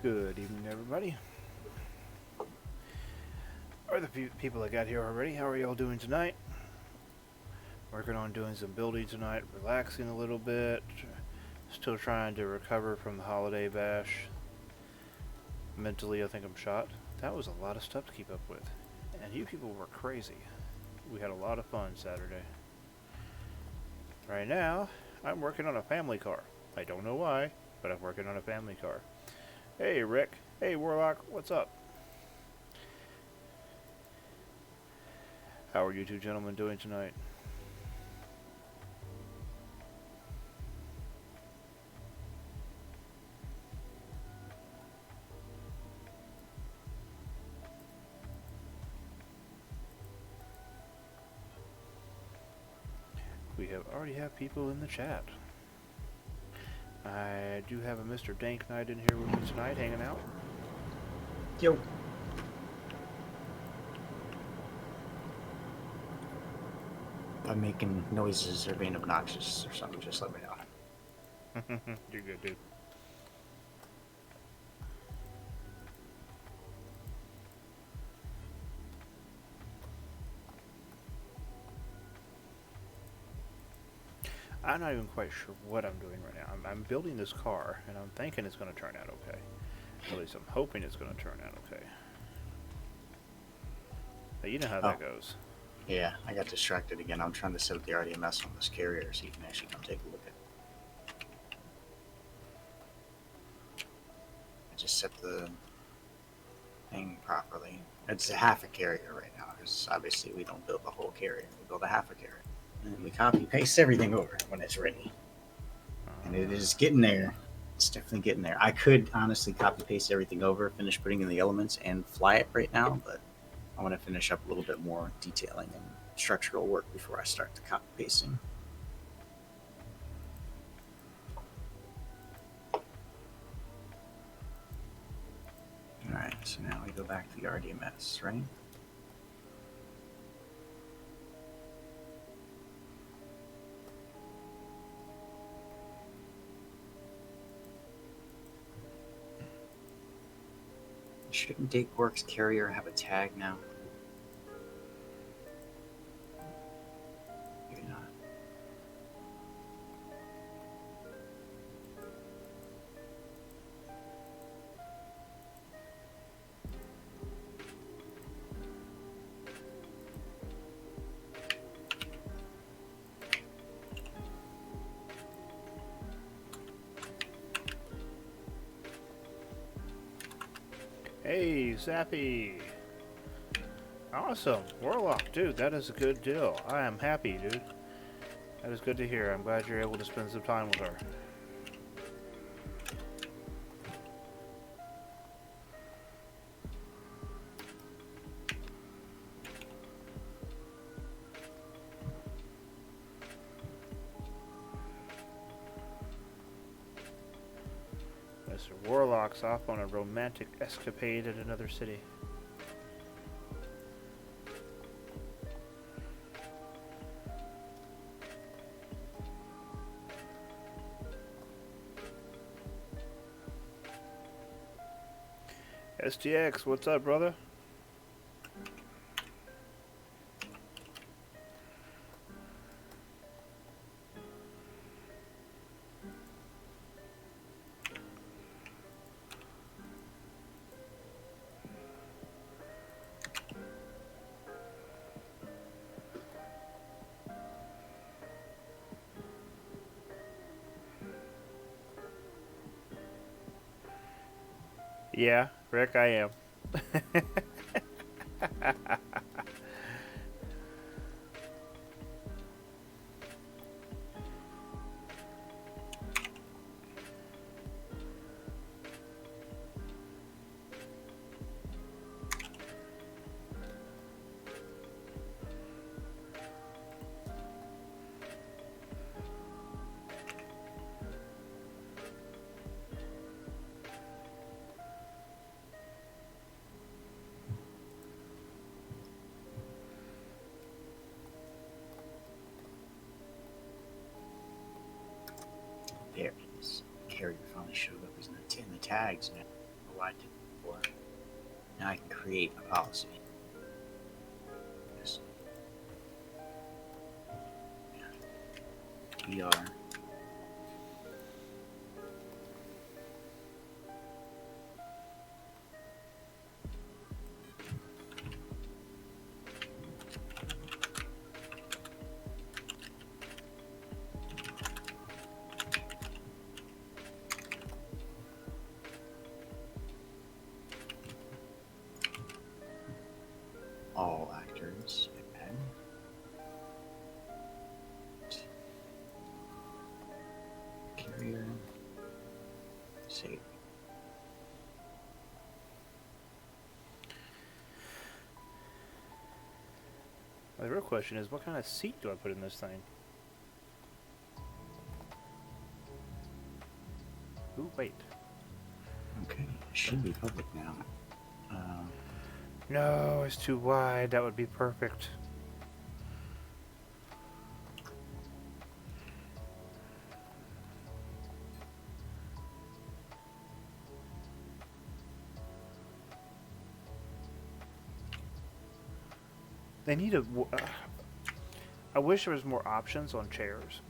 Good evening, everybody. Are the people that got here already? How are y'all doing tonight? Working on doing some building tonight, relaxing a little bit. Still trying to recover from the holiday bash. Mentally, I think I'm shot. That was a lot of stuff to keep up with. And you people were crazy. We had a lot of fun Saturday. Right now, I'm working on a family car. I don't know why, but I'm working on a family car. Hey, Rick. Hey, Warlock. What's up? How are you two gentlemen doing tonight? We already have people in the chat. I do have a Mr. Dank Knight in here with me tonight, hanging out. Yo. If I'm making noises or being obnoxious or something, just let me know. You're good, dude. I'm not even quite sure what I'm doing right now. I'm building this car, and I'm thinking it's going to turn out okay. At least I'm hoping it's going to turn out okay. But you know how that goes. Yeah, I got distracted again. I'm trying to set up the RDMS on this carrier so you can actually come take a look at it. I just set the thing properly. It's a half a carrier right now, because obviously we don't build the whole carrier. We build a half a carrier. And we copy paste everything over when it's ready. And it is getting there. It's definitely getting there. I could honestly copy paste everything over, finish putting in the elements, and fly it right now, but I want to finish up a little bit more detailing and structural work before I start the copy pasting. Alright, so now we go back to the RDMS, right? Shouldn't DakeWorks carrier have a tag now? Maybe not. Hey, Zappy! Awesome. Warlock, dude, that is a good deal. I am happy, dude. That is good to hear. I'm glad you're able to spend some time with her. Mr. Warlock's off on a romantic escapade in another city. STX, what's up, brother? Yeah, Rick, I am. There it is. Carrier finally showed up in the tags now. what I did before. Now I can create a policy. Yes. We are. All actors. Okay. Carrier. Save. The real question is, what kind of seat do I put in this thing? Ooh, wait. Okay. It should be public now. No, it's too wide. That would be perfect. They need a... I wish there was more options on chairs.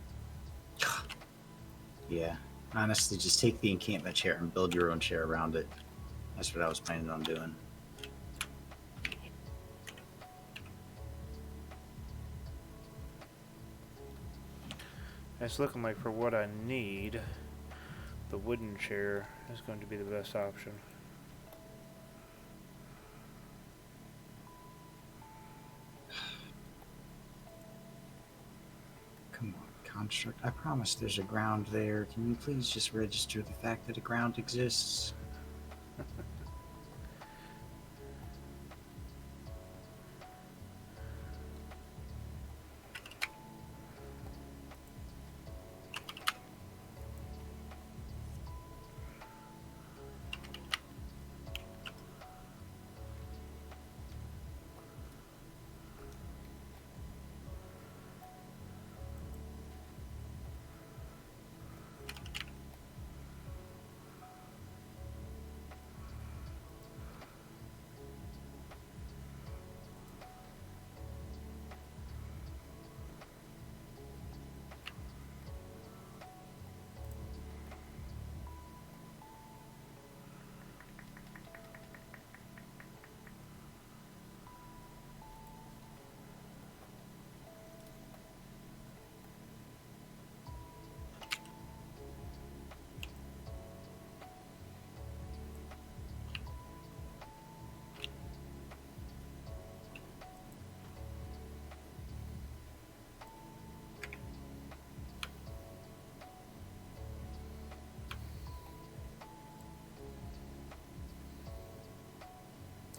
Yeah. Honestly, just take the encampment chair and build your own chair around it. That's what I was planning on doing. It's looking like for what I need, the wooden chair is going to be the best option. Come on, construct. I promise there's a ground there. Can you please just register the fact that a ground exists?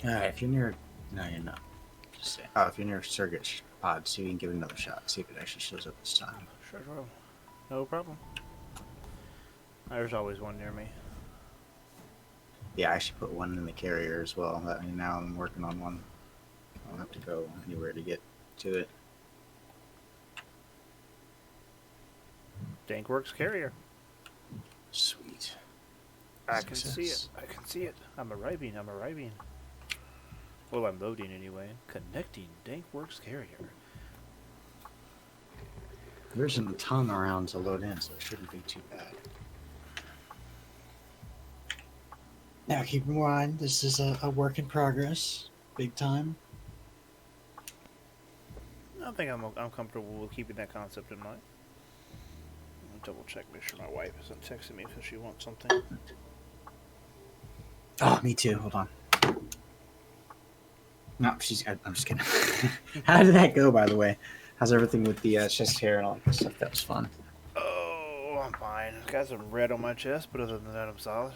Alright, if you're near... No, you're not. Just say... Oh, if you're near surrogate pod, see if you can give it another shot. See if it actually shows up this time. Sure, sure. No problem. There's always one near me. Yeah, I should put one in the carrier as well. Now I'm working on one. I don't have to go anywhere to get to it. Dankworks carrier. Sweet. I can Success. see it. I can see it. I'm arriving. I'm arriving. Well, I'm loading anyway. Connecting Dankworks carrier. There isn't a ton around to load in, so it shouldn't be too bad. Now, keep in mind, this is a work in progress, big time. I think I'm comfortable with keeping that concept in mind. I'll double check, make sure my wife isn't texting me because she wants something. Oh, me too. Hold on. No, I'm just kidding. How did that go, by the way? How's everything with the chest hair and all that stuff? That was fun. Oh, I'm fine. Got some red on my chest, but other than that, I'm solid.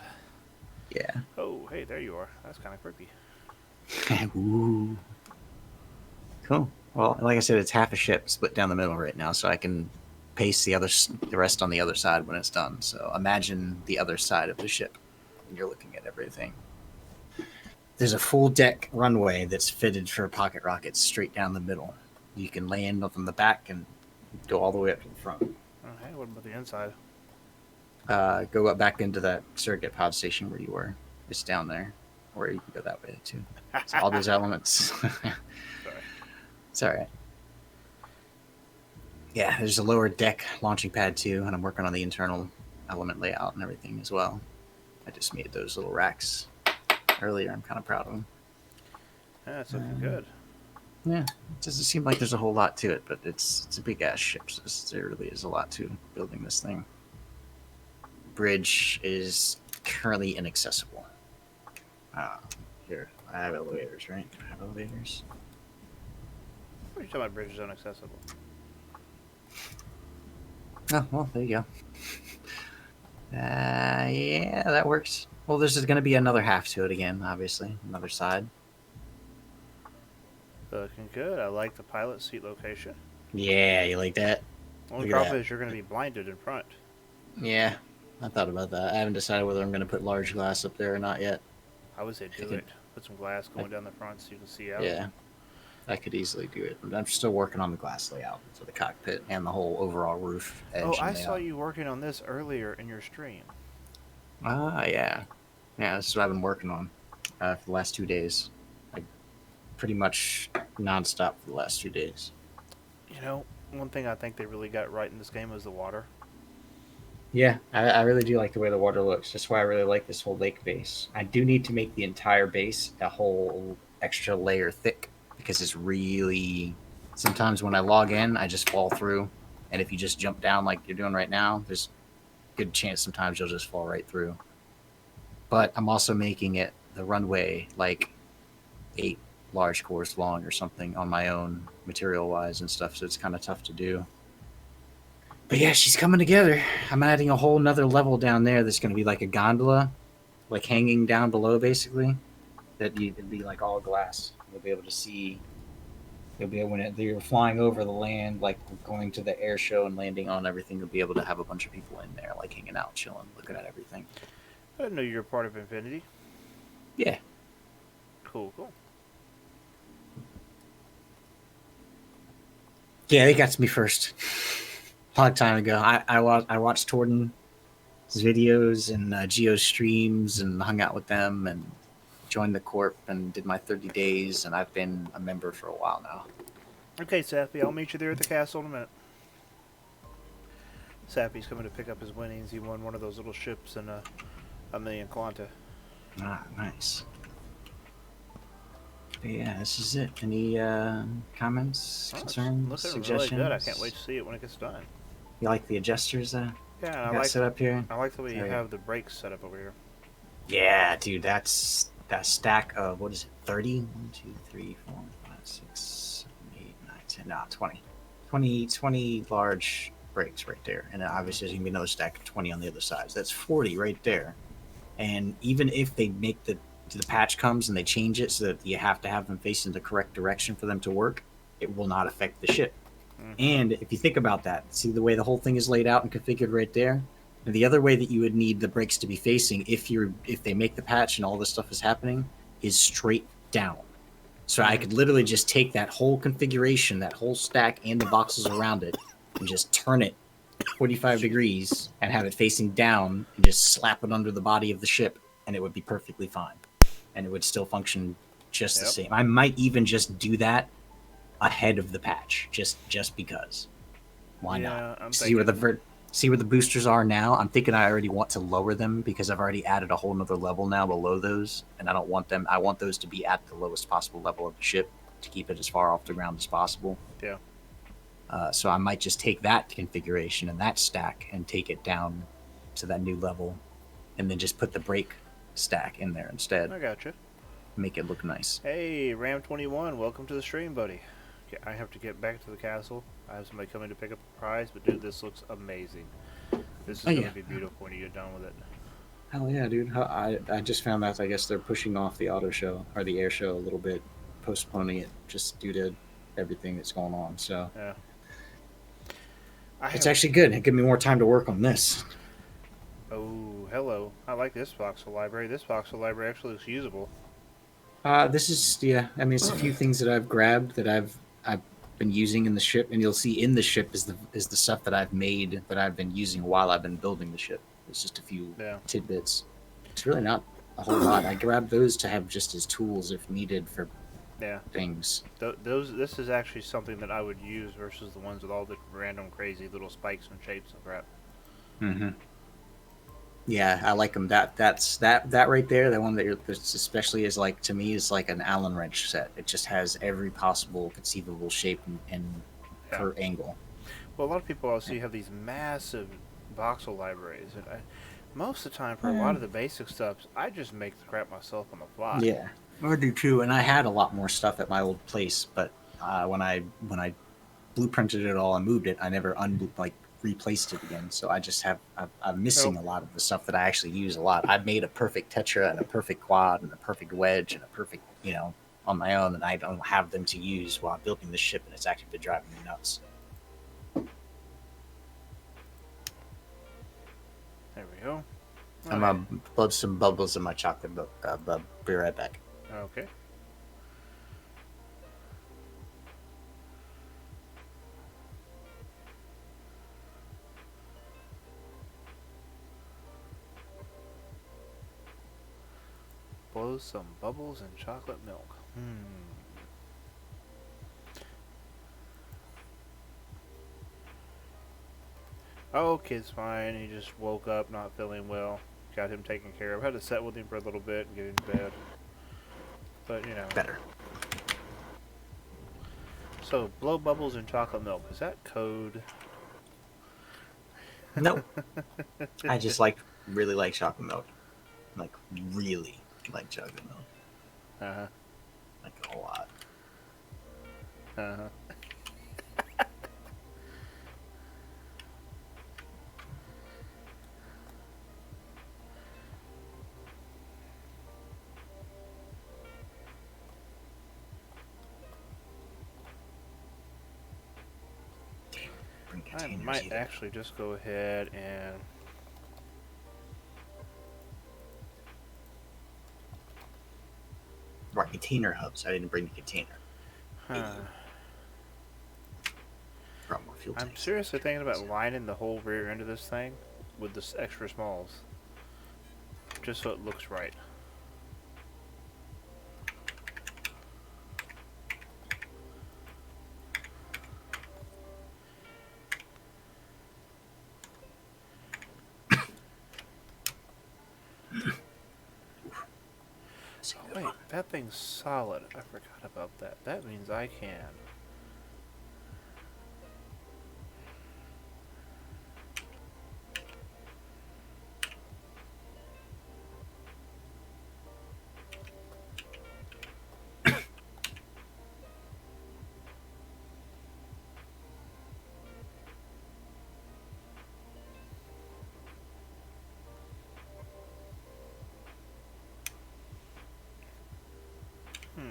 Yeah. Oh, hey, there you are. That's kind of creepy. Ooh. Cool. Well, like I said, it's half a ship split down the middle right now, so I can paste the rest on the other side when it's done. So imagine the other side of the ship when you're looking at everything. There's a full deck runway that's fitted for pocket rockets straight down the middle. You can land on the back and go all the way up to the front. Okay, what about the inside? Go up back into that surrogate pod station where you were. It's down there, or you can go that way too. So all those elements. Sorry. It's all right. Yeah, there's a lower deck launching pad too, and I'm working on the internal element layout and everything as well. I just made those little racks earlier. I'm kind of proud of them. Yeah, it's looking good. Yeah, it doesn't seem like there's a whole lot to it, but it's a big ass ship, so there really is a lot to building this thing. Bridge is currently inaccessible. Here, I have elevators, right? I have elevators. What are you talking about? Bridge is inaccessible. Oh, well, there you go. Yeah, that works. Well, there's going to be another half to it again, obviously. Another side. Looking good. I like the pilot seat location. Yeah, you like that? Only Look at problem that. is you're going to be blinded in front. Yeah, I thought about that. I haven't decided whether I'm going to put large glass up there or not yet. I would say do it. Put some glass going down the front so you can see out. Yeah, I could easily do it. But I'm still working on the glass layout for the cockpit and the whole overall roof edge. Oh, I saw you working on this earlier in your stream. Ah, yeah. Yeah, this is what I've been working on for the last 2 days. Like, pretty much nonstop for the last 2 days. You know, one thing I think they really got right in this game was the water. Yeah, I really do like the way the water looks. That's why I really like this whole lake base. I do need to make the entire base a whole extra layer thick because it's really... Sometimes when I log in, I just fall through. And if you just jump down like you're doing right now, there's a good chance sometimes you'll just fall right through. But I'm also making it the runway like 8 large cores long or something on my own material-wise and stuff, so it's kind of tough to do. But yeah, she's coming together. I'm adding a whole nother level down there that's going to be like a gondola, like hanging down below, basically. It'd be like all glass. You'll be able to see. You'll be able, when you're flying over the land, like going to the air show and landing on everything, you'll be able to have a bunch of people in there, like hanging out, chilling, looking at everything. I didn't know you were part of Infinity. Yeah. Cool, cool. Yeah, they got to me first. A long time ago. I watched Torden's videos and Geo's streams and hung out with them and joined the corp and did my 30 days, and I've been a member for a while now. Okay, Sappy, I'll meet you there at the castle in a minute. Sappy's coming to pick up his winnings. He won one of those little ships and a million Quanta. Ah, nice. But yeah, this is it. Any comments, concerns, suggestions? Really good. I can't wait to see it when it gets done. You like the adjusters yeah, I like set up here? I like the way you have the brakes set up over here. Yeah, dude, that's that stack of, what is it, 30? 1, 2, 3, 4, 5, 6, 7, 8, 9, 10, no, 20. 20 large brakes right there. And then obviously there's going to be another stack of 20 on the other side. So that's 40 right there. And even if they make the patch comes and they change it so that you have to have them facing the correct direction for them to work, it will not affect the ship. Mm-hmm. And if you think about that, see the way the whole thing is laid out and configured right there? And the other way that you would need the brakes to be facing if they make the patch and all this stuff is happening is straight down. So I could literally just take that whole configuration, that whole stack and the boxes around it, and just turn it 45 degrees and have it facing down and just slap it under the body of the ship, and it would be perfectly fine. And it would still function just the same. I might even just do that ahead of the patch, just because. Why not? See where the boosters are now? I'm thinking I already want to lower them because I've already added a whole nother level now below those, and I don't want them. I want those to be at the lowest possible level of the ship to keep it as far off the ground as possible. Yeah. So I might just take that configuration and that stack and take it down to that new level, and then just put the brake stack in there instead. I gotcha. Make it look nice. Hey, Ram21, welcome to the stream, buddy. Okay, I have to get back to the castle. I have somebody coming to pick up a prize, but dude, this looks amazing. This is going to be beautiful when you get done with it. Hell yeah, dude. I just found out, I guess they're pushing off the auto show, or the air show a little bit, postponing it just due to everything that's going on, so. Yeah. It's actually good. It gave me more time to work on this. Oh, hello. I like this voxel library. This voxel library actually looks usable. This is, yeah, I mean, it's a few things that I've grabbed that I've been using in the ship, and you'll see in the ship is the stuff that I've made that I've been using while I've been building the ship. It's just a few tidbits. It's really not a whole lot. I grabbed those to have just as tools if needed for Yeah. things. This is actually something that I would use versus the ones with all the random crazy little spikes and shapes and crap. Mm-hmm. Yeah, I like them. That right there. The one that you're that's especially is like to me is like an Allen wrench set. It just has every possible conceivable shape and Yeah. per angle. Well, a lot of people I'll see have these massive voxel libraries, and most of the time for a lot Eh, of the basic stuff, I just make the crap myself on the fly. yeah, I do too. And I had a lot more stuff at my old place, but when I blueprinted it all and moved it, I never like replaced it again. So I just I'm Well, missing a lot of the stuff that I actually use a lot. I made a perfect tetra and a perfect quad and a perfect wedge and a perfect on my own, and I don't have them to use while building the ship, and it's actually driving me nuts. there we go. I'm Okay. gonna blow some bubbles in my chocolate bub. Be right back. Okay. Blow some bubbles in chocolate milk. Oh, kid's fine. He just woke up not feeling well. Got him taken care of. Had to sit with him for a little bit and get him to bed. But, you know. Better. So, blow bubbles in chocolate milk. Is that code? Nope. I just really like chocolate milk. Like really like chocolate milk. Uh-huh. Like a lot. Uh-huh. Bring I containers might either. actually just go ahead and... Right, container hubs. I didn't bring the container. Huh. Brought more fuel I'm tanks. seriously thinking about lining the whole rear end of this thing with this extra smalls. Just so it looks right. Oh, wait, that thing's solid. I forgot about that. That means I can. Hmm.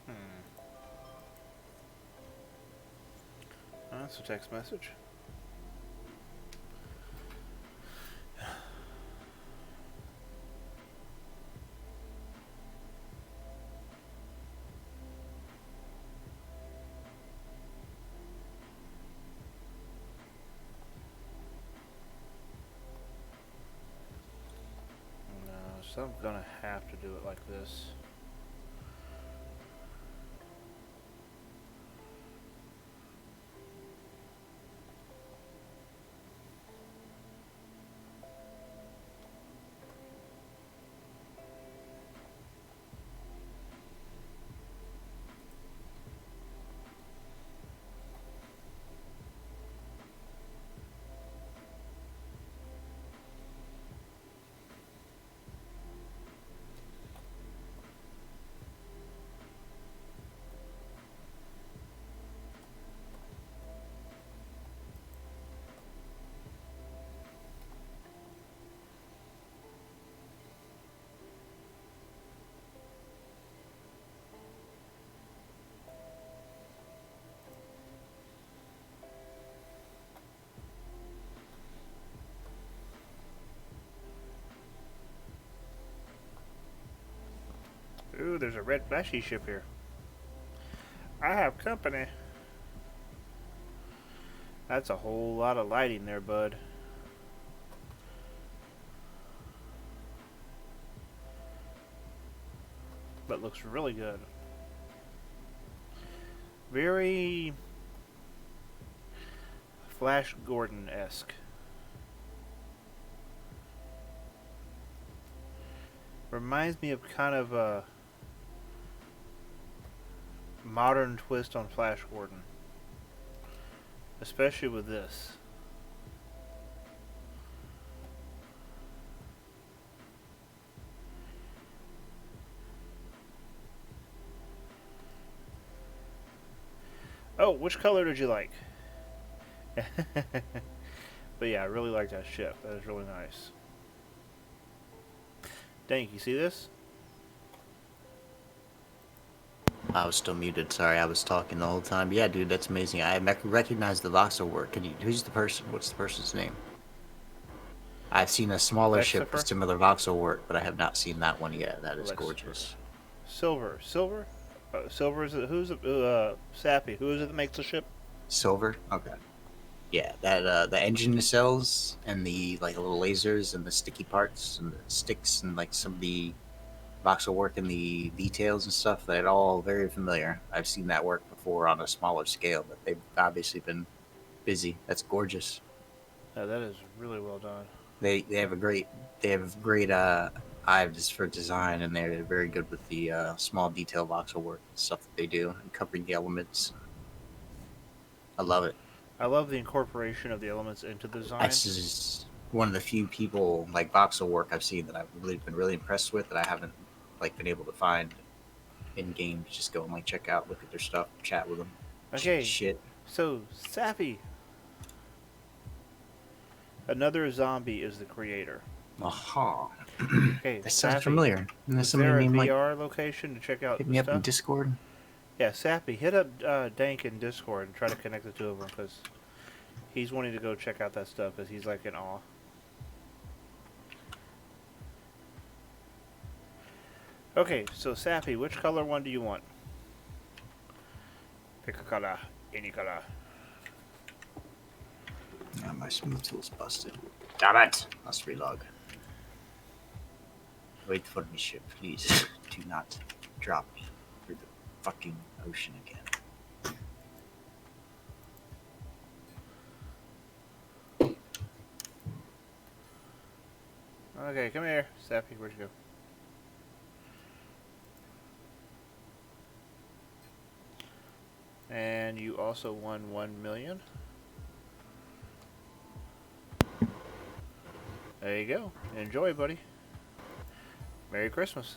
Hmm. Oh, that's a text message. No, so I'm gonna have to do it like this. Ooh, there's a red flashy ship here. I have company. That's a whole lot of lighting there, bud. But looks really good. Very Flash Gordon-esque. Reminds me of kind of a modern twist on Flash Gordon. Especially with this. Oh, which color did you like? But yeah, I really like that ship. That is really nice. Dank, you see this? I was still muted. Sorry, I was talking the whole time. Yeah, dude, that's amazing. I recognize the voxel work. Can you? Who's the person? What's the person's name? I've seen a smaller ship with Lexifer? similar voxel work, but I have not seen that one yet. That is Lexifer. gorgeous. Silver. Silver? Silver is it? Who's it? Sappy. Who is it that makes the ship? Silver. Okay. Yeah, that the engine nacelles and the like little lasers and the sticky parts and the sticks and like some of the voxel work and the details and stuff. That all very familiar. I've seen that work before on a smaller scale, but they've obviously been busy. That's gorgeous. That is really well done. They have a great eye just for design, and they're very good with the small detail voxel work and stuff that they do and covering the elements. I love it. I love the incorporation of the elements into the design. This is one of the few people like voxel work I've seen that I've really been really impressed with that I haven't like been able to find in game. Just go and like check out, look at their stuff, chat with them. Okay. Shit. So, Sappy. Another zombie is the creator. Aha. Okay, That sounds Sappy, familiar. is there a VR location to check out hit the me up stuff? in Discord? Yeah, Sappy, hit up Dank in Discord and try to connect the two of them because he's wanting to go check out that stuff because he's like in awe. Okay, so Sappy, which color one do you want? Pick a color, any color. Yeah, my smooth tool's busted. Damn it! Must relog. Wait for me, ship, please. Do not drop me through the fucking ocean again. Okay, come here, Sappy, where'd you go? And you also won 1 million. There you go. Enjoy, buddy. Merry Christmas.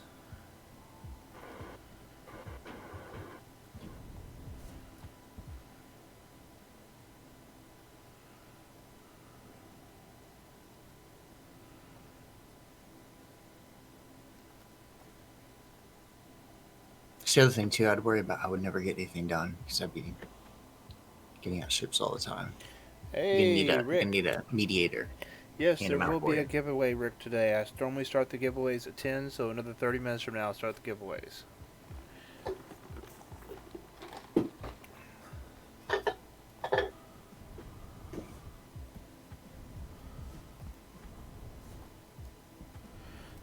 It's the other thing too. I'd worry about. I would never get anything done because I'd be getting out ships all the time. Hey, Rick. You need a mediator. Yes, there will be a giveaway, Rick, today. I normally start the giveaways at 10, so another 30 minutes from now I'll start the giveaways.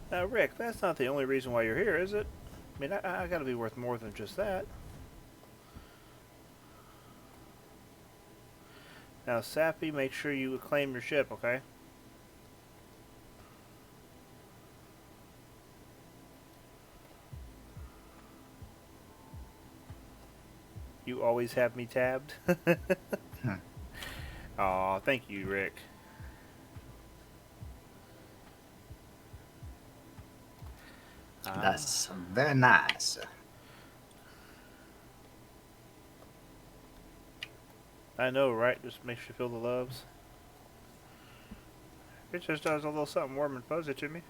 Now, Rick, that's not the only reason why you're here, is it? I mean, I gotta be worth more than just that. Now, Sappy, make sure you claim your ship, okay? You always have me tabbed? Aw, thank you, Rick. That's very nice. I know, right? Just makes you feel the loves. It just does a little something warm and fuzzy to me.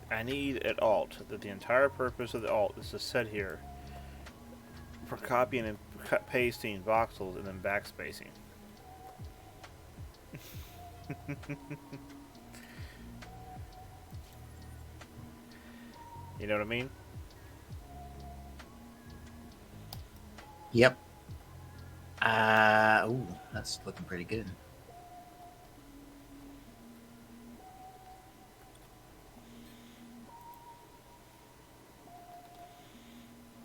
I need an alt. That the entire purpose of the alt is to sit here for copying and pasting voxels and then backspacing. You know what I mean? Yep. Ooh, that's looking pretty good.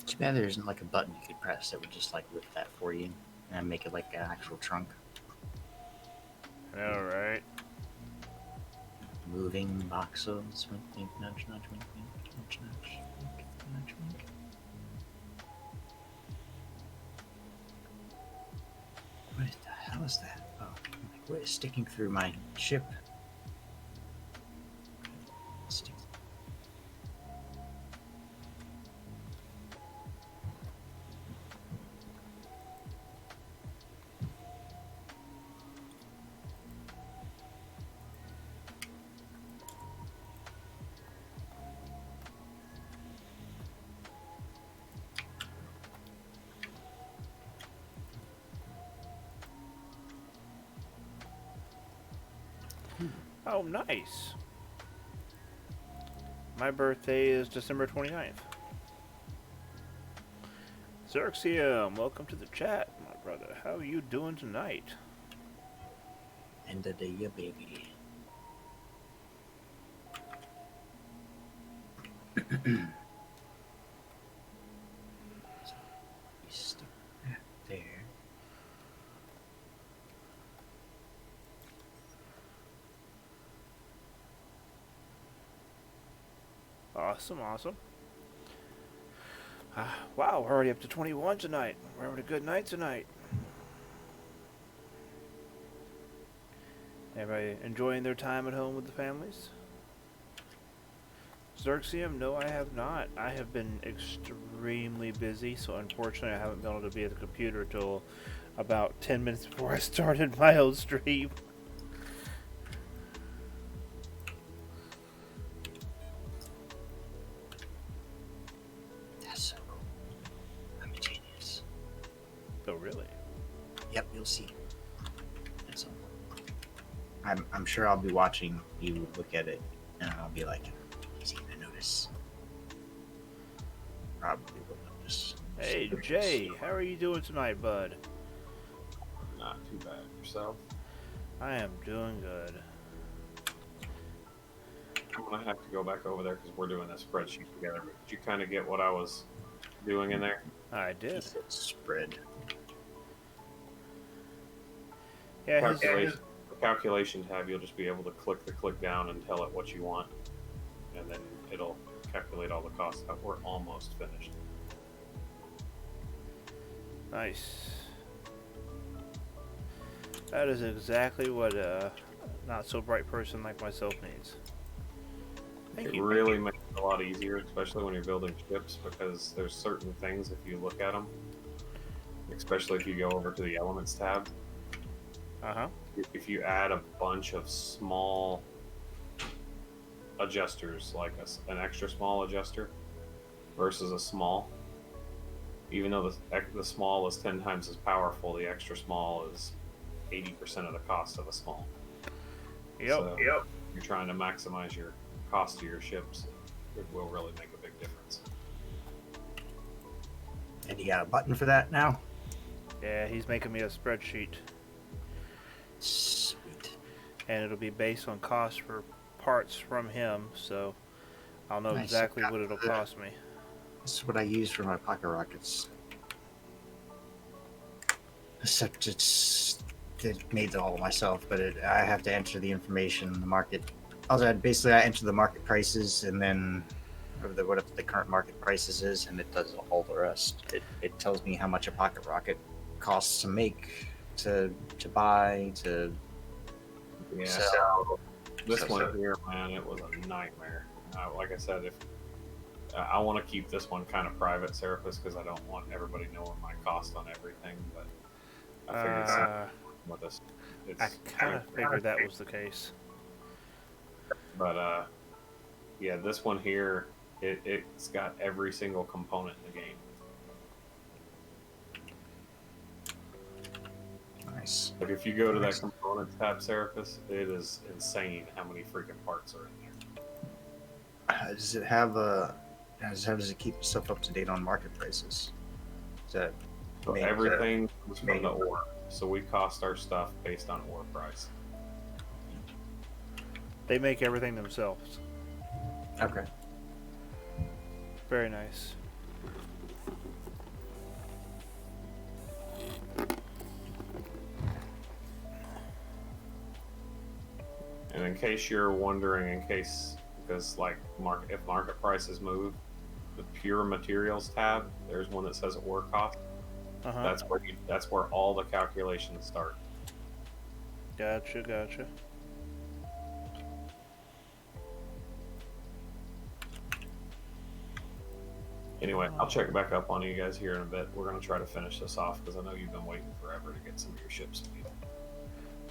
Too bad there isn't like a button you could press that would just like lift that for you and make it like an actual trunk. All right. Moving voxels. Wink, wink, nudge, nudge, wink, wink, nudge, nudge, wink, nudge, wink. What the hell is that? Oh, like, what is sticking through my ship? Stick. Oh, nice. My birthday is December 29th. Xerxium, welcome to the chat, my brother. How are you doing tonight? End of the year, baby. Stick that there. Awesome, awesome. Wow, we're already up to 21 tonight. We're having a good night tonight. Everybody enjoying their time at home with the families? Xerxium, no, I have not. I have been extremely busy, so unfortunately I haven't been able to be at the computer till about 10 minutes before I started my own stream. That's so cool. I'm a genius. Oh, really? Yep, you'll see. That's all. I'm sure I'll be watching you look at it, and I'll be like, "Is he gonna notice?" Probably will notice. Hey, Jay, how are you doing tonight, bud? Not too bad. Yourself? I am doing good. I'm gonna have to go back over there because we're doing this spreadsheet together. But did you kind of get what I was doing in there? I did. Spread. Yeah, his, The calculation tab, you'll just be able to click the click down and tell it what you want, and then it'll calculate all the costs out. We're almost finished. nice. That is exactly what a not so bright person like myself needs. Thank It you. really makes it a lot easier, especially when you're building ships, because there's certain things if you look at them, especially if you go over to the Elements tab. Uh-huh. If you add a bunch of small adjusters, like an extra small adjuster versus a small, even though the small is 10 times as powerful, the extra small is 80% of the cost of a small. Yep. So you're trying to maximize your cost of your ships, it will really make a big difference. And you got a button for that now? Yeah, he's making me a spreadsheet, Sweet. and it'll be based on cost for parts from him, so I'll know Nice. exactly what it'll cost me. This is what I use for my pocket rockets. Except it made it all myself, but I have to enter the information, the market. Also, basically, I enter the market prices and then whatever the current market prices is, and it does all the rest. It tells me how much a pocket rocket costs to make, to buy, to Yeah. sell. This one here, man, it was a nightmare. Like I said, if I want to keep this one kind of private, Serapis, because I don't want everybody knowing my cost on everything. But I figured with this, I kind of figured that was the case. But Yeah, this one here, it's got every single component in the game. Nice. Like if you go to that components tab, Seraphis, it is insane how many freaking parts are in there. Does it have a? How does it keep itself up to date on market prices? Is that So Make, everything comes from make- the ore. So we cost our stuff based on ore price. They make everything themselves. okay? Very nice. And in case you're wondering, because like if market prices move, the pure materials tab, there's one that says ore cost. Uh-huh. That's where all the calculations start. Gotcha. Anyway, I'll check back up on you guys here in a bit. We're going to try to finish this off because I know you've been waiting forever to get some of your ships.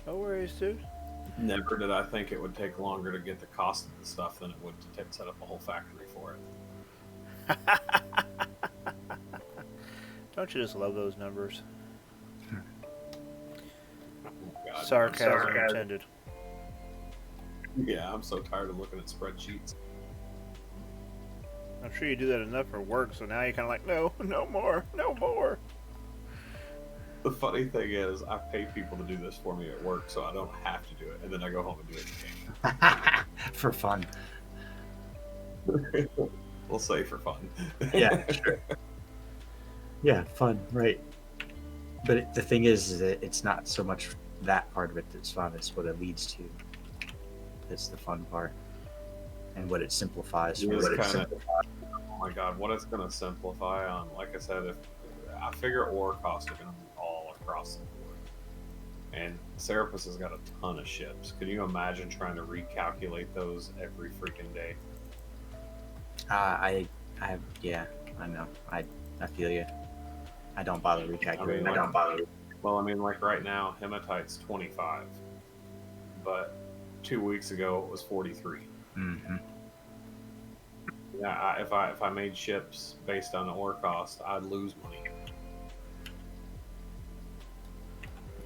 No worries, dude. Never did I think it would take longer to get the cost of the stuff than it would to set up a whole factory for it. Don't you just love those numbers? God, Sarcasm intended. Yeah, I'm so tired of looking at spreadsheets. I'm sure you do that enough for work, so now you're kind of like, no more. The funny thing is, I pay people to do this for me at work, so I don't have to do it, and then I go home and do it in For fun. the game. We'll say for fun. Yeah, sure. Yeah, fun, right? But the thing is that it's not so much that part of it that's fun; it's what it leads to. That's the fun part, and what it simplifies. Oh my god, what it's going to simplify on, like I said, if I figure ore costs are going to be all across the board. And Serapis has got a ton of ships. Could you imagine trying to recalculate those every freaking day? Yeah, I know. I feel you. I don't bother recalculating. I don't bother. Well, I mean, like right now, hematite's 25, but 2 weeks ago it was 43. Mm-hmm. Yeah, if I made ships based on the ore cost, I'd lose money.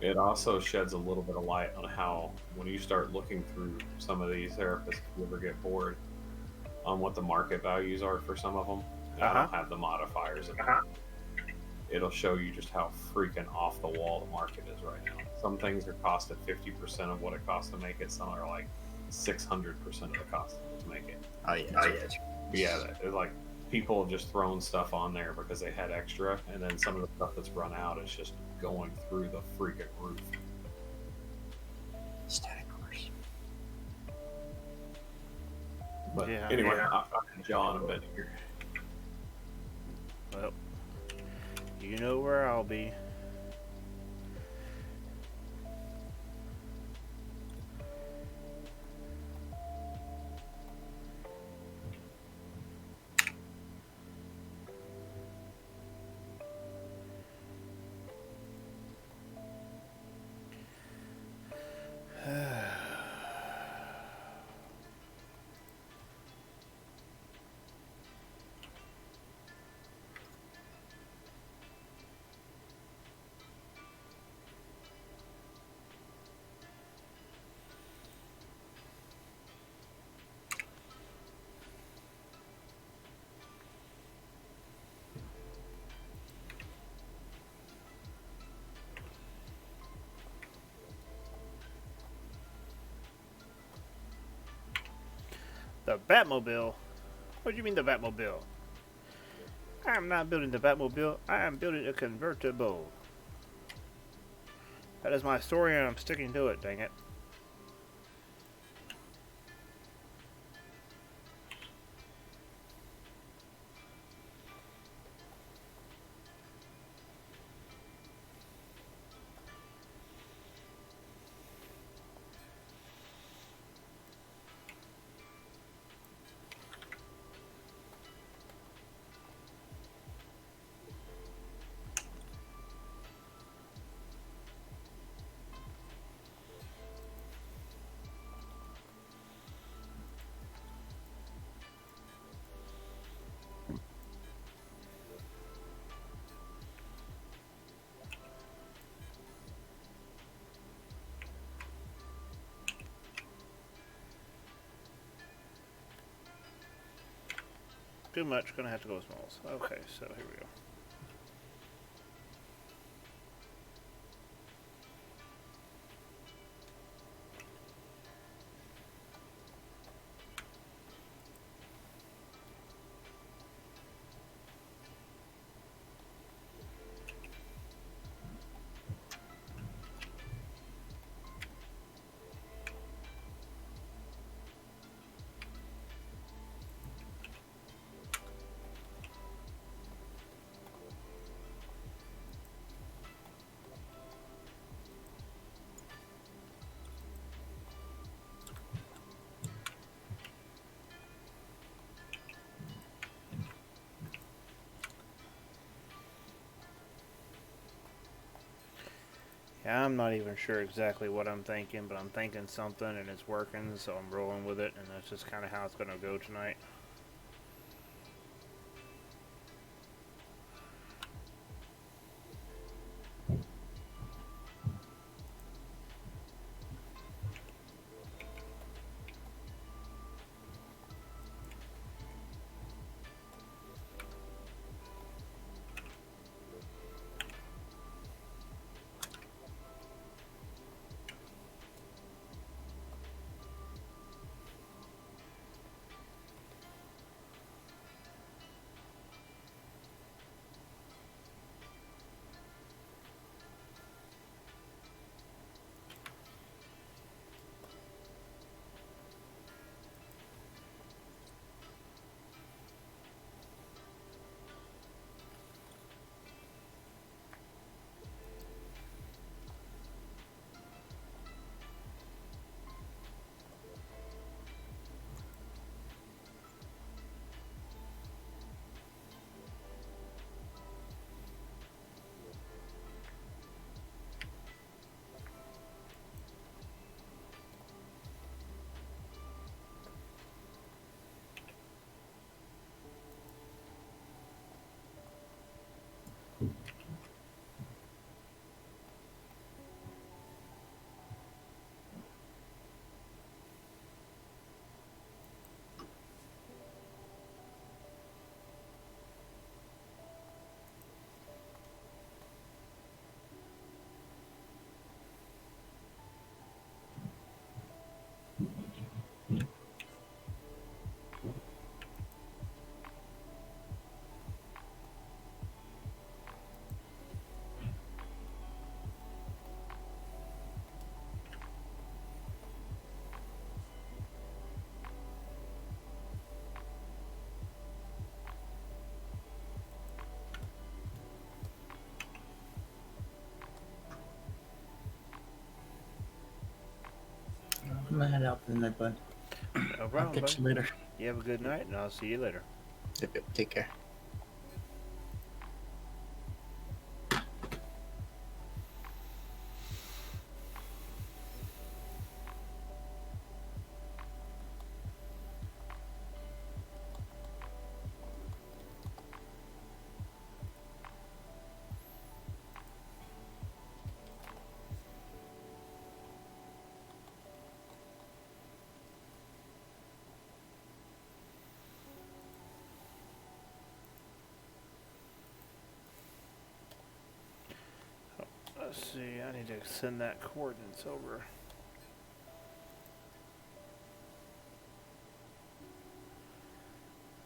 It also sheds a little bit of light on how, when you start looking through some of these therapists, if you ever get bored on what the market values are for some of them. I don't have the modifiers in there. It'll show you just how freaking off the wall the market is right now. Some things are cost at 50% of what it costs to make it. Some are like 600% of the cost to make it. Oh yeah. Yeah, it's like people have just thrown stuff on there because they had extra, and then some of the stuff that's run out is just going through the freaking roof. Static course. But Yeah, anyway, yeah. I'm John a bit here. Well, you know where I'll be. The Batmobile? What do you mean the Batmobile? I am not building the Batmobile. I am building a convertible. That is my story and I'm sticking to it, dang it. Too much. Gonna have to go with smalls. Okay, so here we go. Yeah, I'm not even sure exactly what I'm thinking, but I'm thinking something and it's working, so I'm rolling with it, and that's just kind of how it's going to go tonight. I'm gonna head out then, bud. No I'll problem, catch buddy. you later. You have a good night, and I'll see you later. Yep, take care. Let's see, I need to send that coordinates over.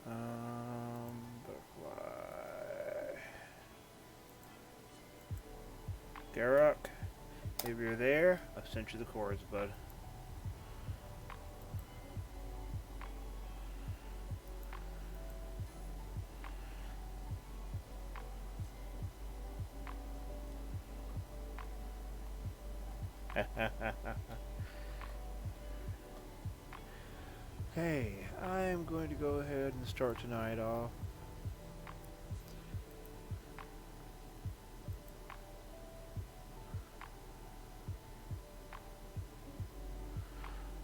But why? Garrock, if you're there, I've sent you the cords, bud. Hey, I'm going to go ahead and start tonight off.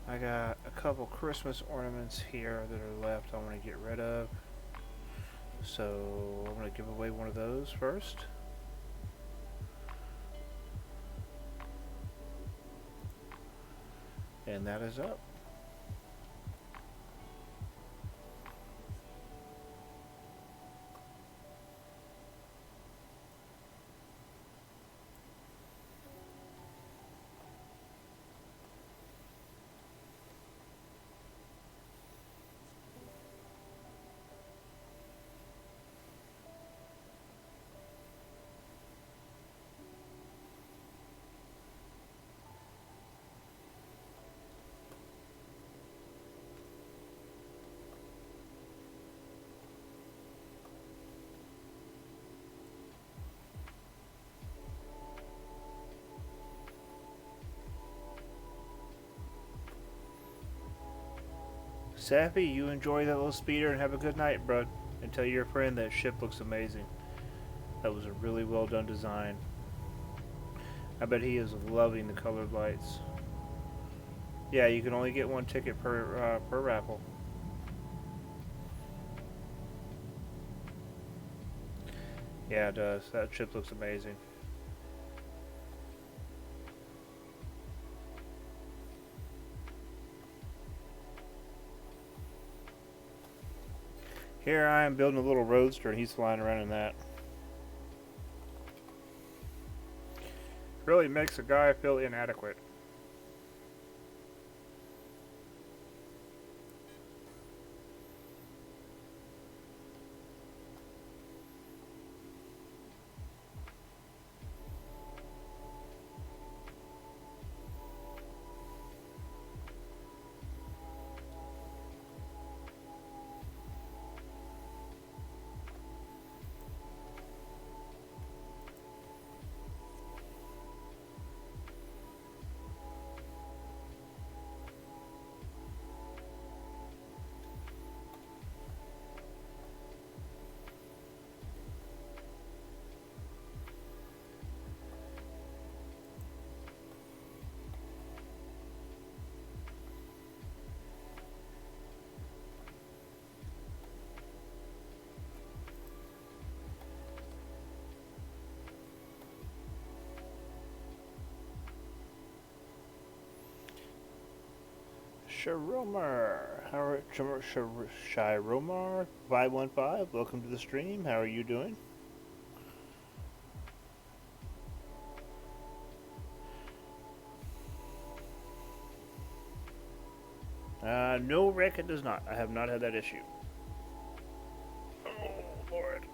I got a couple Christmas ornaments here that are left I want to get rid of. So I'm going to give away one of those first. And that is up. Sappy, you enjoy that little speeder and have a good night, bro. And tell your friend that ship looks amazing. That was a really well done design. I bet he is loving the colored lights. Yeah, you can only get one ticket per raffle. Yeah, it does. That ship looks amazing. Here I am building a little roadster and he's flying around in that. Really makes a guy feel inadequate. Shiromar, Shiromar 515, welcome to the stream. How are you doing? No, Rick, it does not. I have not had that issue. Oh, Lord.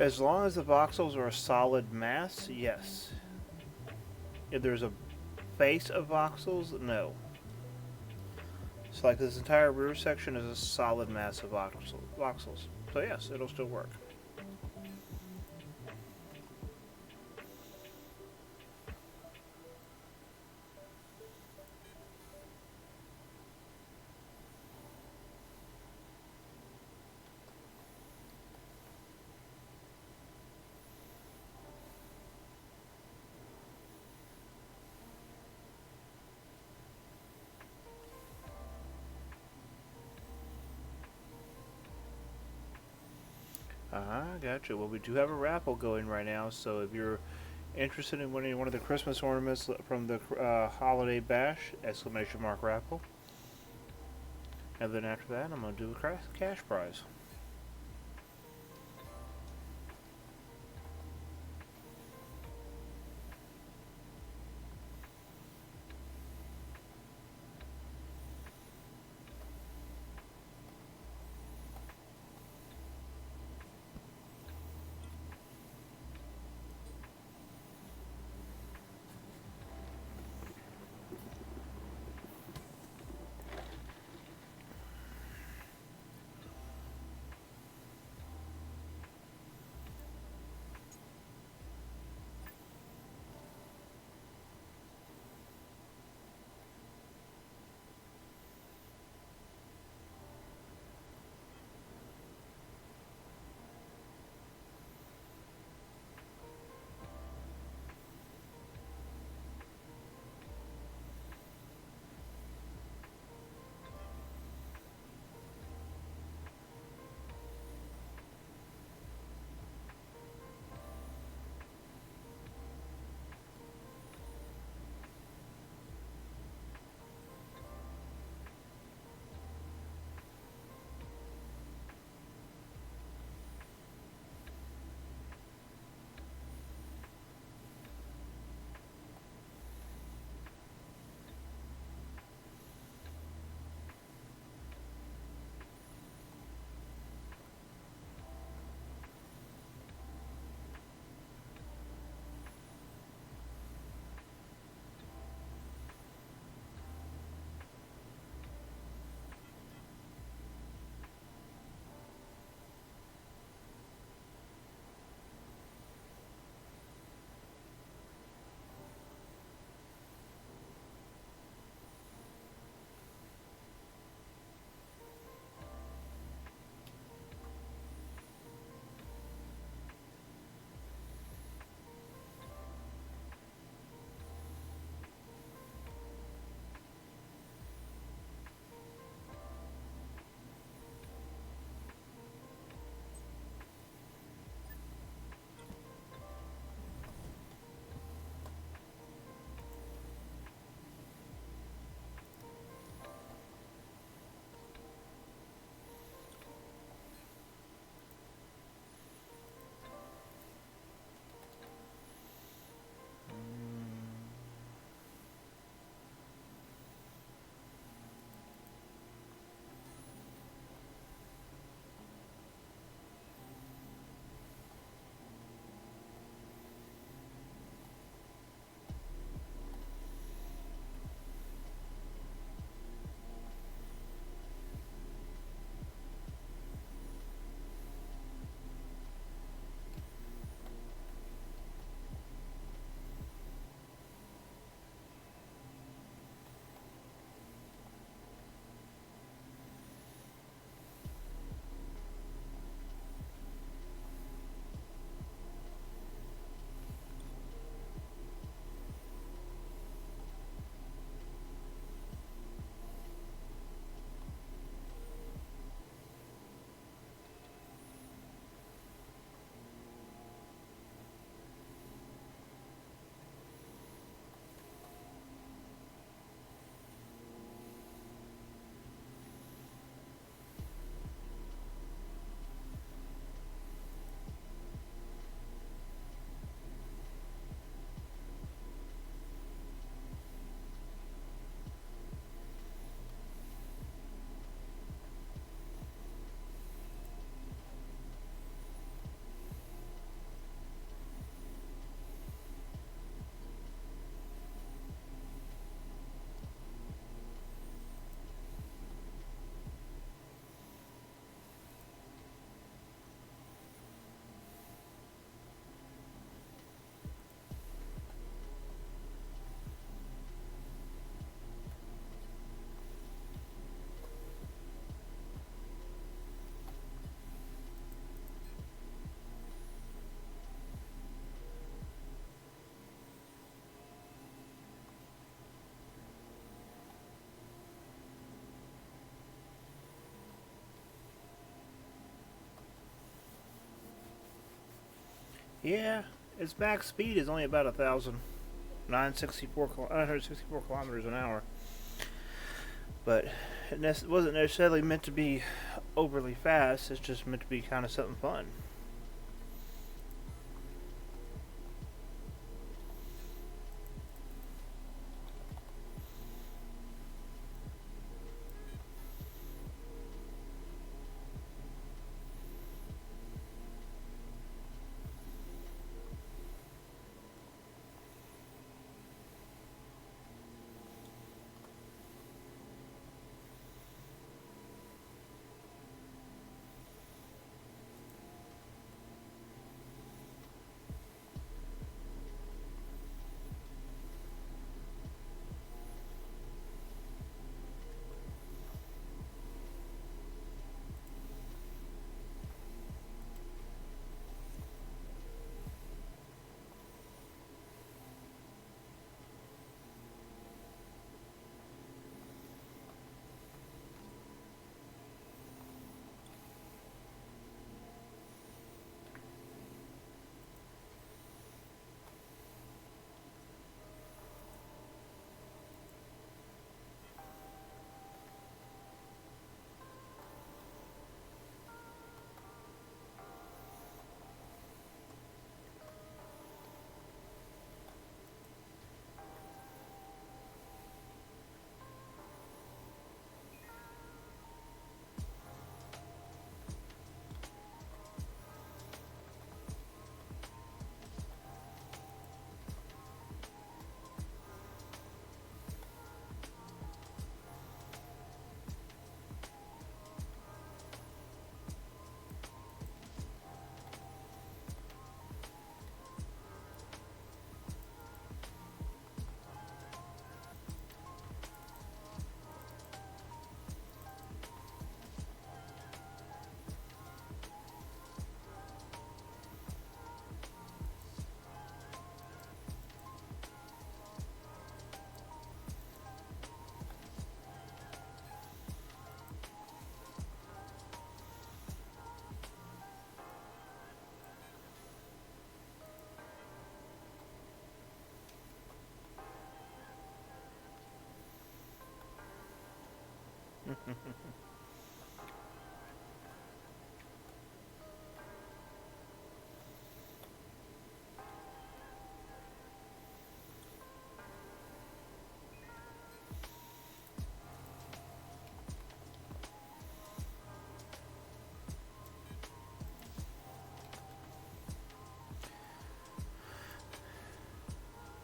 As long as the voxels are a solid mass, yes. If there's a base of voxels, no. So like this entire rear section is a solid mass of voxels. So yes, it'll still work. Gotcha. Well, we do have a raffle going right now, so if you're interested in winning one of the Christmas ornaments from the Holiday Bash, exclamation mark raffle. And then after that, I'm going to do a cash prize. Yeah, its max speed is only about 964 kilometers an hour. But it wasn't necessarily meant to be overly fast. It's just meant to be kind of something fun.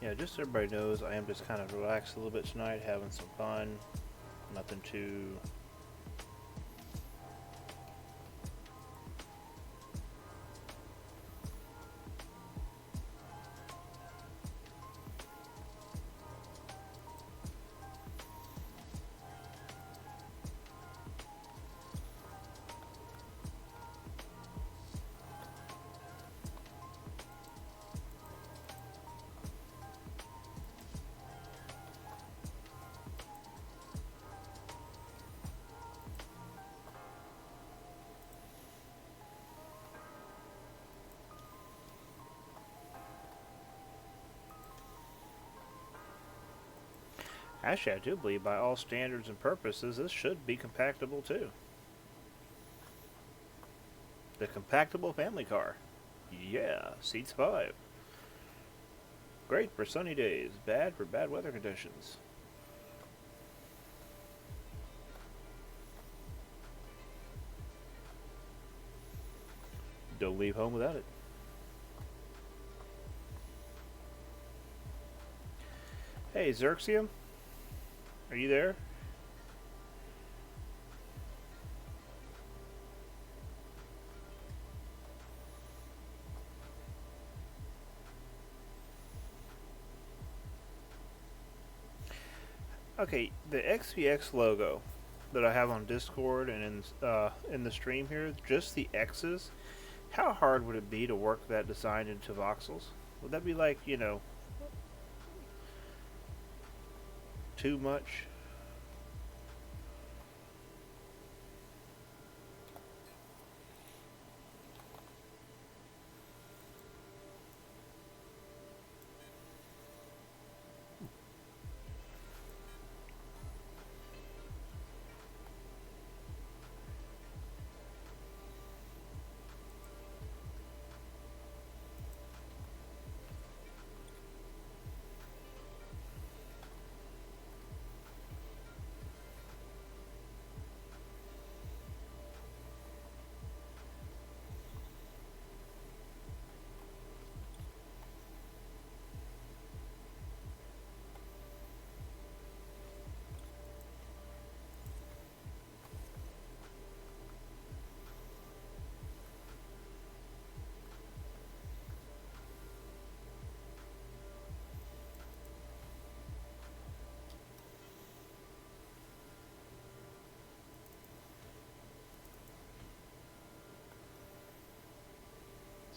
Yeah, just so everybody knows, I am just kind of relaxed a little bit tonight, having some fun. Nothing too... Actually, I do believe by all standards and purposes, this should be compactable too. The compactable family car. Yeah, seats 5. Great for sunny days, bad for bad weather conditions. Don't leave home without it. Hey, Xerxium? Are you there? Okay, the XVX logo that I have on Discord and in the stream here, just the X's. How hard would it be to work that design into voxels? Would that be like, you know, too much?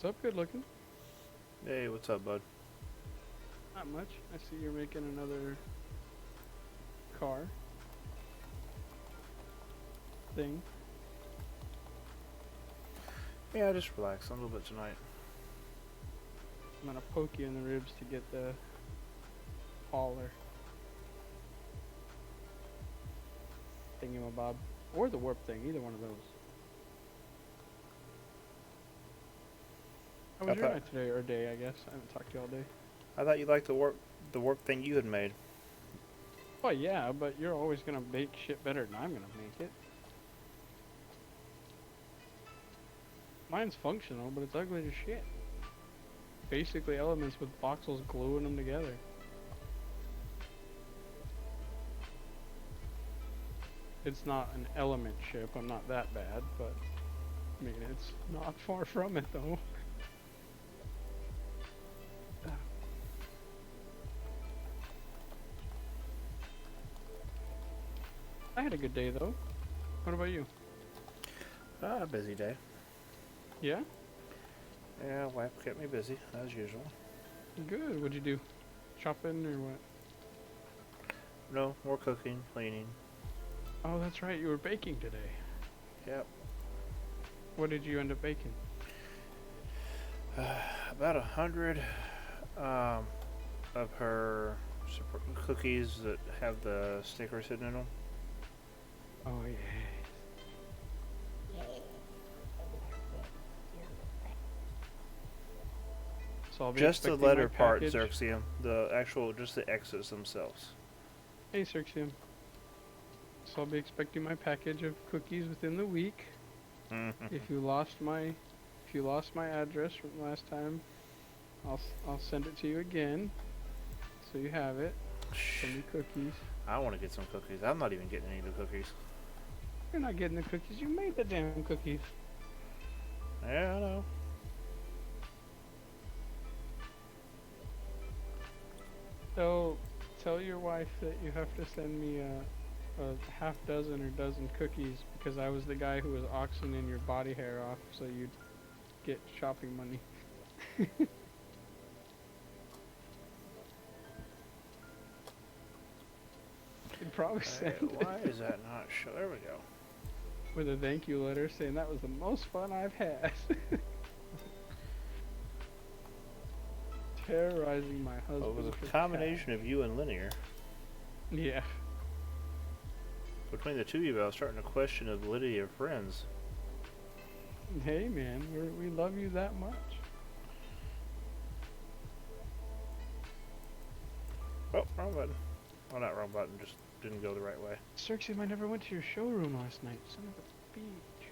What's up, good looking? Hey, what's up, bud? Not much. I see you're making another car thing. Yeah, just relax a little bit tonight. I'm gonna poke you in the ribs to get the hauler thingamabob. Or the warp thing, either one of those. How was your thought- night today, or day, I guess? I haven't talked to you all day. I thought you liked the warp thing you had made. Well, yeah, but you're always gonna make shit better than I'm gonna make it. Mine's functional, but it's ugly as shit. Basically elements with voxels gluing them together. It's not an element ship, I'm not that bad, but I mean, it's not far from it though. I had a good day though. What about you? Busy day. Yeah? Yeah, wife kept me busy, as usual. Good. What'd you do? Shopping or what? No, more cooking, cleaning. Oh, that's right. You were baking today. Yep. What did you end up baking? About 100 of her cookies that have the stickers hidden in them. Oh, yeah. So I'll be Just the expecting my letter part, package. Xerxium. The actual, just the X's themselves. Hey, Xerxium. So I'll be expecting my package of cookies within the week. If you lost my address from last time, I'll send it to you again, so you have it. Send me cookies. I want to get some cookies. I'm not even getting any of the cookies. You're not getting the cookies. You made the damn cookies. Yeah, I know. So tell your wife that you have to send me a half dozen or dozen cookies because I was the guy who was auctioning your body hair off so you'd get shopping money. You'd probably send Why is that not show? There we go. with a thank you letter saying that was the most fun I've had. Terrorizing my husband. Well, it was for a combination of you and Linear. cash. Yeah. Between the two of you, I was starting to question the validity of friends. Hey man, we love you that much. Oh, wrong button. Well, not wrong button, just didn't go the right way. Xerxium, I never went to your showroom last night. Son of a bitch.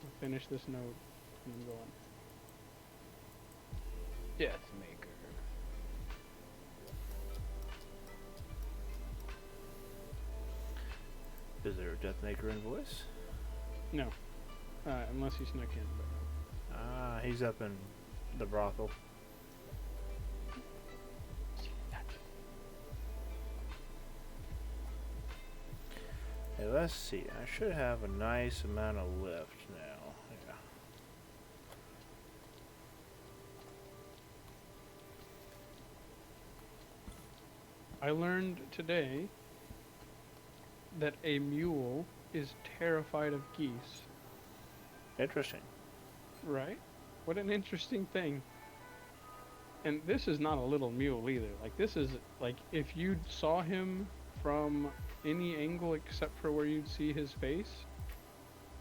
I'll finish this note and I'm going. Deathmaker. Is there a Deathmaker invoice? No. Unless he snuck in, but Ah, he's up in the brothel. Hey, let's see. I should have a nice amount of lift now. Yeah. I learned today that a mule is terrified of geese. Interesting. Right? What an interesting thing. And this is not a little mule either. Like, this is, like, if you saw him from any angle except for where you'd see his face,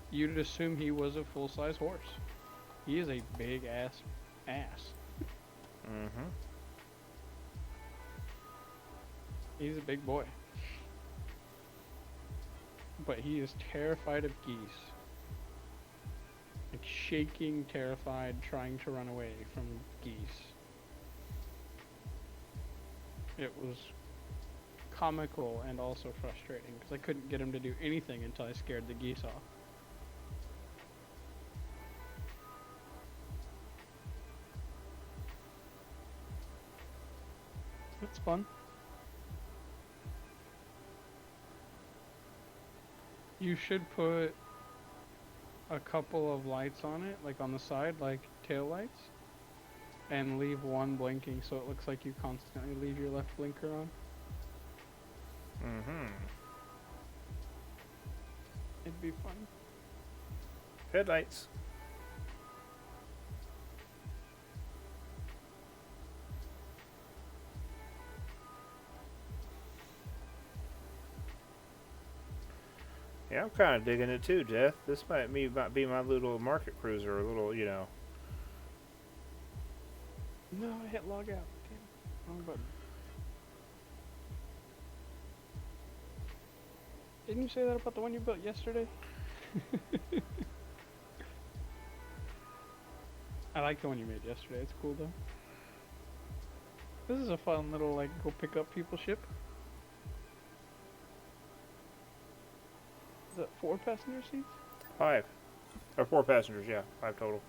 you'd assume he was a full-size horse. He is a big-ass ass. Mm-hmm. He's a big boy. But he is terrified of geese. Like, shaking, terrified, trying to run away from geese. It was comical and also frustrating because I couldn't get him to do anything until I scared the geese off. It's fun. You should put a couple of lights on it, like on the side, like tail lights, and leave one blinking so it looks like you constantly leave your left blinker on. Mm-hmm. It'd be fun. Headlights. Yeah, I'm kind of digging it too, Jeff. This might be my little market cruiser, a little, you know. No, I hit log out. Damn, wrong button. Didn't you say that about the one you built yesterday? I like the one you made yesterday. It's cool though. This is a fun little like go pick up people ship. Is that 4 passenger seats? 5. Or 4 passengers, yeah. 5 total.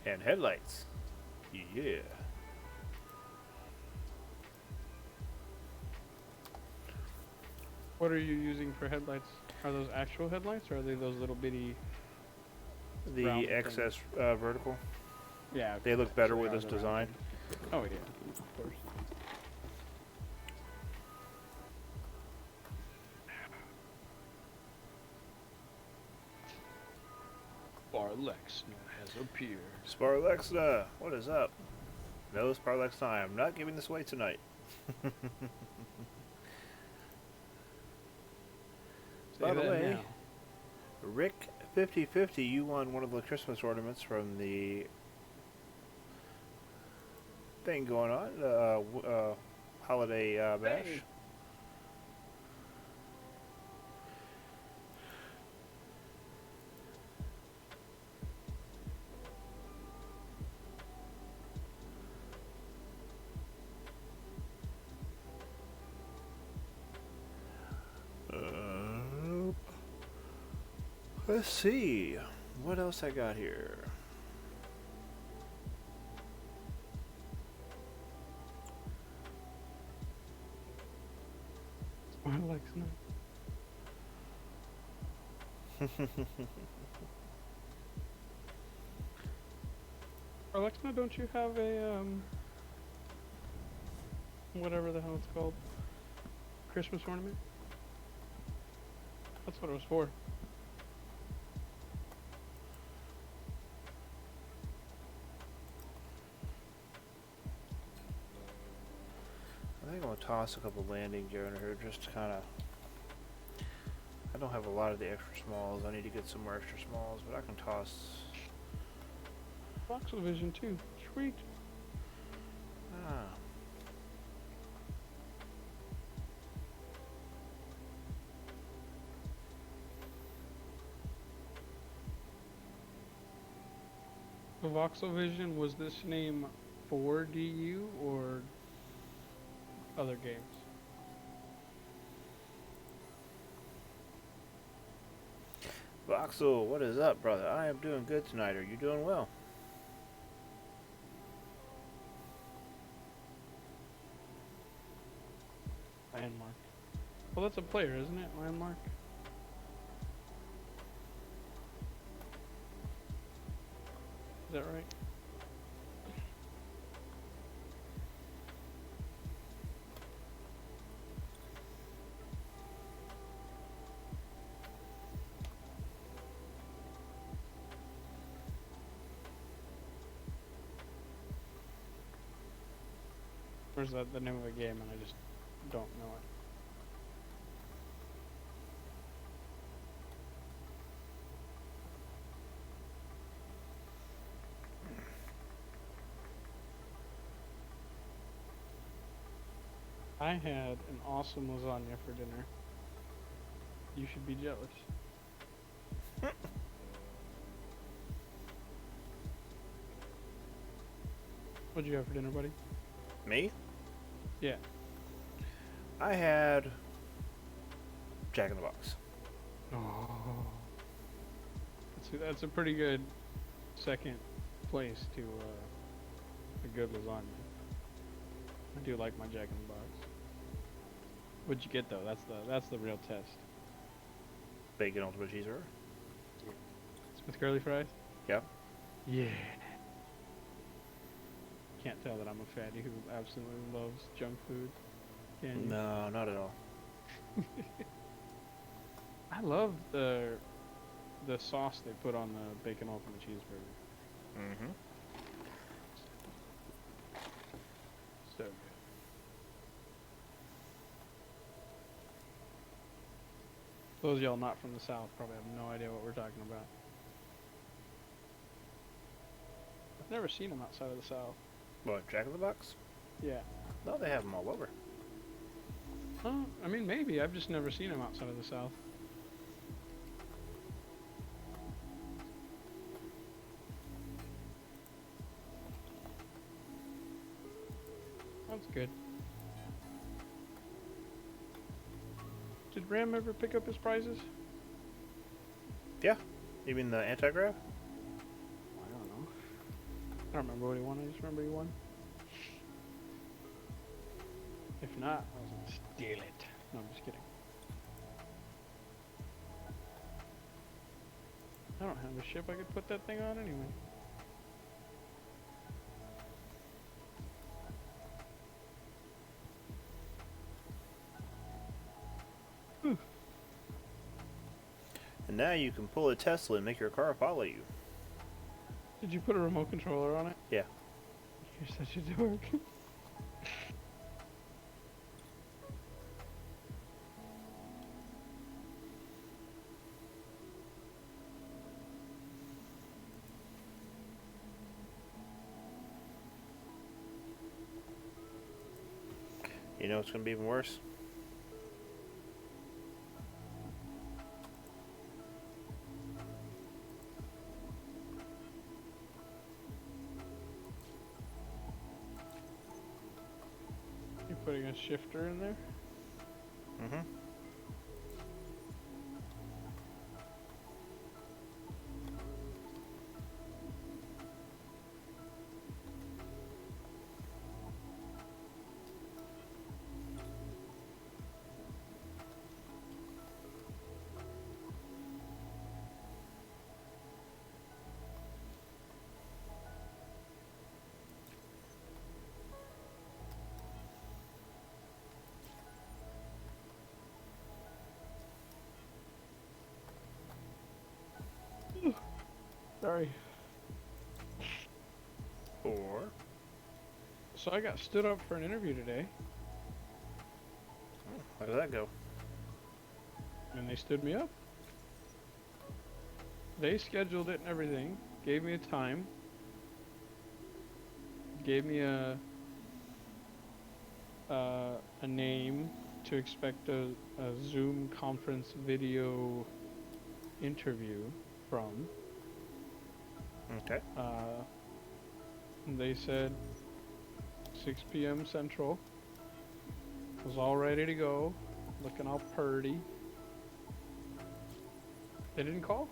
And headlights. Yeah. What are you using for headlights? Are those actual headlights or are they those little bitty? The Round XS vertical. Yeah. They look better so with they are this the round design. things. Oh yeah, of course. Sparlexna has appeared. Sparlexna, what is up? No Sparlexna, I am not giving this away tonight. Say By the that way, now. Rick 5050, you won one of the Christmas ornaments from the thing going on, holiday bash. Hey. Let's see. What else I got here? Sparlexna. Sparlexna, don't you have a whatever the hell it's called? Christmas ornament? That's what it was for. I think I'm gonna toss a couple landing gear in here just to kind of. I don't have a lot of the extra smalls. I need to get some more extra smalls, but I can toss. Voxel Vision too. Sweet. Ah. The Voxel Vision, was this name for DU or other games? Voxel, what is up, brother? I am doing good tonight. Are you doing well? Landmark. Well, that's a player, isn't it? Landmark. Is that right? Or is that the name of a game and I just don't know it? I had an awesome lasagna for dinner. You should be jealous. What'd you have for dinner, buddy? Me? Yeah. I had Jack in the Box. Oh. That's a pretty good second place to a good lasagna. I do like my Jack in the Box. What'd you get though? That's the real test. Bacon ultimate cheeseburger. With curly fries? Yep. Yeah. Can't tell that I'm a fatty who absolutely loves junk food. Can you? No, not at all. I love the sauce they put on the bacon ultimate cheeseburger. Mm-hmm. So good. Those of y'all not from the South probably have no idea what we're talking about. I've never seen them outside of the South. What, Jack in the Box? Yeah. No, they have them all over. Oh, I mean, maybe. I've just never seen them outside of the South. That's good. Did Ram ever pick up his prizes? Yeah. You mean the anti-grav? I don't know. I don't remember what he won. I just remember he won. If not, I was gonna steal it. No, I'm just kidding. I don't have a ship I could put that thing on anyway. And now you can pull a Tesla and make your car follow you. Did you put a remote controller on it? Yeah. You're such a dork. You know it's going to be even worse? You're putting a shifter in there? Mm-hmm. Sorry. Or... So I got stood up for an interview today, How did that go? and they stood me up. They scheduled it and everything, gave me a time, gave me a name to expect a Zoom conference video interview from. Okay. They said 6 p.m. Central. Was all ready to go, looking all purty. They didn't call.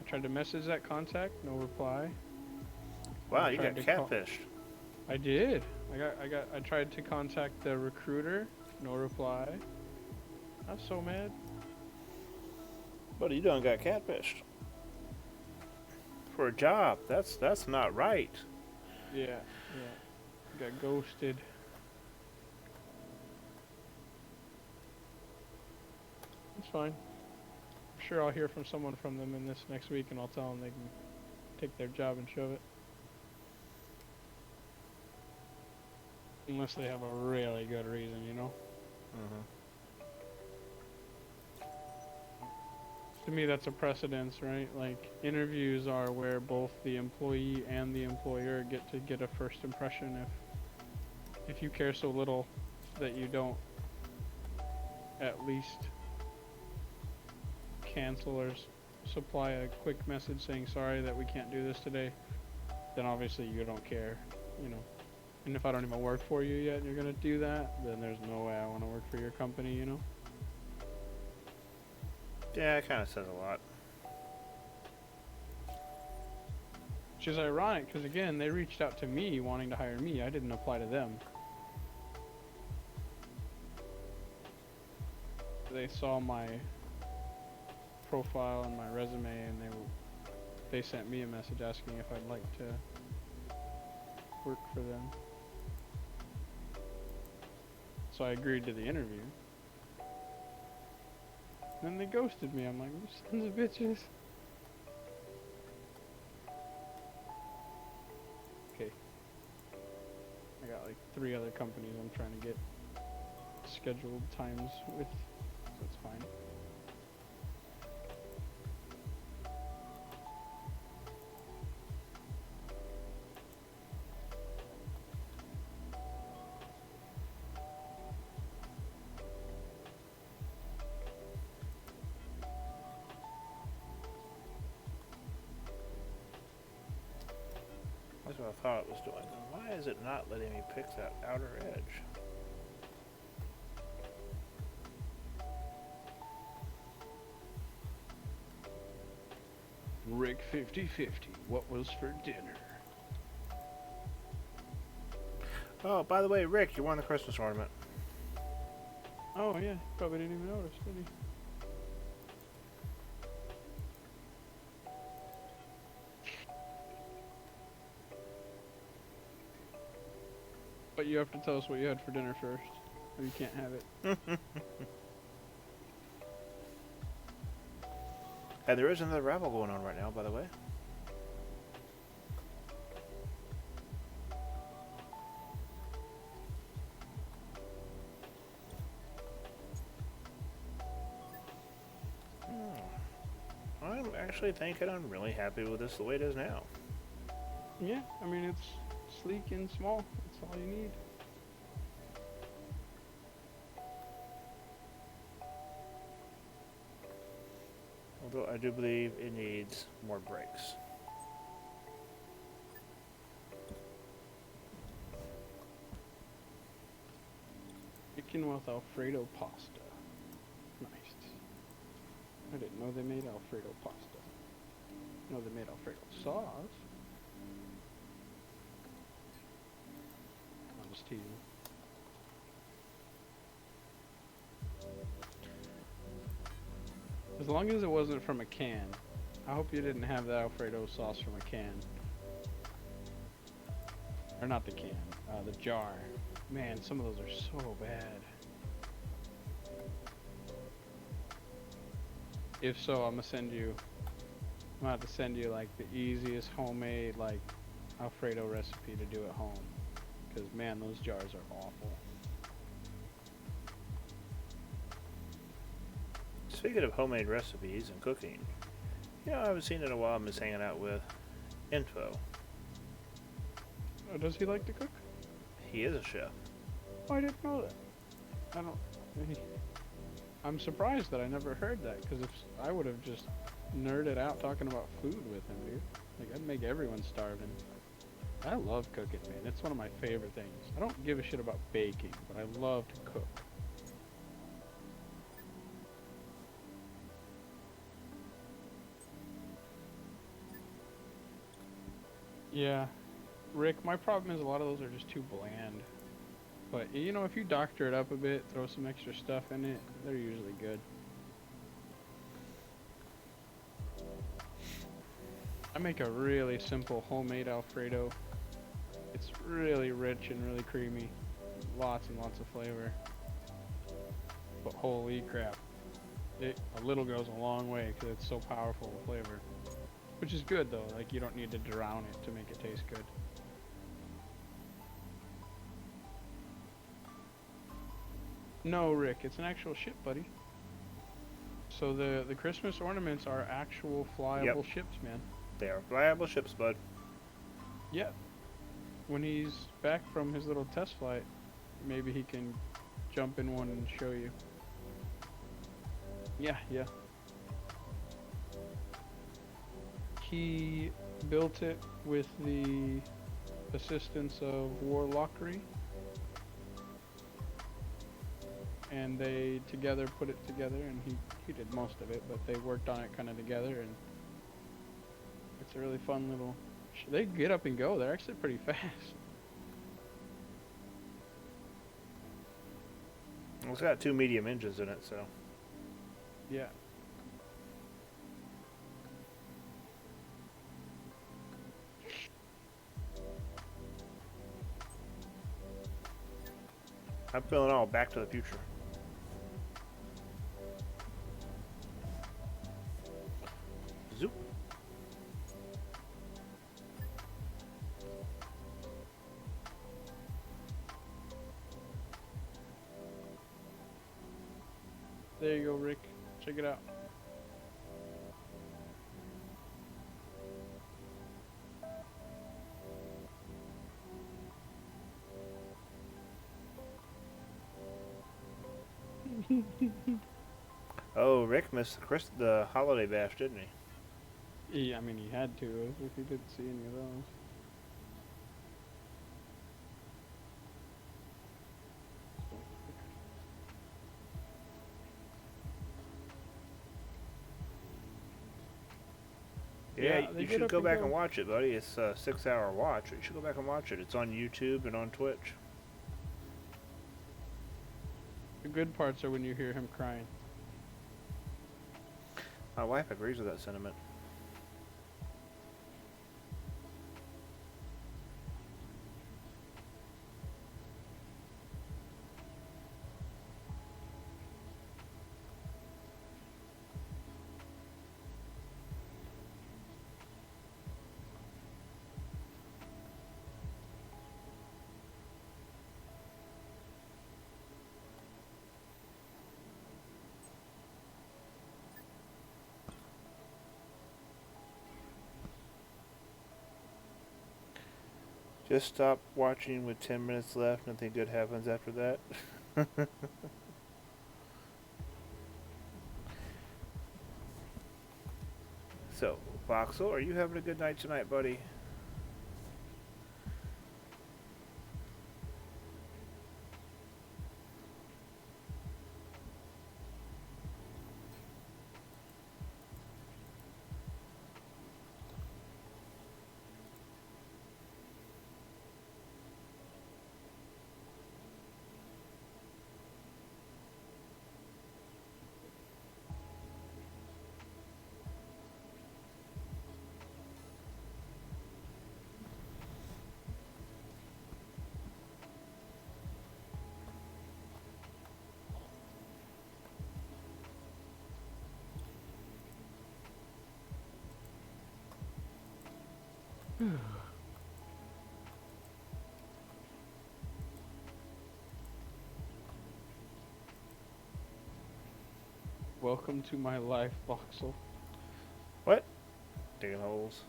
I tried to message that contact, no reply. Wow, I you got tried to call- catfished. I did. I tried to contact the recruiter, no reply. I was so mad. Buddy, you done got catfished. For a job. That's not right. Yeah. Got ghosted. It's fine. I'm sure I'll hear from someone from them in this next week, and I'll tell them they can take their job and shove it. Unless they have a really good reason, you know? Mm-hmm. To me, that's a precedence, right? Like, interviews are where both the employee and the employer get to get a first impression. If you care so little that you don't at least cancel or supply a quick message saying sorry that we can't do this today, then obviously you don't care, you know. And if I don't even work for you yet and you're gonna do that, then there's no way I want to work for your company, you know. Yeah, it kind of says a lot. Which is ironic, because again, they reached out to me wanting to hire me. I didn't apply to them. they saw my profile and my resume, and they sent me a message asking if I'd like to work for them. So I agreed to the interview. Then they ghosted me. I'm like, you sons of bitches. Okay. I got like 3 other companies I'm trying to get scheduled times with, so it's fine. That's what I thought it was doing. Why is it not letting me pick that outer edge? Rick 50/50. What was for dinner? Oh, by the way, Rick, you won the Christmas ornament. Oh yeah, probably didn't even notice, did he? But you have to tell us what you had for dinner first, or you can't have it. Hey, there is another raffle going on right now, by the way. I'm actually thinking I'm really happy with this the way it is now. Yeah, I mean it's sleek and small. That's all you need. Although I do believe it needs more brakes. Chicken with Alfredo pasta. Nice. I didn't know they made Alfredo pasta. No, they made Alfredo sauce. I'm just teasing. As long as it wasn't from a can. I hope you didn't have the Alfredo sauce from a can. Or not the can, the jar. Man, some of those are so bad. If so, I'm gonna have to send you like the easiest homemade like Alfredo recipe to do at home. Because man, those jars are awful. Speaking of homemade recipes and cooking, you know, I haven't seen in a while. I'm just hanging out with Info. Oh, does he like to cook? He is a chef. Oh, I didn't know that. I don't. I'm surprised that I never heard that, because if I would have just nerded out talking about food with him, dude. Like, I'd make everyone starving. I love cooking, man. It's one of my favorite things. I don't give a shit about baking, but I love to cook. Yeah. Rick, my problem is a lot of those are just too bland. But, you know, if you doctor it up a bit, throw some extra stuff in it, they're usually good. I make a really simple homemade Alfredo. It's really rich and really creamy. Lots and lots of flavor. But holy crap. A little goes a long way because it's so powerful of flavor. Which is good though, like you don't need to drown it to make it taste good. No, Rick, it's an actual ship, buddy. So the Christmas ornaments are actual flyable ships, man. They are flyable ships, bud. Yeah. When he's back from his little test flight, maybe he can jump in one and show you. Yeah. He built it with the assistance of Warlockery. And they together put it together, and he did most of it, but they worked on it kind of together, and it's a really fun little... They get up and go. They're actually pretty fast. It's got 2 medium engines in it, so... Yeah. I'm feeling all Back to the Future. Zoop. There you go, Rick. Check it out. Oh, Rick missed the holiday bash, didn't he? I mean, he had to if he didn't see any of those. Yeah, they you get should up go and back go. and watch it, buddy. It's a 6-hour watch. You should go back and watch it. It's on YouTube and on Twitch. The good parts are when you hear him crying. My wife agrees with that sentiment. Just stop watching with 10 minutes left. Nothing good happens after that. So, Voxel, are you having a good night tonight, buddy? Welcome to my life, Voxel. What? Digging holes.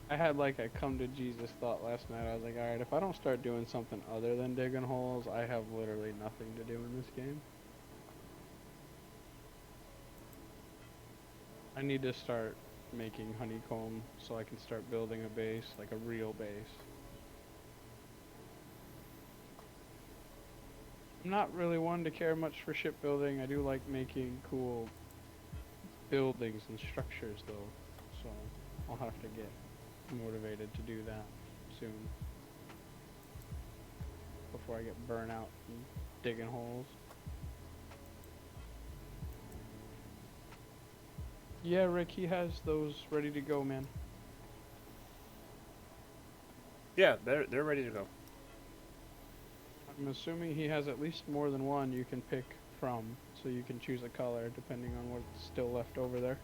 I had like a come to Jesus thought last night. I was like, alright, if I don't start doing something other than digging holes, I have literally nothing to do in this game. I need to start making honeycomb so I can start building a base, like a real base. I'm not really one to care much for shipbuilding. I do like making cool buildings and structures though, so I'll have to get motivated to do that soon before I get burnt out from digging holes. Yeah, Rick, he has those ready to go, man. Yeah, they're ready to go. I'm assuming he has at least more than one you can pick from, so you can choose a color depending on what's still left over there.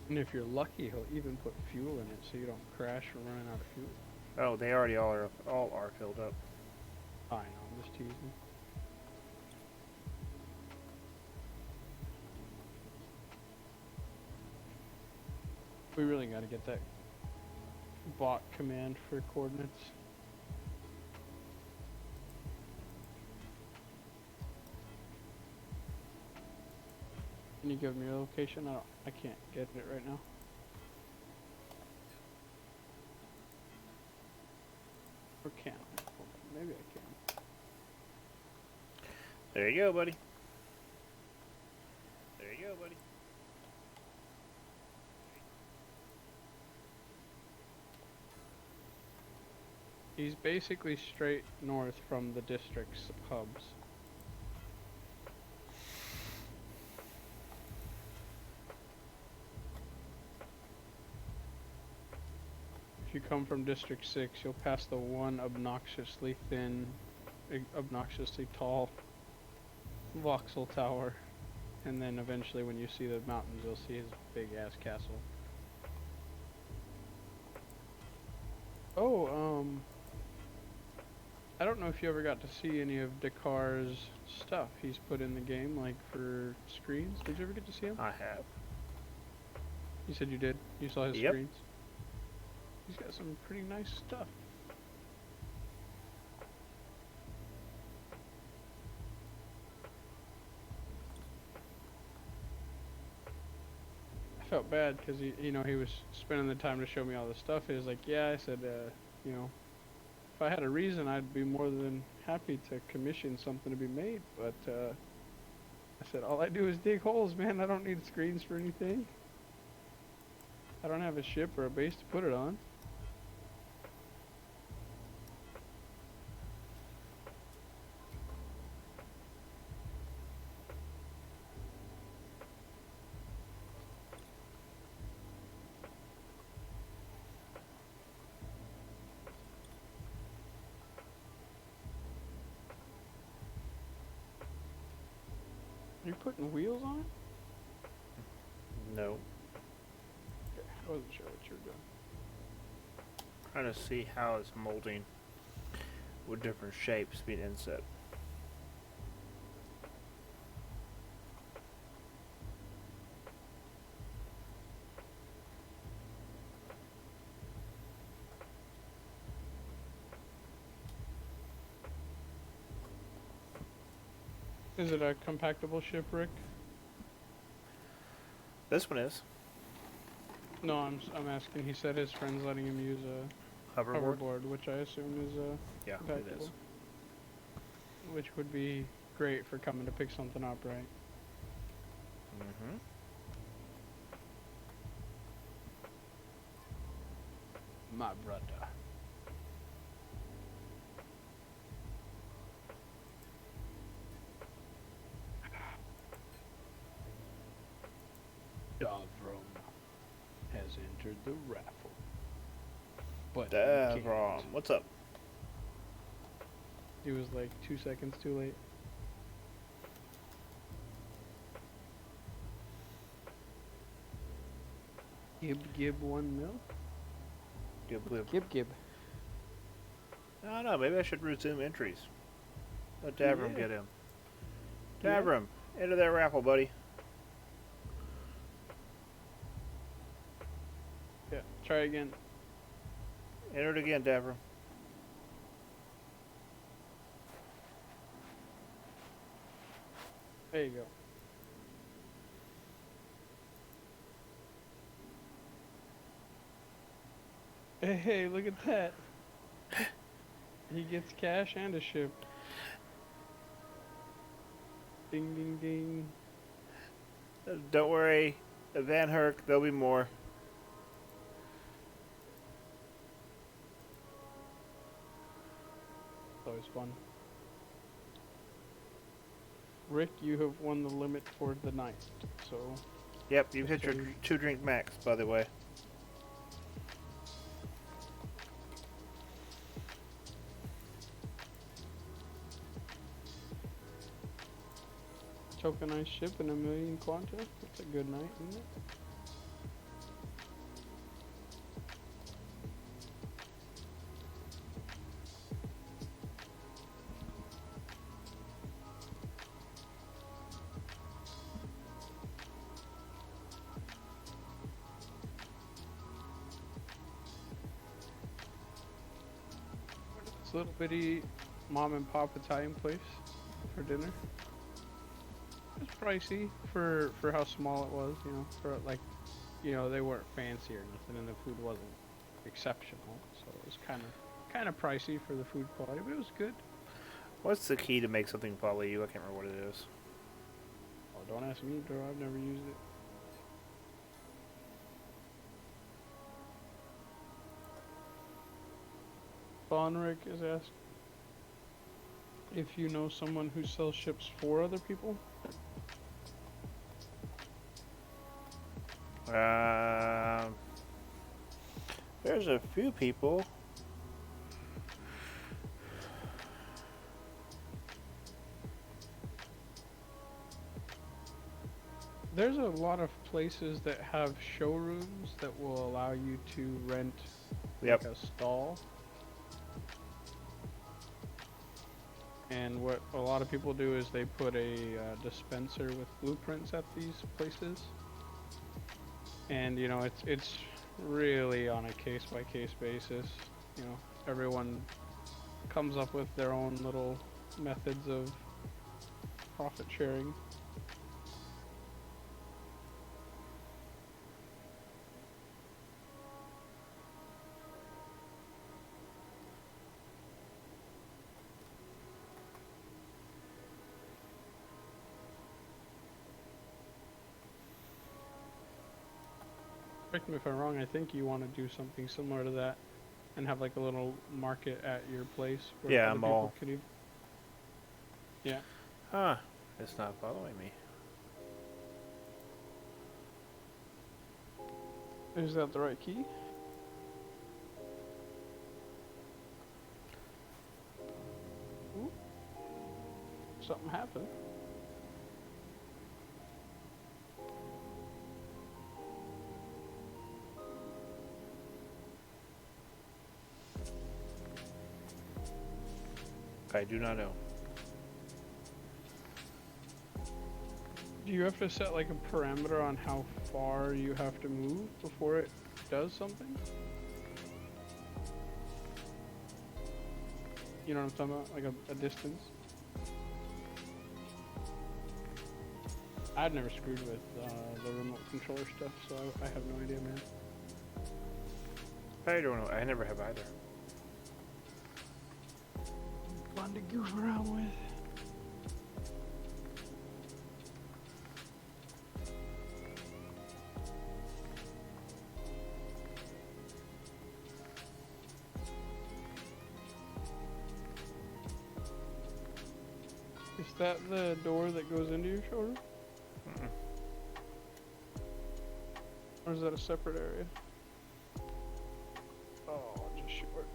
And if you're lucky, he'll even put fuel in it so you don't crash from running out of fuel. Oh, they already all are filled up. I know, I'm just teasing. We really gotta get that bot command for coordinates. Can you give me your location? I can't get it right now. Or can I? Hold on, maybe I can. There you go, buddy. He's basically straight north from the district's hubs. If you come from District 6, you'll pass the one obnoxiously thin, obnoxiously tall Vauxhall Tower. And then eventually when you see the mountains, you'll see his big-ass castle. Oh, I don't know if you ever got to see any of Dakar's stuff he's put in the game, like for screens. Did you ever get to see him? I have. You said you did? You saw his Yep. screens? He's got some pretty nice stuff. I felt bad because he was spending the time to show me all the stuff. He was like, yeah, I said, you know, if I had a reason, I'd be more than happy to commission something to be made. But I said, all I do is dig holes, man. I don't need screens for anything. I don't have a ship or a base to put it on. You're putting wheels on it? No. Okay, I wasn't sure what you were doing. Trying to see how it's molding with different shapes being inset. Is it a compactable ship, Rick? This one is No, I'm asking. He said his friend's letting him use a hoverboard. hoverboard, which I assume is Yeah, it compactable. is. Which would be great for coming to pick something up, right? Mm-hmm. My brother. Davron has entered the raffle. But he can't. Davron, what's up? He was like 2 seconds too late. Gib 1 mil? Gib. I don't know, maybe I should resume entries. Let Davram Yeah. get him. Yeah. Davram, enter that raffle, buddy. Yeah, try again. Enter it again, Davram. There you go. Hey, look at that. He gets cash and a ship. Ding, ding, ding. Don't worry, Van Herk, there'll be more. It's always fun. Rick, you have won the limit for the night, so Yep, you've hit your Okay. 2-drink max, by the way. tokenized ship and 1,000,000 quanta. That's a good night, isn't it? This little bitty mom and pop Italian place for dinner. It was pricey for how small it was, you know, for like, you know, they weren't fancy or nothing and the food wasn't exceptional. So it was kind of pricey for the food quality, but it was good. What's the key to make something follow you? I can't remember what it is. Oh, don't ask me, bro. I've never used it. Bonrick is asked if you know someone who sells ships for other people. There's a few people. There's a lot of places that have showrooms that will allow you to rent Yep. like a stall. And what a lot of people do is they put a dispenser with blueprints at these places. And you know, it's really on a case by case basis. You know, everyone comes up with their own little methods of profit sharing. Correct me if I'm wrong, I think you want to do something similar to that and have like a little market at your place where Yeah, other people mall. could even... Yeah. Huh. It's not following me. Is that the right key? Ooh. Something happened. I do not know. Do you have to set like a parameter on how far you have to move before it does something? You know what I'm talking about? Like a distance? I'd never screwed with the remote controller stuff, so I have no idea, man. I don't know. I never have either. Fun to goof around with. Is that the door that goes into your showroom? Mm-mm. Or is that a separate area? Oh, just short.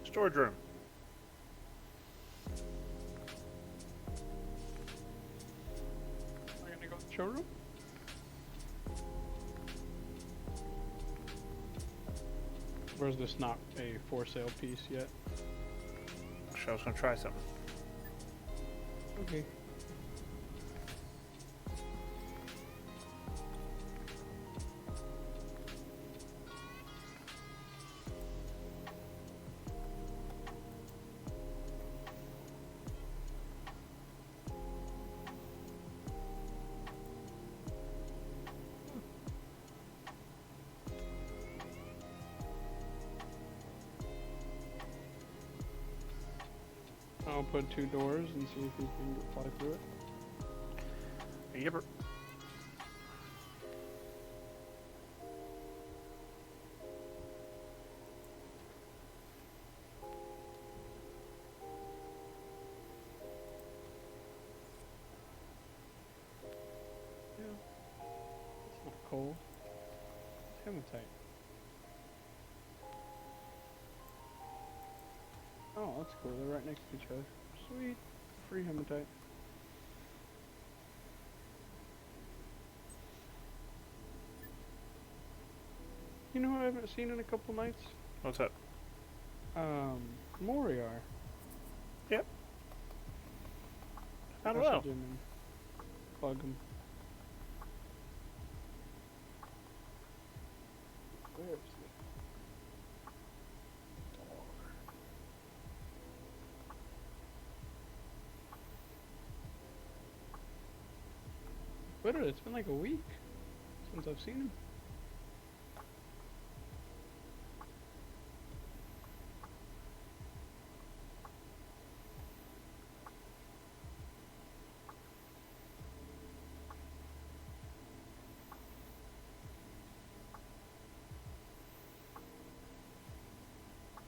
Storage room. Am I gonna go to the showroom? Or is this not a for sale piece yet? Actually, I was gonna try something. Okay. I'll put 2 doors and see if you can fly through it. Yep. Yeah. It's not cold. It's hematite. Oh, that's cool. They're right next to each other. Sweet. Free hematite. You know who I haven't seen in a couple nights? What's up? Moriar. Yep. I don't Special know. Gym bug him. Where is he? Twitter, it's been like a week since I've seen him.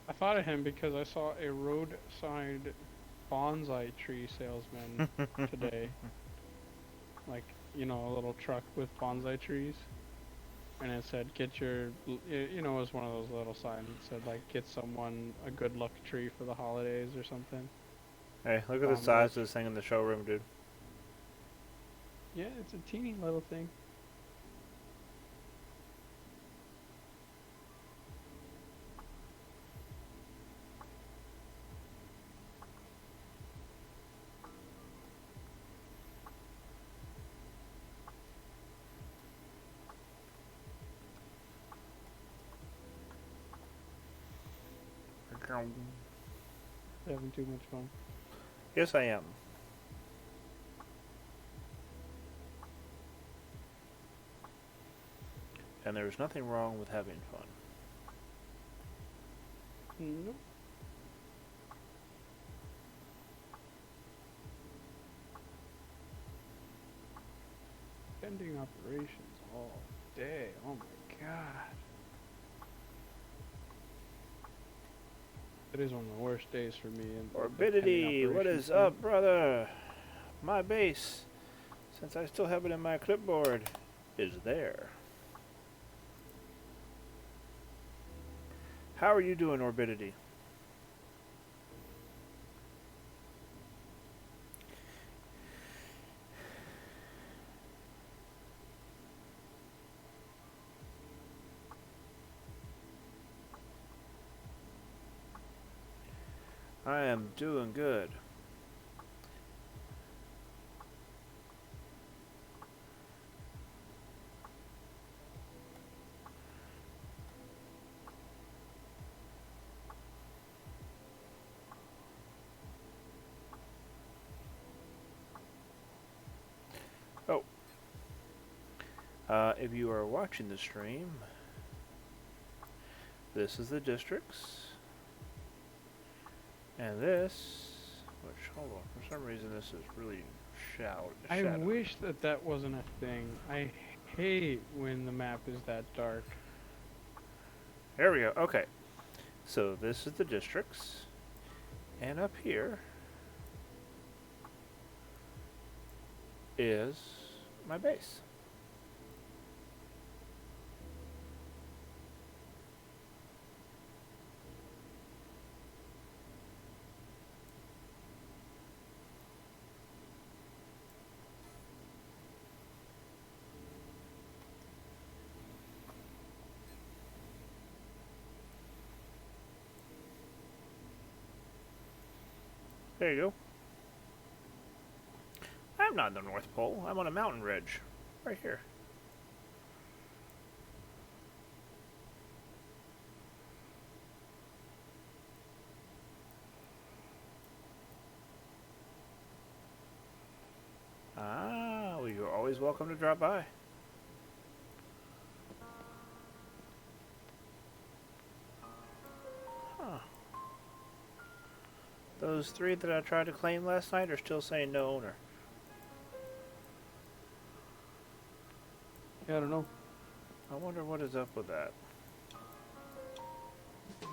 I thought of him because I saw a roadside bonsai tree salesman today. Like, you know, a little truck with bonsai trees. And it said, get your, you know, it was one of those little signs that said, like, get someone a good luck tree for the holidays or something. Hey, look at the size of this thing in the showroom, dude. Yeah, it's a teeny little thing. Having too much fun. Yes, I am. And there's nothing wrong with having fun. Nope. Pending operations all day. Oh my god. It is one of the worst days for me. In Orbidity, what is up, brother? My base, since I still have it in my clipboard, is there. How are you doing, Orbidity? I am doing good. Oh. If you are watching the stream, this is the districts. And this, which, hold on, for some reason this is really shadowed. I wish that wasn't a thing. I hate when the map is that dark. There we go, okay. So this is the districts. And up here is my base. There you go. I'm not in the North Pole. I'm on a mountain ridge. Right here. Ah, well, you're always welcome to drop by. Huh. Those 3 that I tried to claim last night are still saying no owner. Yeah, I don't know. I wonder what is up with that.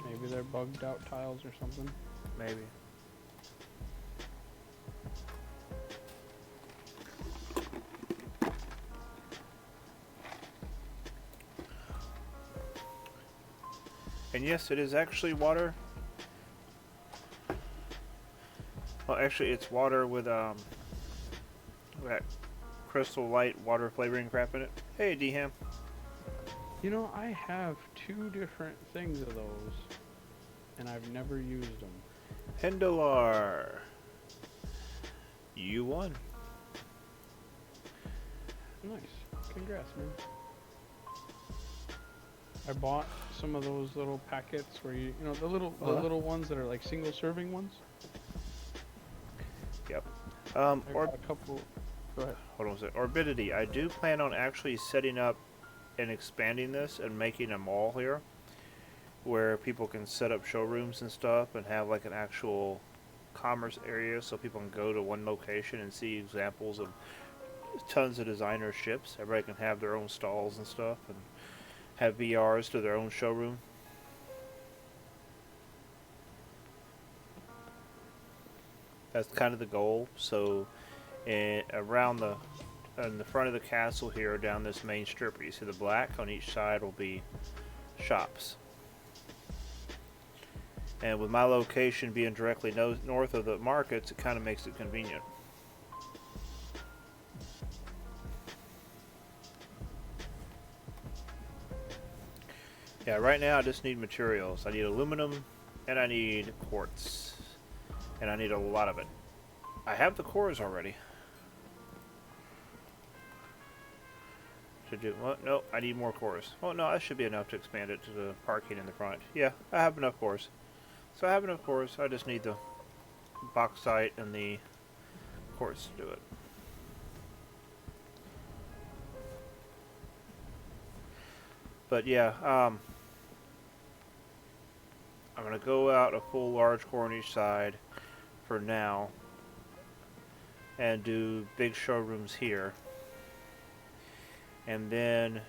Maybe they're bugged out tiles or something. Maybe. And yes, it is actually water. Well, actually, it's water with that crystal light water flavoring crap in it. Hey, D-Ham. You know, I have 2 different things of those, and I've never used them. Pendolar. You won. Nice. Congrats, man. I bought some of those little packets where you know the little ones that are like single serving ones. Yep. I Or got a couple. Go ahead. hold on a second. Orbidity. I do plan on actually setting up and expanding this and making a mall here, where people can set up showrooms and stuff and have like an actual commerce area, so people can go to one location and see examples of tons of designer ships. Everybody can have their own stalls and stuff and have VRs to their own showroom. That's kind of the goal. So, around in the front of the castle here, down this main strip, where you see the black on each side will be shops. And with my location being directly north of the markets, it kind of makes it convenient. Yeah, right now I just need materials. I need aluminum and I need quartz. And I need a lot of it. I have the cores already. To do what? No, I need more cores. Oh no, that should be enough to expand it to the parking in the front. Yeah, I have enough cores. So I have enough cores. I just need the bauxite and the quartz to do it. But yeah, I'm going to go out a full large core on each side for now and do big showrooms here. And then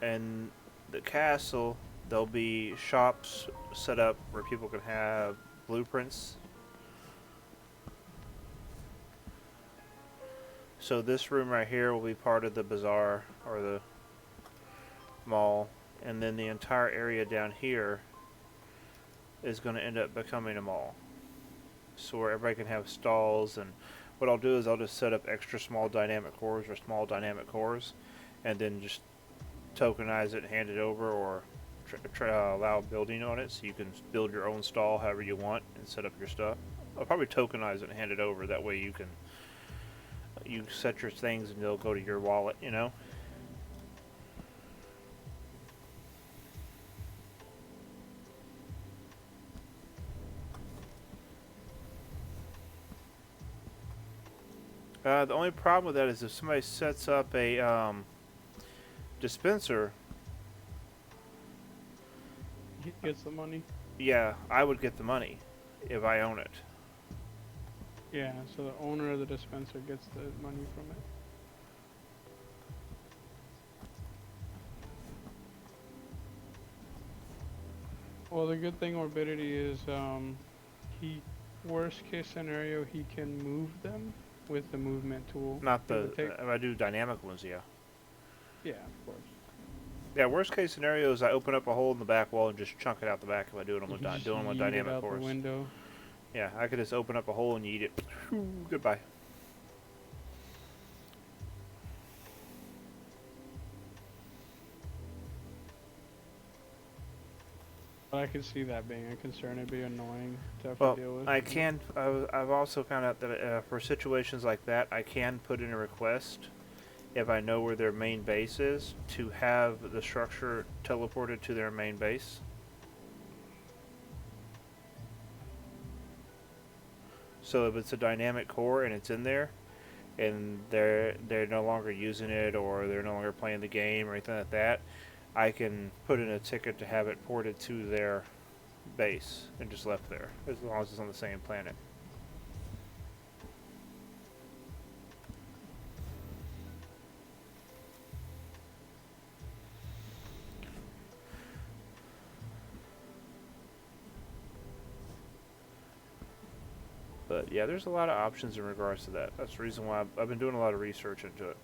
in the castle, there'll be shops set up where people can have blueprints. So this room right here will be part of the bazaar or the mall, and then the entire area down here is going to end up becoming a mall. So where everybody can have stalls, and what I'll do is I'll just set up extra small dynamic cores or small dynamic cores, and then just tokenize it and hand it over, or allow building on it so you can build your own stall however you want and set up your stuff. I'll probably tokenize it and hand it over, that way you set your things and they'll go to your wallet, you know. The only problem with that is if somebody sets up a dispenser, He gets the money. yeah, I would get the money if I own it. Yeah, so the owner of the dispenser gets the money from it. Well, the good thing Orbidity is, worst case scenario, he can move them with the movement tool. Not It would if I do dynamic ones, yeah. Yeah, of course. Yeah, worst case scenario is I open up a hole in the back wall and just chunk it out the back if I do it on You with, just doing it with yeet it dynamic out the cores. window. Yeah, I could just open up a hole and eat it. Goodbye. But I could see that being a concern. It'd be annoying to have Well, to deal with. I've also found out that for situations like that, I can put in a request if I know where their main base is to have the structure teleported to their main base. So if it's a dynamic core and it's in there, and they're no longer using it or they're no longer playing the game or anything like that, I can put in a ticket to have it ported to their base and just left there, as long as it's on the same planet. But yeah, there's a lot of options in regards to that. That's the reason why I've been doing a lot of research into it.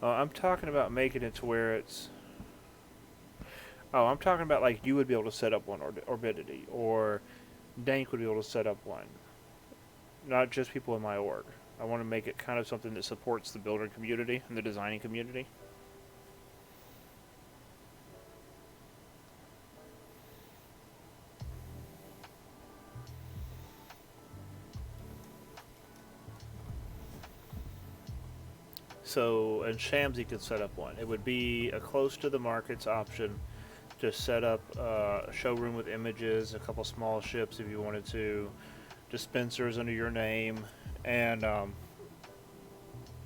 I'm talking about making it to where it's. Oh, I'm talking about like you would be able to set up one Orbidity, or Dank would be able to set up one. Not just people in my org. I want to make it kind of something that supports the builder community and the designing community. So, and Shamsy could set up one. It would be a close to the markets option. Just set up a showroom with images, a couple small ships if you wanted to, dispensers under your name, and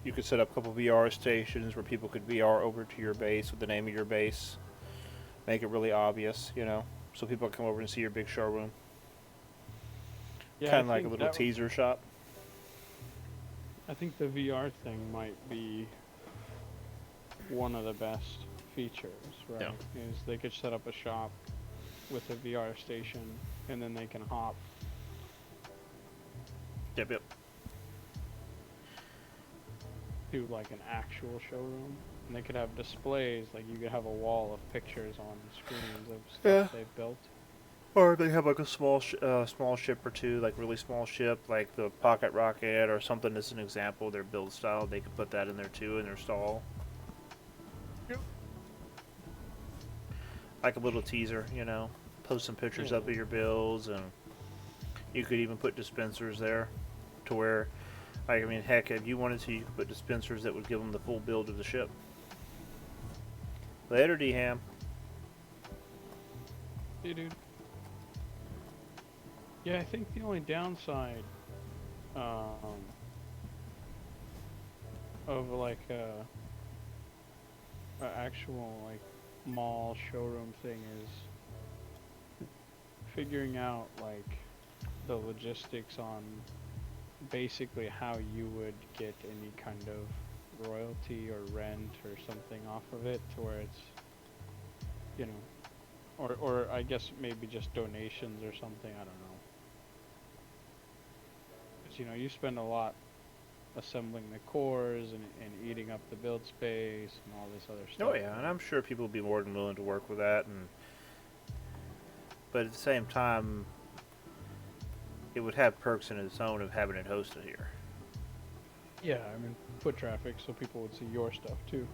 you could set up a couple VR stations where people could VR over to your base with the name of your base. Make it really obvious, so people can come over and see your big showroom. Yeah, Kind of like a little teaser shop. I think the VR thing might be one of the best features, right? Yeah. Is they could set up a shop with a VR station, and then they can hop. Yep. To like an actual showroom, and they could have displays. Like you could have a wall of pictures on screens of stuff they've built. Or they have like a small ship or two, like really small ship, like the pocket rocket or something. As an example of their build style, they could put that in there too in their stall. Yep. Like a little teaser, Post some pictures up of your builds, and you could even put dispensers there, to where, like, I mean, heck, if you wanted to, you could put dispensers that would give them the full build of the ship. Later, D-Ham. Hey, dude. Yeah, I think the only downside of like a actual like mall showroom thing is figuring out like the logistics on basically how you would get any kind of royalty or rent or something off of it, to where it's, or I guess maybe just donations or something, I don't know. Because, you spend a lot assembling the cores and eating up the build space and all this other stuff. Oh yeah, and I'm sure people would be more than willing to work with that, but at the same time, it would have perks in its own of having it hosted here. Yeah, I mean, foot traffic, so people would see your stuff too.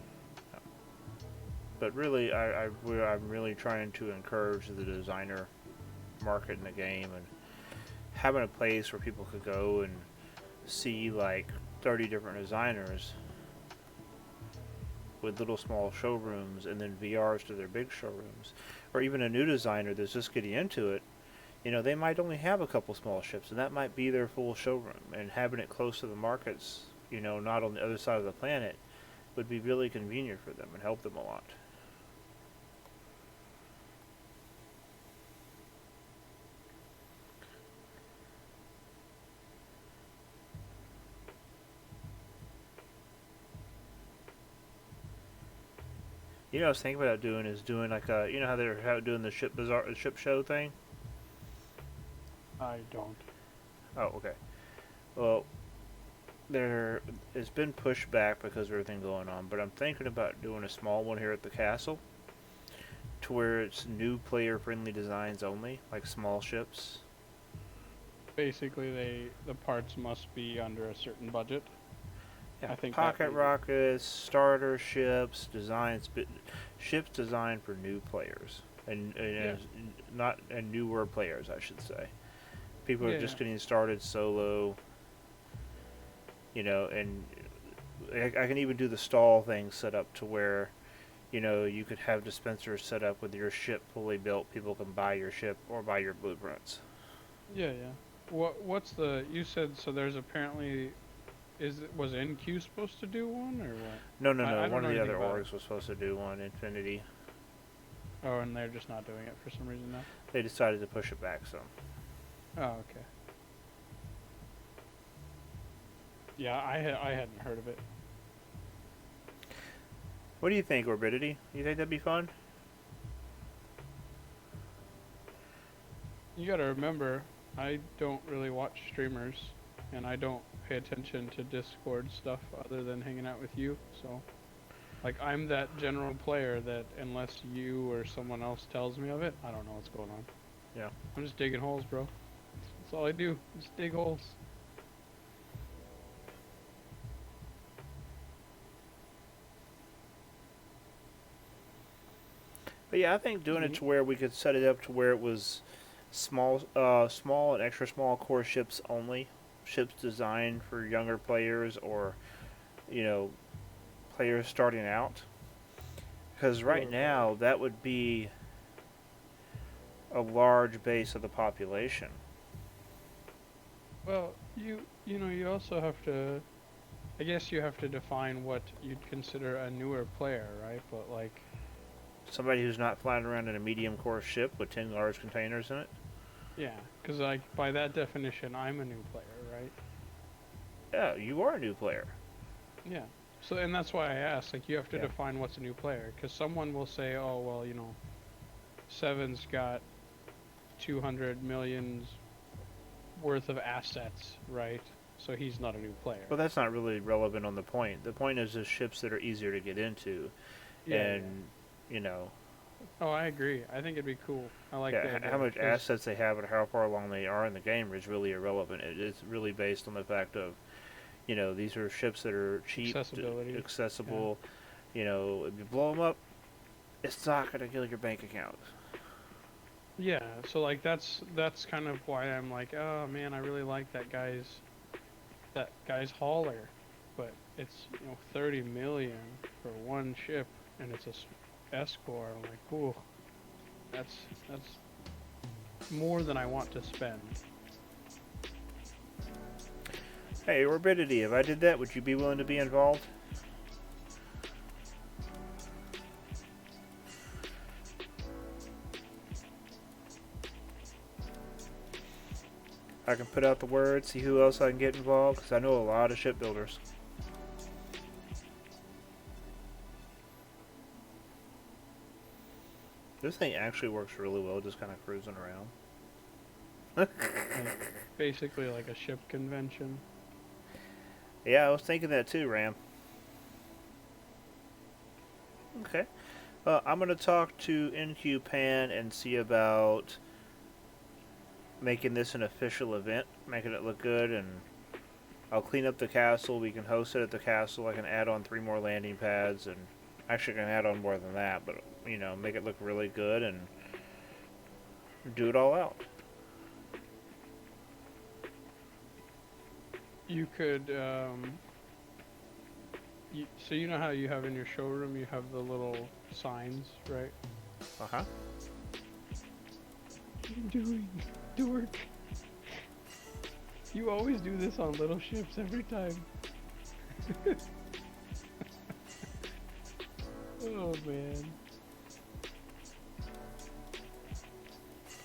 But really, I'm really trying to encourage the designer market in the game, and having a place where people could go and see like 30 different designers with little small showrooms, and then VRs to their big showrooms, or even a new designer that's just getting into it. They might only have a couple small ships, and that might be their full showroom. And having it close to the markets, not on the other side of the planet, would be really convenient for them and help them a lot. I was thinking about doing like a, how they're doing the ship show thing. I don't. Oh, okay. Well, it's been pushed back because of everything going on, but I'm thinking about doing a small one here at the castle, to where it's new player-friendly designs only, like small ships. Basically, the parts must be under a certain budget. Yeah, I think pocket rockets, starter ships, ships designed for new players, and newer players, I should say. People are just getting started solo, and I can even do the stall thing set up to where, you could have dispensers set up with your ship fully built. People can buy your ship or buy your blueprints. Yeah. You said, so there's apparently, was NQ supposed to do one, or what? No. One of the other orgs was supposed to do one, Infinity. Oh, and they're just not doing it for some reason now? They decided to push it back some. Oh, okay. Yeah, I hadn't heard of it. What do you think, Orbidity? You think that'd be fun? You gotta remember, I don't really watch streamers, and I don't pay attention to Discord stuff other than hanging out with you, so Like, I'm that general player that unless you or someone else tells me of it, I don't know what's going on. Yeah. I'm just digging holes, bro. That's all I do. Just dig holes. But yeah, I think doing it to where we could set it up to where it was small and extra small core ships only, ships designed for younger players or, you know, players starting out. Because right now that would be a large base of the population. Well, you also have to. I guess you have to define what you'd consider a newer player, right? But like, Somebody who's not flying around in a medium core ship with 10 large containers in it. yeah, because like by that definition, I'm a new player, right? Yeah, you are a new player. Yeah. So, and that's why I asked. Like, you have to Yeah. define what's a new player, because someone will say, "Oh, well, Seven's got 200 millions worth of assets, right? So he's not a new player." Well, that's not really relevant on the point. The point is the ships that are easier to get into, Yeah. and you know, Oh, I agree. I think it'd be cool. I like yeah, the idea, how much 'cause- assets they have and how far along they are in the game is really irrelevant. It's really based on the fact of, these are ships that are cheap, Accessibility, accessible. If you blow them up, it's not going to kill your bank account. Yeah. So like that's kind of why I'm like, oh man, I really like that guy's hauler, but it's 30 million for one ship, and it's a escort. I'm like, ooh, that's more than I want to spend. Hey, Orbidity, if I did that, would you be willing to be involved? I can put out the word, see who else I can get involved, because I know a lot of shipbuilders. This thing actually works really well, just kind of cruising around. Like, basically like a ship convention. Yeah, I was thinking that too, Ram. Okay. I'm going to talk to NQ Pan and see about making this an official event, making it look good, and I'll clean up the castle. We can host it at the castle. I can add on 3 more landing pads, and actually I can add on more than that, but, make it look really good and do it all out. You could, so you know how you have in your showroom, you have the little signs, right? Uh-huh. What are you doing? Dork. You always do this on little ships every time. Oh man.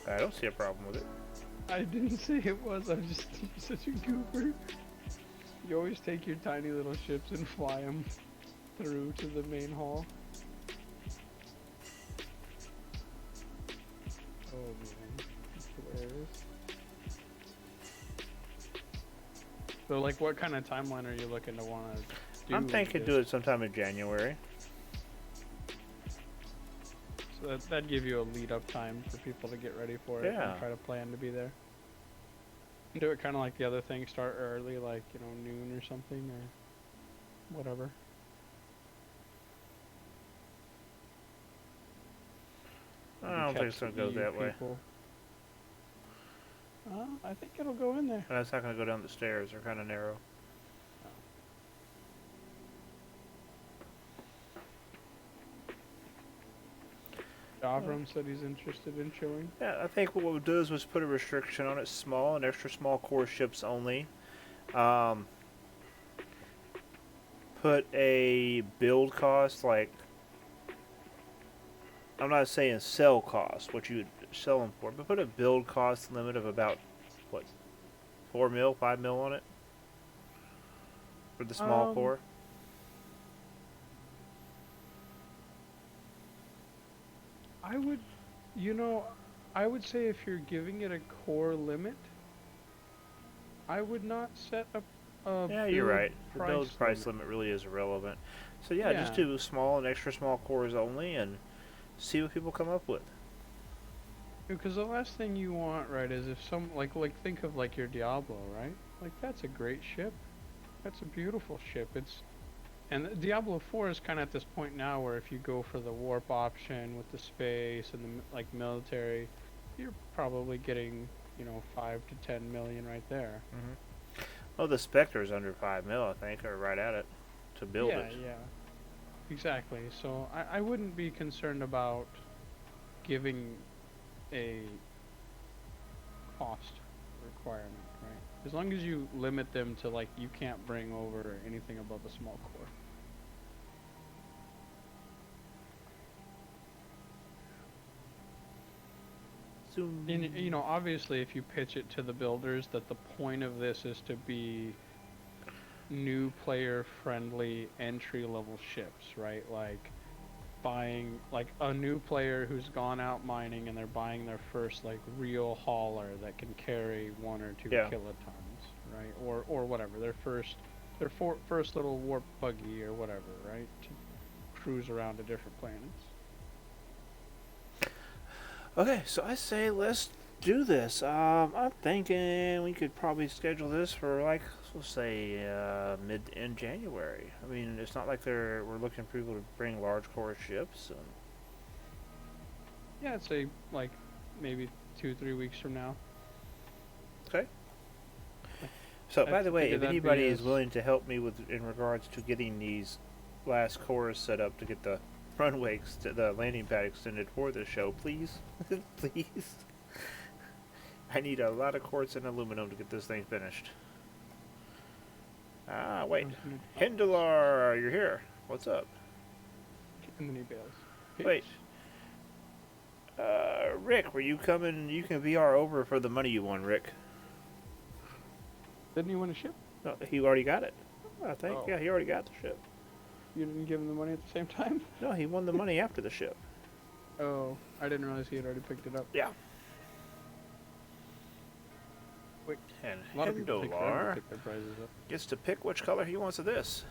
I don't see a problem with it. I didn't say it was, I'm just such a goober. You always take your tiny little ships and fly them through to the main hall. Oh man, that's hilarious. So like what kind of timeline are you looking to want to do? I'm thinking do it sometime in January. So that'd give you a lead up time for people to get ready for it Yeah. and try to plan to be there. And do it kind of like the other thing, start early, like, noon or something, or whatever. I don't think it's going to go that way. I think it'll go in there. It's not going to go down the stairs. They're kind of narrow. Davram said he's interested in showing. Yeah, I think what we'll do is put a restriction on it, small and extra small core ships only. Put a build cost, like, I'm not saying sell cost, what you would sell them for, but put a build cost limit of about, 4 mil, 5 mil on it? For the small core? I would say if you're giving it a core limit, I would not set a Yeah, you're build right. The build price limit. limit really is irrelevant. So yeah, just Yeah. do small and extra small cores only, and see what people come up with. Because the last thing you want, right, is if some like think of like your Diablo, right? Like that's a great ship. That's a beautiful ship. And Diablo 4 is kind of at this point now where if you go for the warp option with the space and the like military, you're probably getting, 5 to 10 million right there. Well, the Spectre's under 5 mil, I think, or right at it, to build Yeah, it. yeah, exactly. So I wouldn't be concerned about giving a cost requirement, right? As long as you limit them to like you can't bring over anything above a small core. Zoom. And obviously, if you pitch it to the builders that the point of this is to be new player friendly entry level ships, right? Like buying like a new player who's gone out mining and they're buying their first like real hauler that can carry 1 or 2 Yeah. kilotons, right? Or whatever, first little warp buggy or whatever, right? To cruise around to different planets. Okay, so I say let's do this. I'm thinking we could probably schedule this for like, let's say, in January. I mean, it's not like we're looking for people to bring large core ships. Yeah, I'd say like maybe 2-3 weeks from now. Okay. So, I by the way, figure if that'd be anybody is as- willing to help me with in regards to getting these last cores set up to get the runway, the landing pad extended for this show, please, please. I need a lot of quartz and aluminum to get this thing finished. Ah, wait. Hindelar, you're here. What's up? And then he bails. Wait. Rick, were you coming? You can VR over for the money you won, Rick. Didn't he win a ship? No, he already got it. I think. Oh. Yeah, he already got the ship. You didn't give him the money at the same time? No, he won the money after the ship. Oh, I didn't realize he had already picked it up. Yeah. Wait, And a lot of people take forever to Hindelar pick their prizes up. gets to pick which color he wants of this.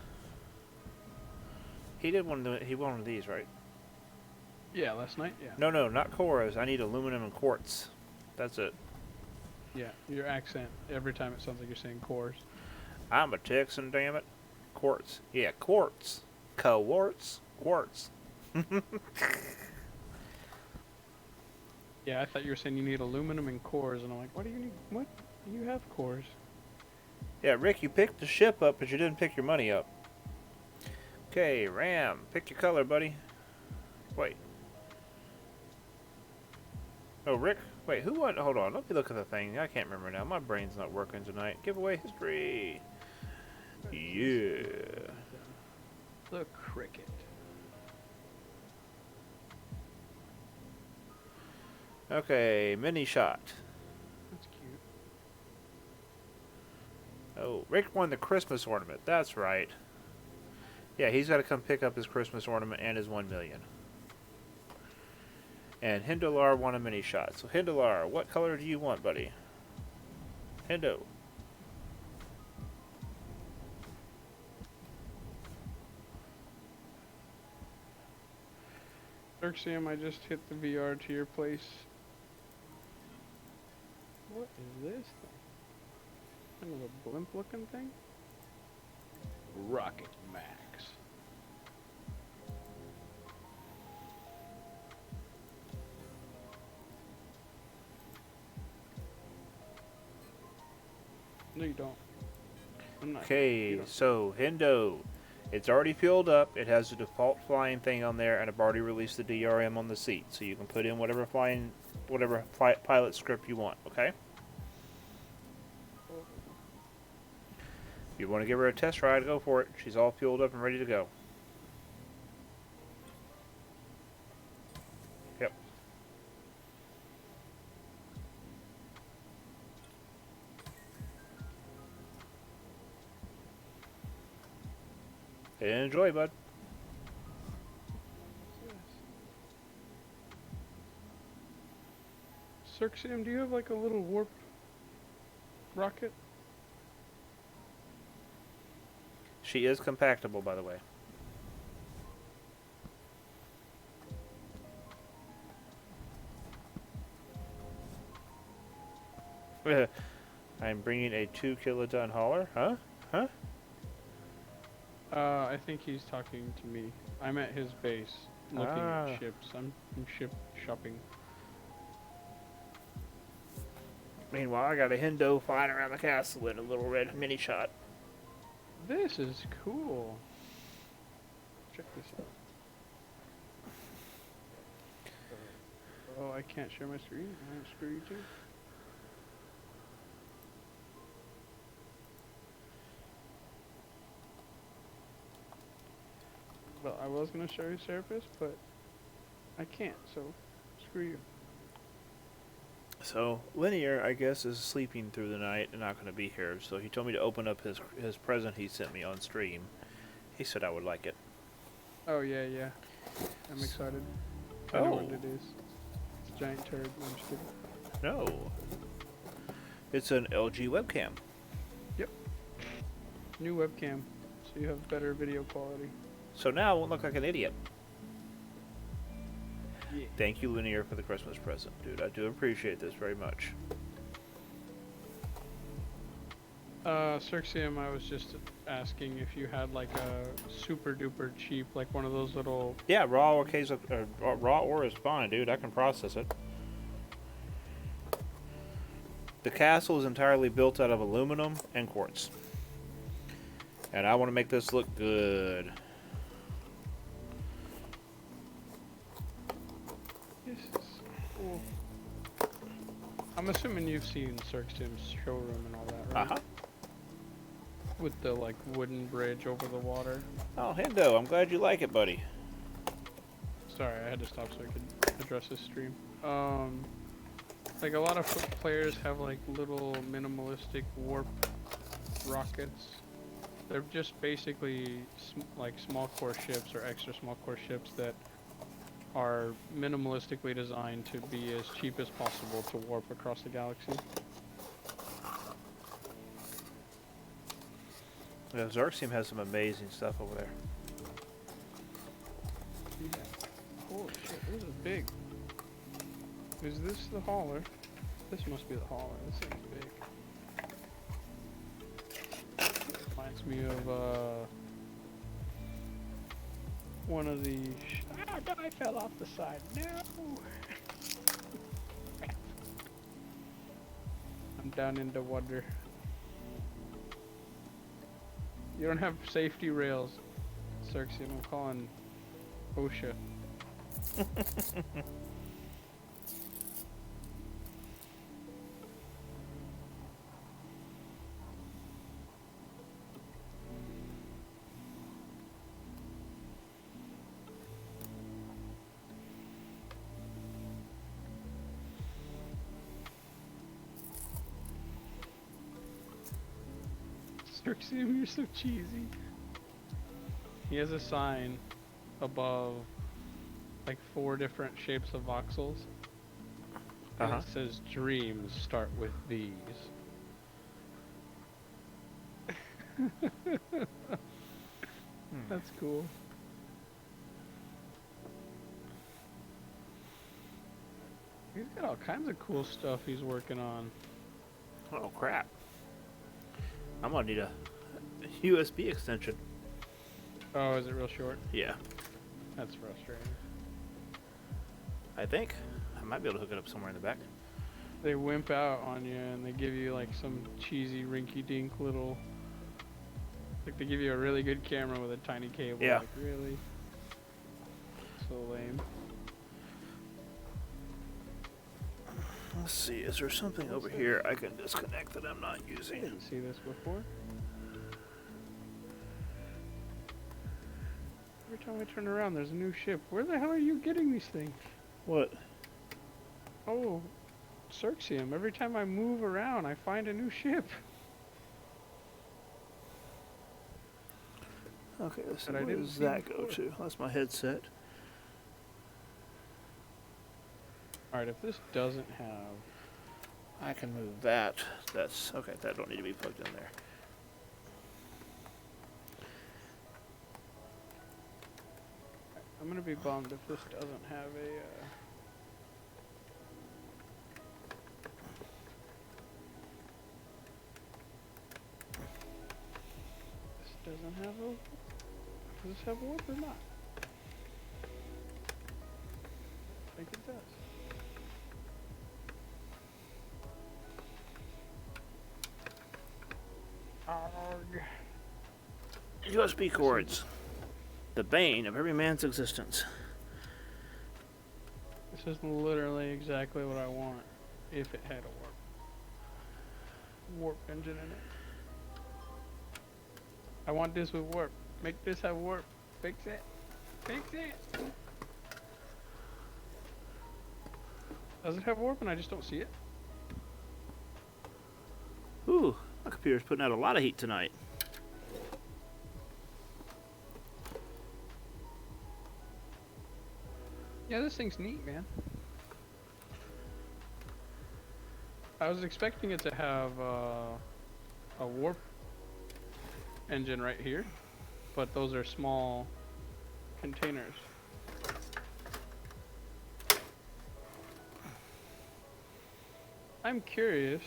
He did he won one of these, right? Yeah, last night. Yeah. No, not cores. I need aluminum and quartz. That's it. Yeah, your accent every time it sounds like you're saying cores. I'm a Texan, damn it. Quartz. Yeah, quartz. Quartz. Quartz. Yeah, I thought you were saying you need aluminum and cores, and I'm like, what do you need? What? You have cores. Yeah, Rick, you picked the ship up, but you didn't pick your money up. Okay, Ram, pick your color, buddy. Wait. Oh, Rick? Wait, who won? Hold on, let me look at the thing. I can't remember now. My brain's not working tonight. Giveaway history. Yeah. The cricket. Okay, mini shot. That's cute. Oh, Rick won the Christmas ornament. That's right. Yeah, he's got to come pick up his Christmas ornament and his 1 million. And Hindelar won a mini shot. So Hindelar, what color do you want, buddy? Hindo. Darkseam, I just hit the VR to your place. What is this thing? Kind of a blimp looking thing? Rocket Max. No, you don't. I'm not. You Okay, don't. so Hindo. It's already filled up. It has a default flying thing on there, and I've already released the DRM on the seat, so you can put in whatever pilot script you want. Okay. If you want to give her a test ride, go for it. She's all fueled up and ready to go. Yep. Enjoy, bud. Cirxium, do you have like a little warp rocket? She is compactable, by the way. I'm bringing a 2 kiloton hauler. Huh? Huh? I think he's talking to me. I'm at his base, looking Ah. at ships. I'm ship shopping. Meanwhile, I got a Hendo flying around the castle in a little red mini shot. This is cool. Check this out. Oh, I can't share my screen. Screw you too. Well, I was gonna show you Serapis, but I can't, so screw you. So, Linear, I guess, is sleeping through the night and not going to be here. So he told me to open up his present he sent me on stream. He said I would like it. Oh, yeah, yeah. I'm excited. I know what it is. It's a giant turd. No, I'm just kidding. No. It's an LG webcam. New webcam, so you have better video quality. So now I won't look like an idiot. Yeah. Thank you, Linear, for the Christmas present, dude. I do appreciate this very much. Cirxium, I was just asking if you had like a super duper cheap, like one of those little. Yeah, raw or raw ore is fine, dude. I can process it. The castle is entirely built out of aluminum and quartz. And I want to make this look good. This is cool. I'm assuming you've seen Cirxium's showroom and all that, right? Uh-huh. With the like wooden bridge over the water. Oh, Hendo, I'm glad you like it, buddy. Sorry, I had to stop so I could address this stream. Like a lot of players have like little minimalistic warp rockets. They're just basically like small core ships or extra small core ships that are minimalistically designed to be as cheap as possible to warp across the galaxy. Yeah, Xerxium has some amazing stuff over there. Yeah. Holy shit, this is big. Is this the hauler? This must be the hauler. This thing's big. Reminds me of one of the. I fell off the side. No. I'm down into water. You don't have safety rails, Cirxium. I'm calling OSHA. Cirxium, you're so cheesy. He has a sign above like 4 different shapes of voxels. And it says dreams start with these. That's cool. He's got all kinds of cool stuff he's working on. Oh, crap. I'm gonna need a USB extension. Oh, is it real short? Yeah, That's frustrating. I think. I might be able to hook it up somewhere in the back. They wimp out on you and they give you like some cheesy rinky-dink little. Like they give you a really good camera with a tiny cable. Yeah. Like really. So lame. Let's see, is there something over here I can disconnect that I'm not I using? didn't see this before. Every time I turn around, there's a new ship. Where the hell are you getting these things? What? Oh, Cirxium. Every time I move around, I find a new ship. Okay, let's see, That I where didn't does see that go before. to? That's my headset. Alright, if this doesn't have... I can move that. That's, okay, that don't need to be plugged in there. I'm gonna be bummed if this doesn't have a, doesn't have a. Does this have a warp or not? I think it does. Arg. USB cords. The bane of every man's existence. This is literally exactly what I want if it had a warp engine in it. I want this with warp. Make this have warp. Fix it. Fix it. Does it have warp and I just don't see it? Ooh, my computer's putting out a lot of heat tonight. Yeah, this thing's neat, man. I was expecting it to have a warp engine right here, but those are small containers. I'm curious,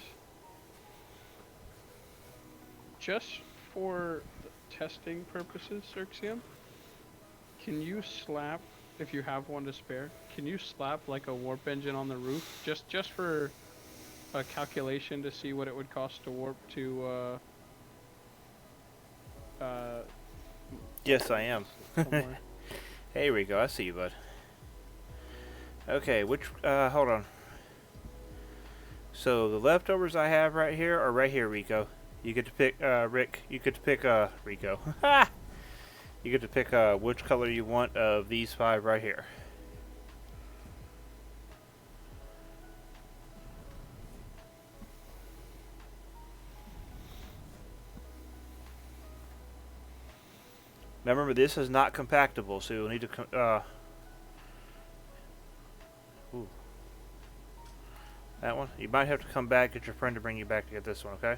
just for testing purposes, Cirxium, can you slap, if you have one to spare, can you slap like a warp engine on the roof just for a calculation to see what it would cost to warp to Yes, I am. somewhere? Hey, Rico, I see you, bud. Okay, which, hold on. So, the leftovers I have right here are right here, Rico. You get to pick, Rick, you get to pick, Rico. Ha! You get to pick, which color you want of these 5 right here. Now remember, this is not compactable, so you'll need to, ooh. That one? You might have to come back, get your friend to bring you back to get this one, okay?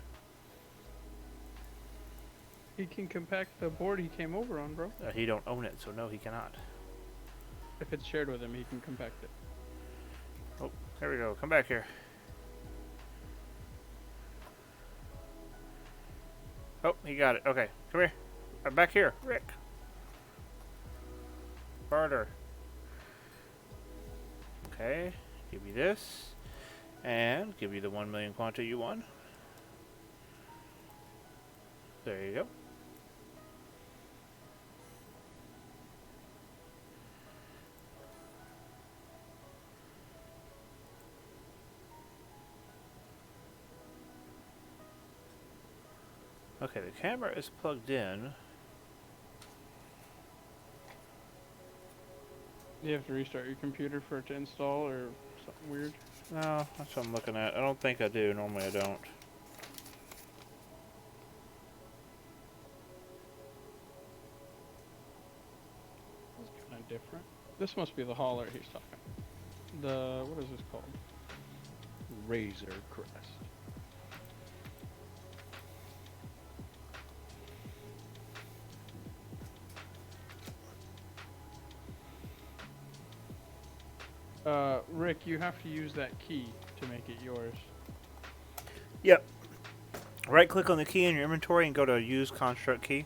He can compact the board he came over on, bro. He don't own it, so no, he cannot. If it's shared with him, he can compact it. Oh, there we go. Come back here. Oh, he got it. Okay, come here. I'm back here, Rick. Barter. Okay, give you this. And give you the 1 million quanta you won. There you go. Okay, the camera is plugged in. You have to restart your computer for it to install or something weird. No, that's what I'm looking at. I don't think I do. Normally I don't. It's kind of different. This must be the hauler he's talking. The, what is this called? Razor Crest. Rick, you have to use that key to make it yours. Yep. Right click on the key in your inventory and go to use construct key.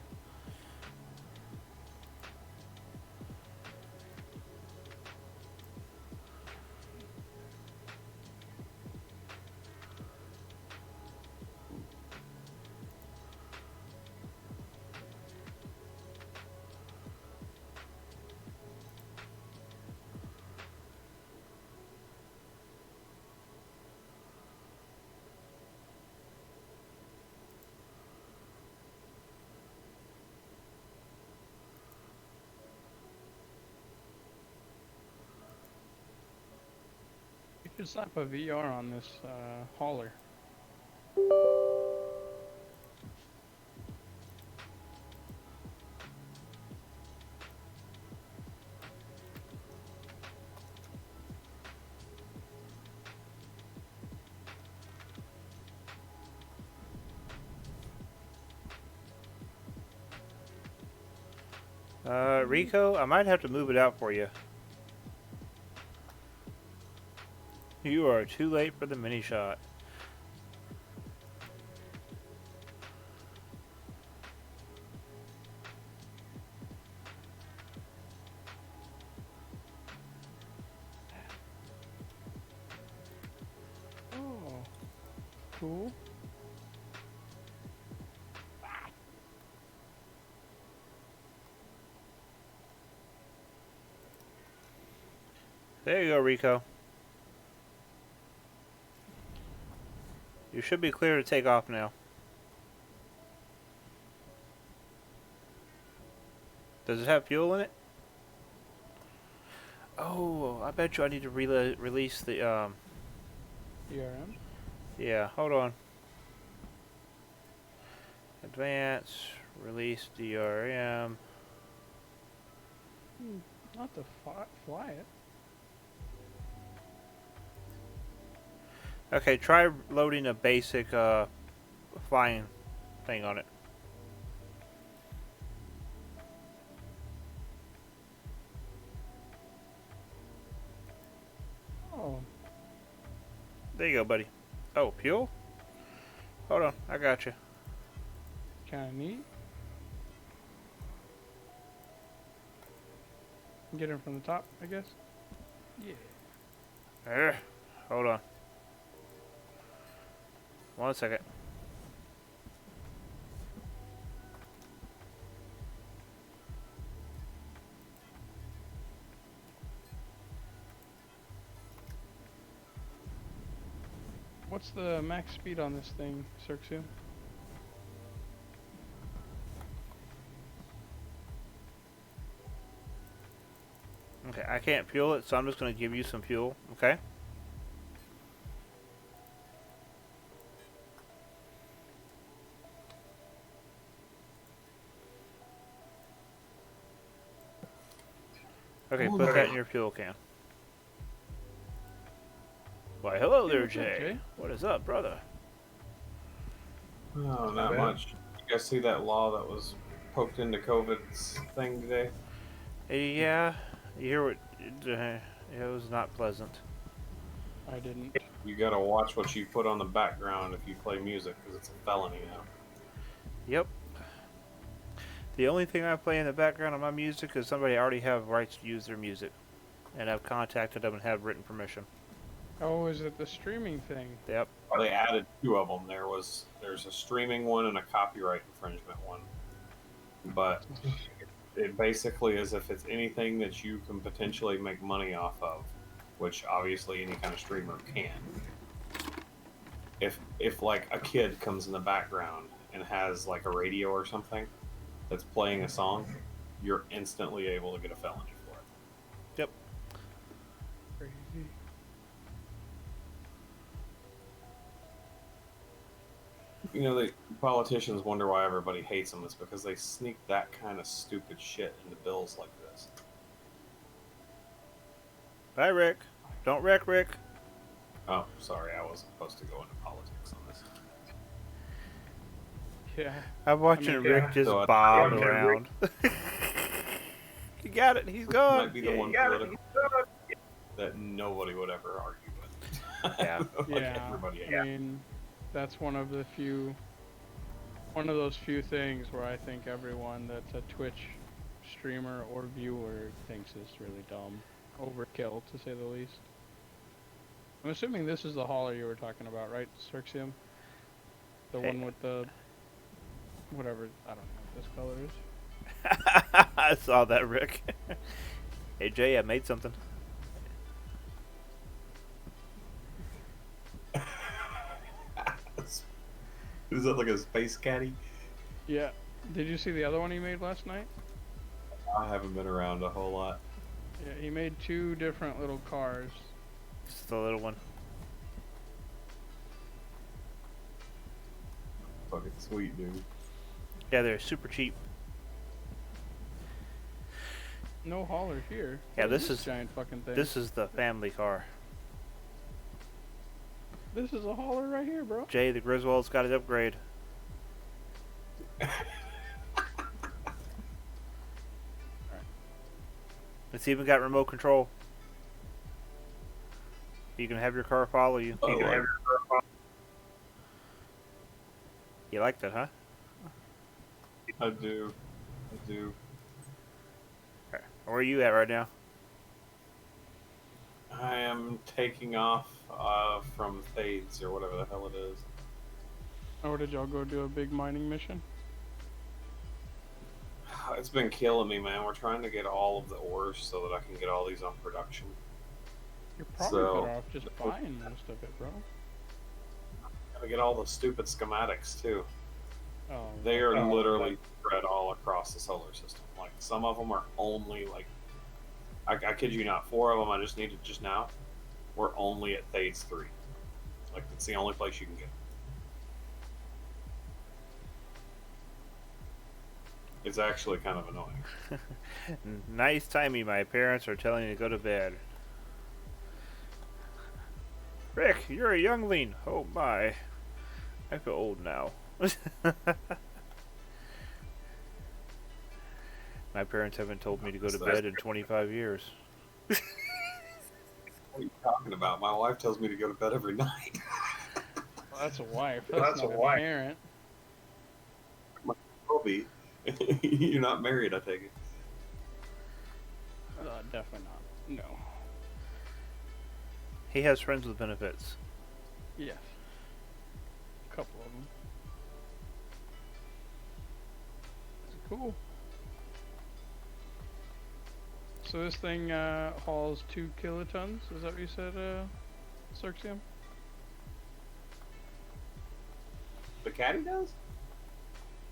You could slap a VR on this hauler. Rico, I might have to move it out for you. You are too late for the mini shot. cool. There you go, Rico. You should be clear to take off now. Does it have fuel in it? Oh, I bet you I need to release the, ERM. yeah, hold on. Advance, release DRM. Not to fly it. Okay, try loading a basic, flying thing on it. Oh, There you go, buddy. Oh, fuel? Hold on, I got you. kind of neat. Get him from the top, I guess. Yeah. Hold on. 1 second. What's the max speed on this thing, Cirxu? Okay, I can't fuel it, so I'm just going to give you some fuel, okay? Okay, put that in your fuel can. Why, hello there, what's up, Jay. Jay? What is up, brother? Oh, not much. You guys see that law that was poked into COVID's thing today? Yeah, you hear what... it was not pleasant. I didn't. You gotta watch what you put on the background if you play music, because it's a felony now. Yep. The only thing I play in the background on my music is somebody already have rights to use their music. And I've contacted them and have written permission. Oh, is it the streaming thing? Yep. They added two of them. There's a streaming one and a copyright infringement one. But it basically is if it's anything that you can potentially make money off of, which obviously any kind of streamer can. If like a kid comes in the background and has like a radio or something that's playing a song, you're instantly able to get a felony for it. Yep. Crazy. You know, the politicians wonder why everybody hates them. It's because they sneak that kind of stupid shit into bills like this. Bye, Rick. Don't wreck Rick. Oh, sorry, I wasn't supposed to go into politics on this. Yeah. I'm watching I mean, Rick yeah. just So bob yeah, around. He got it. He's gone. Might be the one political that nobody would ever argue with. Yeah. Like Yeah. everybody I mean, that's one of those few things where I think everyone that's a Twitch streamer or viewer thinks is really dumb. Overkill, to say the least. I'm assuming this is the hauler you were talking about, right, Cirxium? The Hey. one with the... whatever, I don't know what this color is. I saw that, Rick. Hey, Jay, I made something. Is that like a space caddy? Yeah. Did you see the other one he made last night? I haven't been around a whole lot. Yeah, he made two different little cars. Just the little one. Fucking sweet, dude. Yeah, they're super cheap. No hauler here. Yeah, What this is- giant fucking thing. This is the family car. This is a hauler right here, bro. Jay, the Griswold's got it upgrade. It's even got remote control. You can have your car follow you. Oh, You can right. have- You like that, huh? I do. I do. Where are you at right now? I am taking off from Thades or whatever the hell it is. Or did y'all go do a big mining mission? It's been killing me, man. We're trying to get all of the ores so that I can get all these on production. You're probably So- better off just buying most of it, bro. Gotta get all the stupid schematics too. Oh, They are literally spread all across the solar system. Like some of them are only like, I kid you not, 4 of them I just needed just now. We're only at phase 3. Like it's the only place you can get. It's actually kind of annoying. Nice timing. My parents are telling you to go to bed. Rick, you're a youngling. Oh my. I feel old now. My parents haven't told me to go to bed in 25 years. What are you talking about? My wife tells me to go to bed every night. Well, that's a wife. That's not a parent. Will be. You're not married, I take it. Definitely not. No. He has friends with benefits. Yes. A couple of them. Cool. So this thing hauls 2 kilotons. Is that what you said, Cirxium? The caddy does?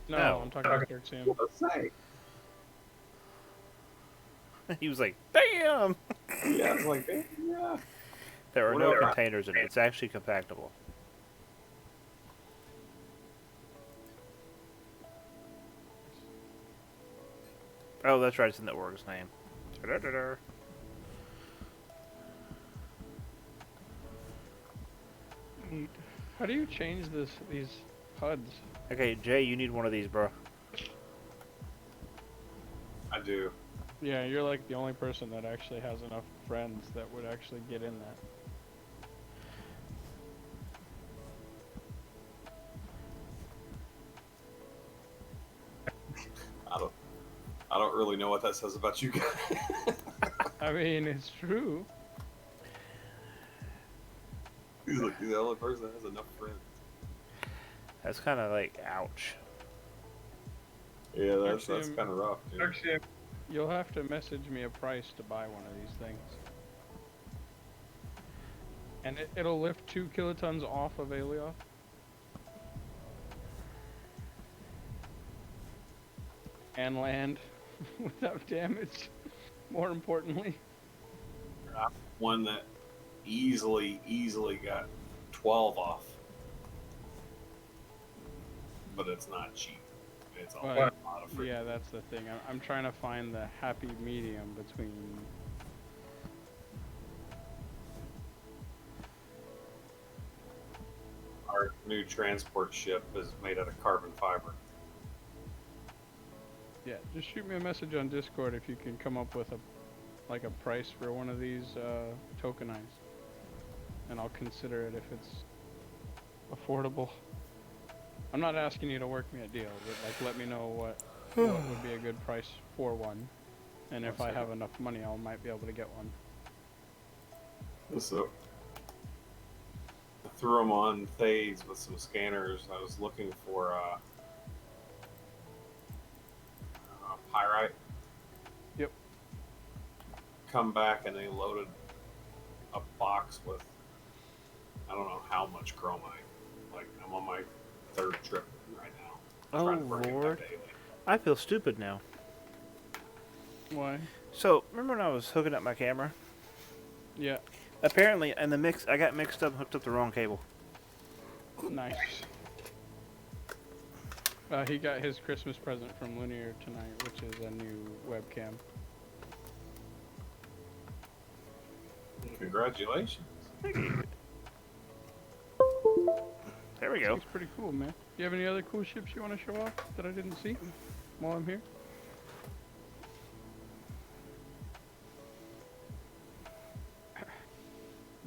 No, No. I'm talking about Cirxium. Let's say. He was like, damn! Yeah, it's like, yeah. There are no Whatever. containers in it. It's actually compactable. Oh, that's right. It's in the org's name. Da-da-da-da. Neat. How do you change these HUDs? Okay, Jay, you need one of these, bro. I do. Yeah, you're like the only person that actually has enough friends that would actually get in that. I don't really know what that says about you guys. I mean, it's true. He's like the only person that has enough friends. That's kind of like, ouch. Yeah, that's Actually, kind of rough, dude. You'll have to message me a price to buy one of these things. And it'll lift 2 kilotons off of Alioth. And land without damage, more importantly. One that easily got 12 off. But it's not cheap. It's a Well, lot of freaking. Yeah, that's the thing. I'm trying to find the happy medium between. Our new transport ship is made out of carbon fiber. Yeah, just shoot me a message on Discord if you can come up with a price for one of these tokenized, and I'll consider it if it's affordable. I'm not asking you to work me a deal, but like let me know what would be a good price for one, and if I have enough money, I might be able to get one. So I threw them on Thades with some scanners. I was looking for pyrite. Yep. Come back and they loaded a box with I don't know how much chromite. Like I'm on my 3rd trip right now. Oh, trying to bring it back Lord. daily. I feel stupid now. Why? So, remember when I was hooking up my camera? Yeah. Apparently, in the mix, I got mixed up and hooked up the wrong cable. Nice. He got his Christmas present from Linear tonight, which is a new webcam. Congratulations. There we go. Looks pretty cool, man. Do you have any other cool ships you want to show off that I didn't see while I'm here?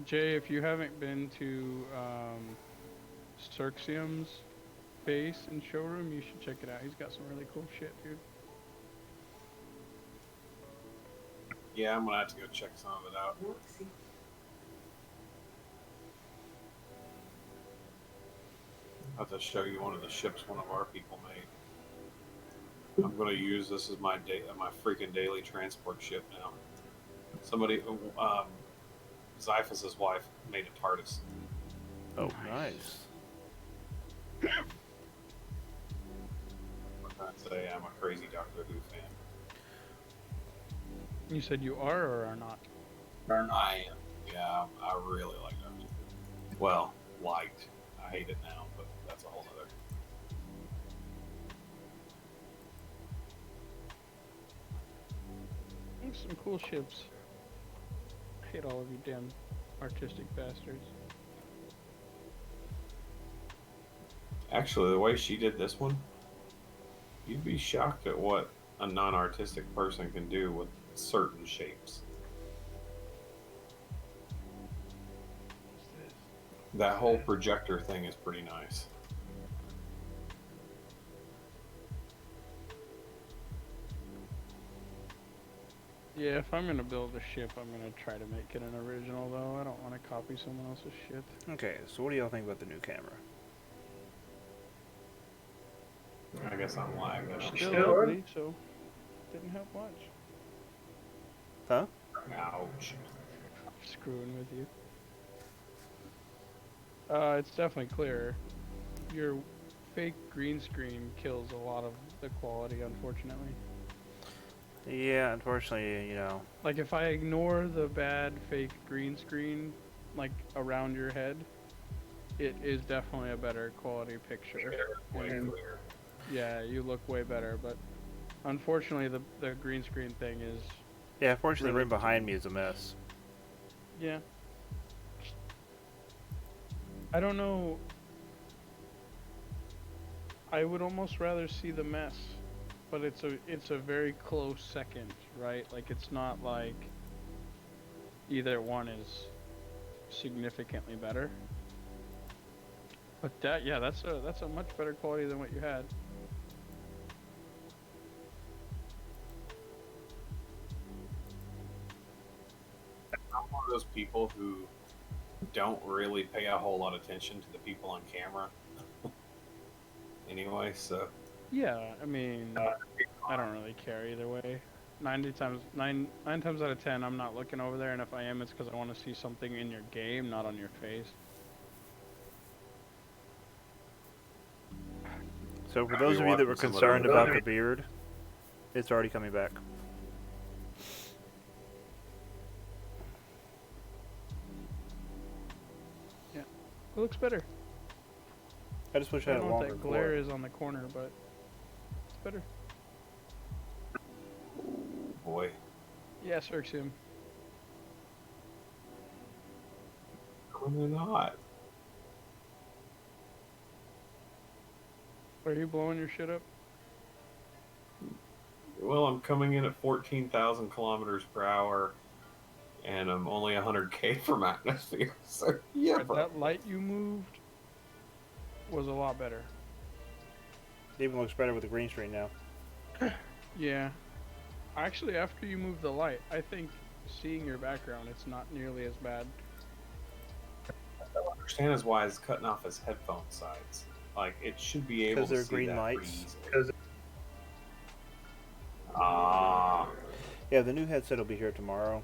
Jay, if you haven't been to Cirxium's base and showroom, you should check it out. He's got some really cool shit, dude. Yeah, I'm gonna have to go check some of it out. I'll have to show you one of the ships one of our people made. I'm going to use this as my my freaking daily transport ship now. Somebody, Xiphas's wife made a TARDIS. Oh, Nice. nice. What can I say? I'm a crazy Doctor Who fan. You said you are or are not? I am. Yeah, I really like Doctor Who. Well, liked. I hate it now, but that's a whole other. Some cool ships. I hate all of you damn artistic bastards. Actually, the way she did this one, you'd be shocked at what a non-artistic person can do with certain shapes. What's this? That whole projector thing is pretty nice. Yeah, if I'm gonna build a ship, I'm gonna try to make it an original though. I don't want to copy someone else's shit. Okay, so what do y'all think about the new camera? I guess I'm lagging. Still ugly, so didn't help much. Huh? Ouch. Screwing with you. It's definitely clearer. Your fake green screen kills a lot of the quality, unfortunately. Yeah, unfortunately, you know. Like if I ignore the bad fake green screen, like around your head, it is definitely a better quality picture. Way And clear. yeah, you look way better, but unfortunately the green screen thing is, Yeah, unfortunately, the Really? room behind me is a mess. yeah. I don't know. I would almost rather see the mess, but it's a very close second, right? Like it's not like either one is significantly better. But that, yeah, that's a much better quality than what you had. I'm one of those people who don't really pay a whole lot of attention to the people on camera. Anyway, so Yeah, I mean, I don't really care either way. 9 times out of 10, I'm not looking over there, and if I am, it's because I want to see something in your game, not on your face. So for Are those you of you that were watching somebody concerned with about a- the beard, it's already coming back. It looks better. I just wish I I had don't a know what longer that glare cord. is on the corner, but it's better. boy, Yeah, Cirxium. coming in hot. Are you blowing your shit up? Well, I'm coming in at 14,000 kilometers per hour, and I'm only 100K from atmosphere. So yeah, But bro. that light you moved was a lot better. It even looks better with the green screen now. Yeah. Actually, after you move the light, I think seeing your background, it's not nearly as bad. I don't understand is why it's cutting off his headphone sides. Like it should be able 'Cause to they're see green that lights. pretty easily. Ah, Yeah, the new headset will be here tomorrow.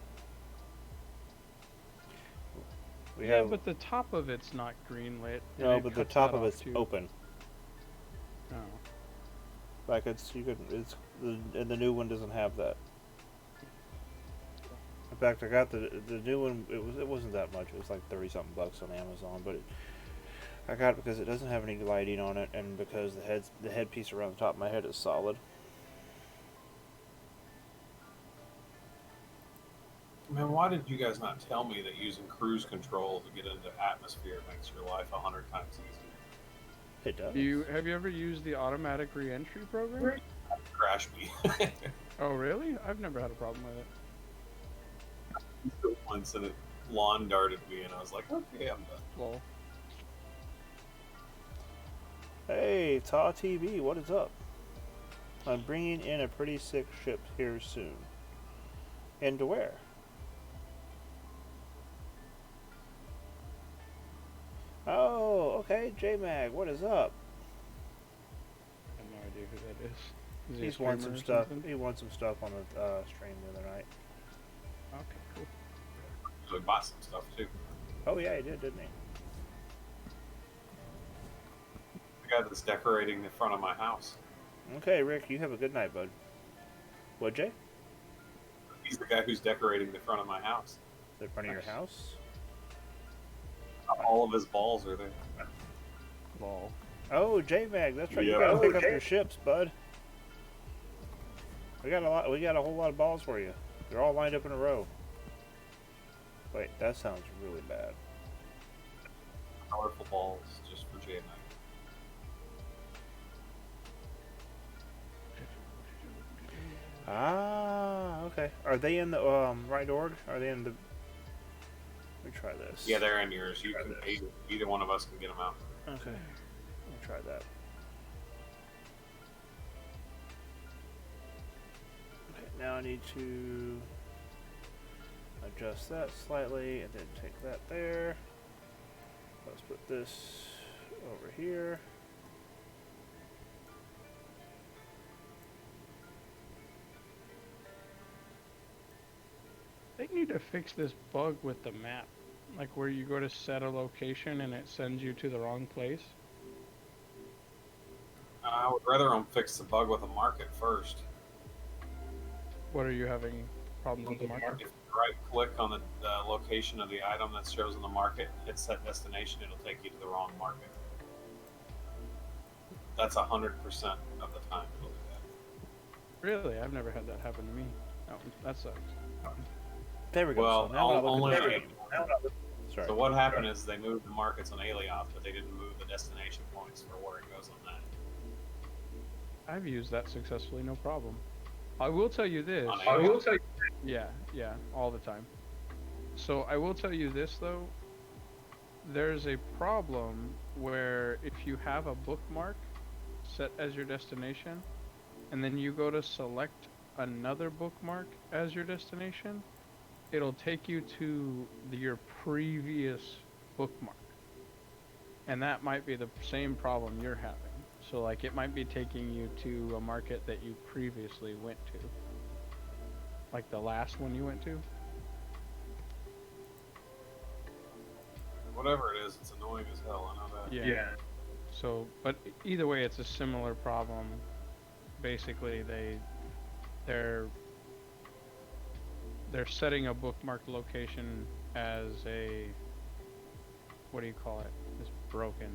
We Yeah, have but the top of it's not green lit. and no, it but the cuts top that of off it's too. open. Oh. Like it's you could it's and the new one doesn't have that. In fact, I got the new one. It wasn't that much. It was like 30 something bucks on Amazon, but I got it because it doesn't have any lighting on it, and because the headpiece around the top of my head is solid. man, why did you guys not tell me that using cruise control to get into atmosphere makes your life 100 times easier? It does. Have you ever used the automatic re-entry program? Crash me. Oh, really? I've never had a problem with it. Once and it lawn darted me, and I was like, okay, I'm done. Lol. Hey, Ta TV, what is up? I'm bringing in a pretty sick ship here soon. And to where? Oh, Okay, J-Mag, what is up? I have no idea who that is. Is he a He's won streamer some or stuff. something? He won some stuff on the stream the other night. Okay, cool. So we bought some stuff too. Oh yeah, he did, didn't he? The guy that's decorating the front of my house. Okay, Rick, you have a good night, bud. What, Jay? He's the guy who's decorating the front of my house. The front of your Nice. house? All of his balls are there. Lol. Oh, J-Mag, that's right. You Yeah. gotta Oh, pick up your ships, bud. We got a whole lot of balls for you. They're all lined up in a row. Wait, that sounds really bad. Colorful balls just for J and Ah, okay. Are they in the right order? Are they in the? Let me try this. Yeah, they're in yours. You can either one of us can get them out. Okay. Let me try that. Okay, now I need to adjust that slightly and then take that there. Let's put this over here. They need to fix this bug with the map. Like where you go to set a location and it sends you to the wrong place. I would rather them fix the bug with a market first. What are you having problems with the market? If you right click on the location of the item that shows in the market, hit set destination, it'll take you to the wrong market. That's 100% of the time it'll do that. Really? I've never had that happen to me. Oh, that sucks. There we go. Well, so now when I look only. at the- Sorry. So what happened is they moved the markets on Alioth, but they didn't move the destination points for where it goes on that. I've used that successfully, no problem. I will tell you this. On Alioth? Yeah, all the time. So I will tell you this though. There's a problem where if you have a bookmark set as your destination, and then you go to select another bookmark as your destination, it'll take you to your previous bookmark. And that might be the same problem you're having. So like it might be taking you to a market that you previously went to. Like the last one you went to. Whatever it is, it's annoying as hell. I know that. Yeah. So, but either way, it's a similar problem. Basically, they're setting a bookmarked location as a, what do you call it? It's broken.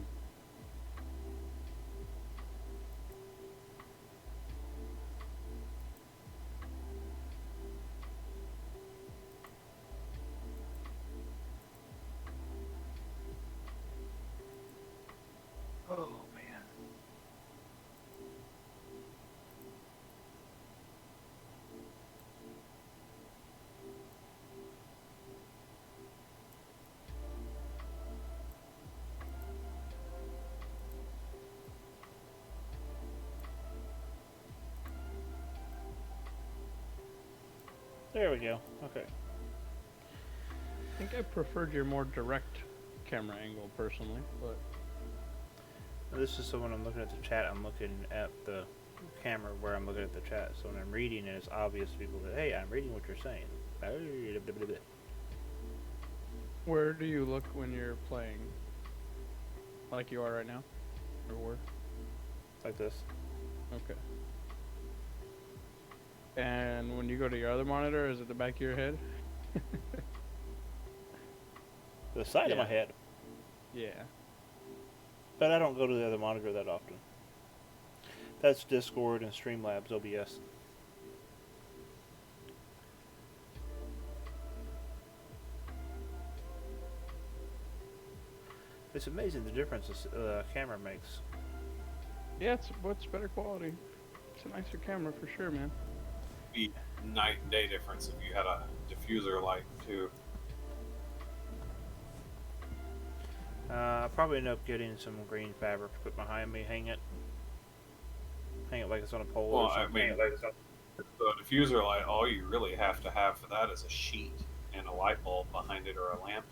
Oh man. There we go. Okay. I think I preferred your more direct camera angle personally, but This is so when I'm looking at the chat, I'm looking at the camera where I'm looking at the chat. So when I'm reading it, it's obvious to people that, hey, I'm reading what you're saying. where do you look when you're playing? Like you are right now? Or were? Like this. Okay. And when you go to your other monitor, is it the back of your head? The side of my Yeah. head. Yeah. But I don't go to the other monitor that often. That's Discord and Streamlabs OBS. It's amazing the difference the camera makes. Yeah, it's better quality. It's a nicer camera for sure, man. Be night and day difference if you had a diffuser light too. I'll probably end up getting some green fabric to put behind me, hang it like it's on a pole Well, or I something. mean, the diffuser light, all you really have to have for that is a sheet and a light bulb behind it or a lamp.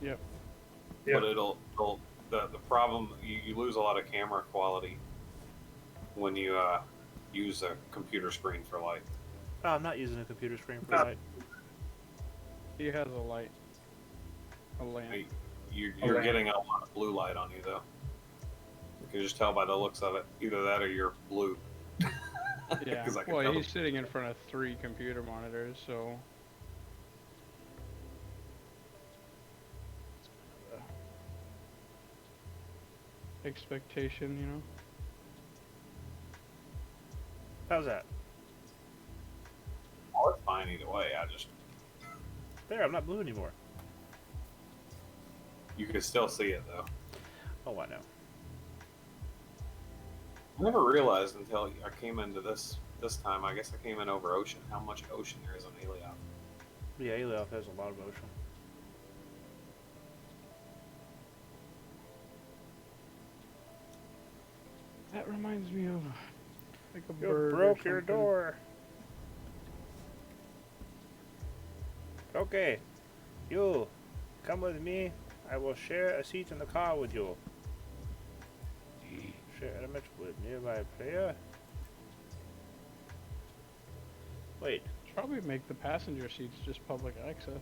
Yep. but the problem you lose a lot of camera quality when you use a computer screen for light. Oh, I'm not using a computer screen for light. He has a light. A lamp. You're getting a lot of blue light on you though. You can just tell by the looks of it. Either that or you're blue. Yeah. 'Cause I can Well, tell he's sitting in front of 3 computer monitors, so. Expectation, you know. How's that? Oh, it's fine either way. I just There, I'm not blue anymore. you can still see it though. Oh, I know. I never realized until I came into this time. I guess I came in over ocean. How much ocean there is on Helios. Yeah, Elioth has a lot of ocean. That reminds me of like a You bird. or broke your something. door. Okay, you come with me. I will share a seat in the car with you. Share element with nearby player. Wait, Probably make the passenger seats just public access.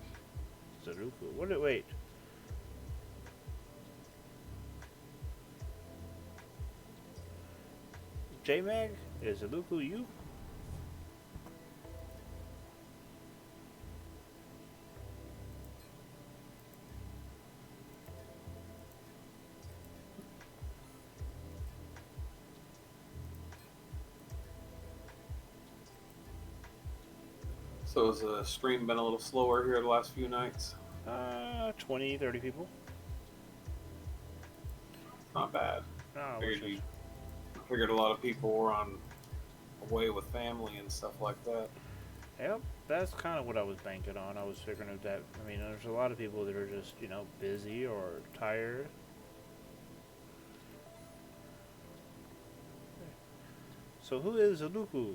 Zaruku. What? Wait. JMag? Is Zaruku you? So has the stream been a little slower here the last few nights? 20, 30 people. Not bad. No, Figured a lot of people were on away with family and stuff like that. Yep, that's kind of what I was banking on. I was figuring that, I mean, there's a lot of people that are just, you know, busy or tired. So who is Zaruku?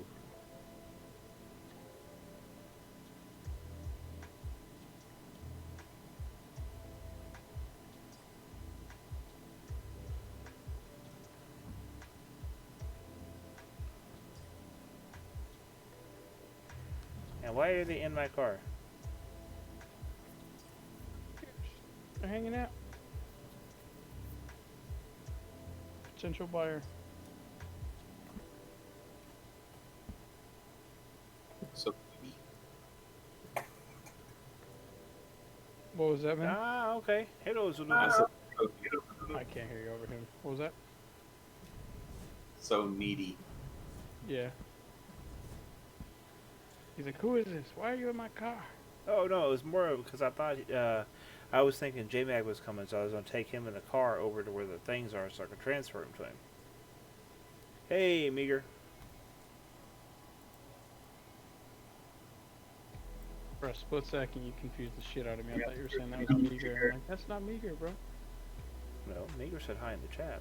And why are they in my car? They're hanging out. Potential buyer. So What was that, man? Ah, okay. Hello, Zaruku. I can't hear you over him. What was that? so needy. Yeah. He's like, who is this? Why are you in my car? Oh, no, it was more because I thought, I was thinking J-Mag was coming, so I was going to take him in the car over to where the things are so I could transfer him to him. Hey, Meager. For a split second, you confused the shit out of me. I thought you were saying that was Meager. I'm like, that's not Meager, bro. No, Meager said hi in the chat.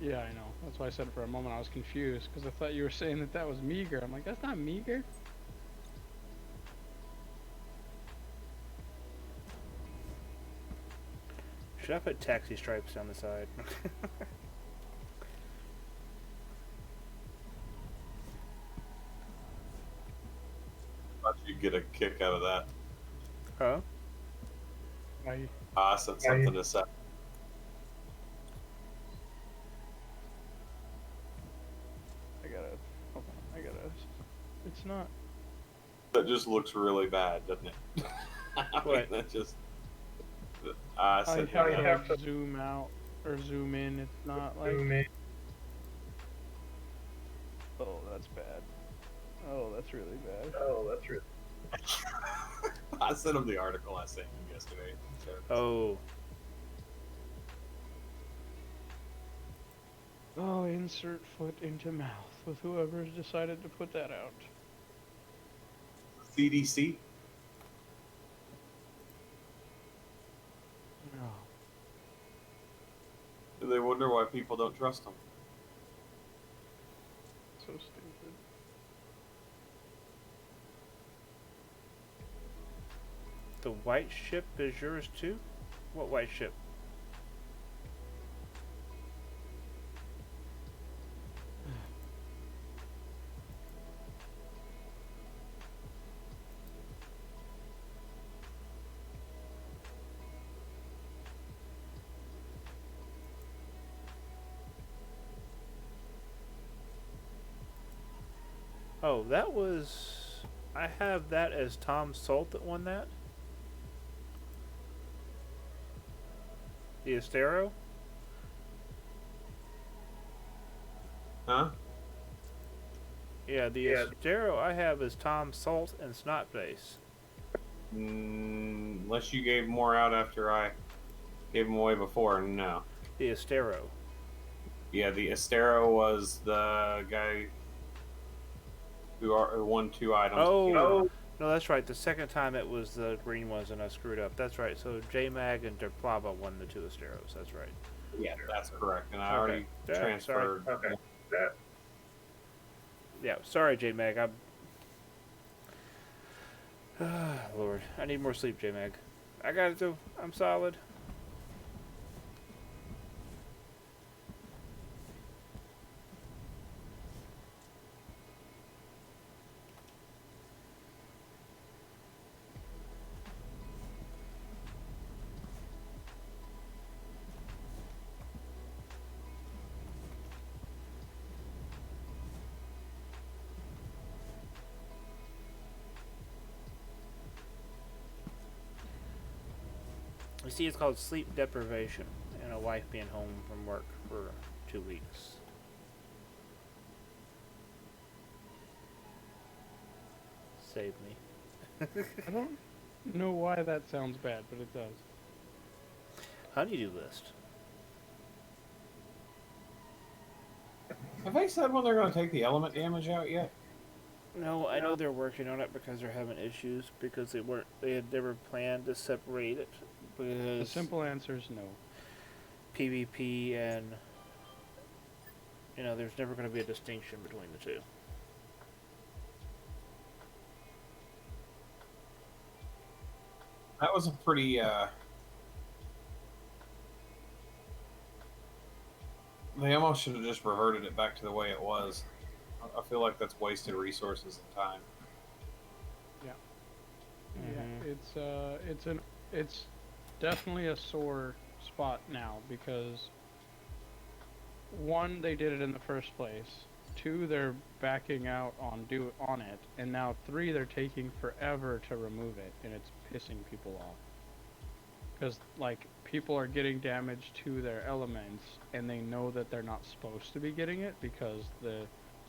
Yeah, I know. That's why I said it for a moment. I was confused because I thought you were saying that that was Meager. I'm like, that's not Meager. Should I put taxi stripes down the side? Thought you'd get a kick out of that. Huh? I said something to say. Hold on, it's not. That just looks really bad, doesn't it? I mean, What? that just. I I said have to zoom out or zoom in. It's not like. Oh, that's bad. Oh, that's really bad. I sent him the article I sent you yesterday. Oh, Oh, insert foot into mouth with whoever's decided to put that out. CDC. No. And they wonder why people don't trust them. So stupid. the white ship is yours too? What white ship? Oh, that was. I have that as Tom Salt that won that. The Estero? Huh? Yeah, the Estero I have as Tom Salt and Snotface. Unless you gave more out after I gave them away before, no. The Estero. Yeah, the Estero was the guy who won 2 items. Oh, no, that's right. The second time it was the green ones and I screwed up. That's right. So J-Mag and Derplava won the 2 Esteros. That's right. Yeah, that's correct. And I Okay. already Yeah, transferred. sorry. Yeah, sorry, J-Mag. I'm. Lord, I need more sleep, J-Mag. I got it though. I'm solid. You see, it's called sleep deprivation, and a wife being home from work for 2 weeks. Save me. I don't know why that sounds bad, but it does. Honeydew list. Have they said when they're going to take the element damage out yet? No, I know they're working on it because they're having issues because they had never planned to separate it The because simple answer is no. PvP and there's never going to be a distinction between the two. That was a pretty. They almost should have just reverted it back to the way it was. I feel like that's wasted resources and time. Yeah, it's definitely a sore spot now because 1, they did it in the first place. 2, they're backing out on it, and now 3, they're taking forever to remove it, and it's pissing people off. Because like people are getting damage to their elements, and they know that they're not supposed to be getting it because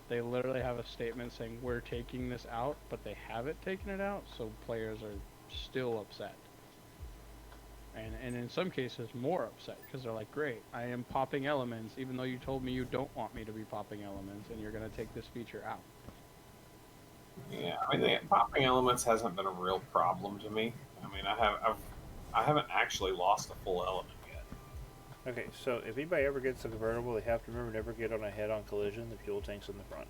they literally have a statement saying we're taking this out, but they haven't taken it out, so players are still upset. And in some cases more upset because they're like, great, I am popping elements even though you told me you don't want me to be popping elements and you're going to take this feature out. Yeah, I mean, popping elements hasn't been a real problem to me. I mean, I haven't actually lost a full element yet. Okay, so if anybody ever gets a convertible, they have to remember never get on a head-on collision. The fuel tank's in the front.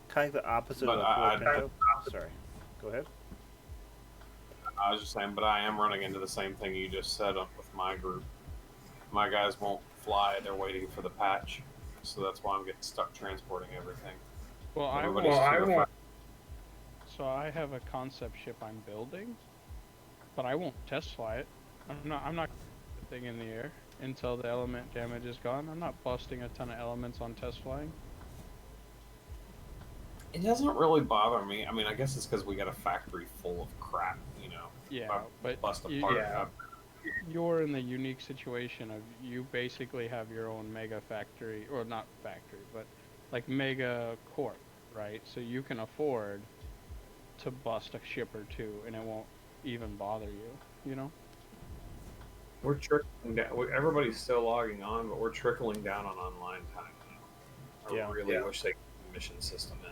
Kind of the opposite But of a Ford Pinto. Sorry, go ahead. I was just saying, but I am running into the same thing you just said with my group. My guys won't fly; they're waiting for the patch, so that's why I'm getting stuck transporting everything. Well, So I have a concept ship I'm building, but I won't test fly it. I'm not the thing in the air until the element damage is gone. I'm not busting a ton of elements on test flying. It doesn't really bother me. I mean, I guess it's because we got a factory full of crap, Yeah, but bust apart. You're in the unique situation of you basically have your own mega factory, or not factory, but like mega corp, right? So you can afford to bust a ship or 2 and it won't even bother you, We're trickling down. Everybody's still logging on, but we're trickling down on online time now. I really wish they could put the mission system in.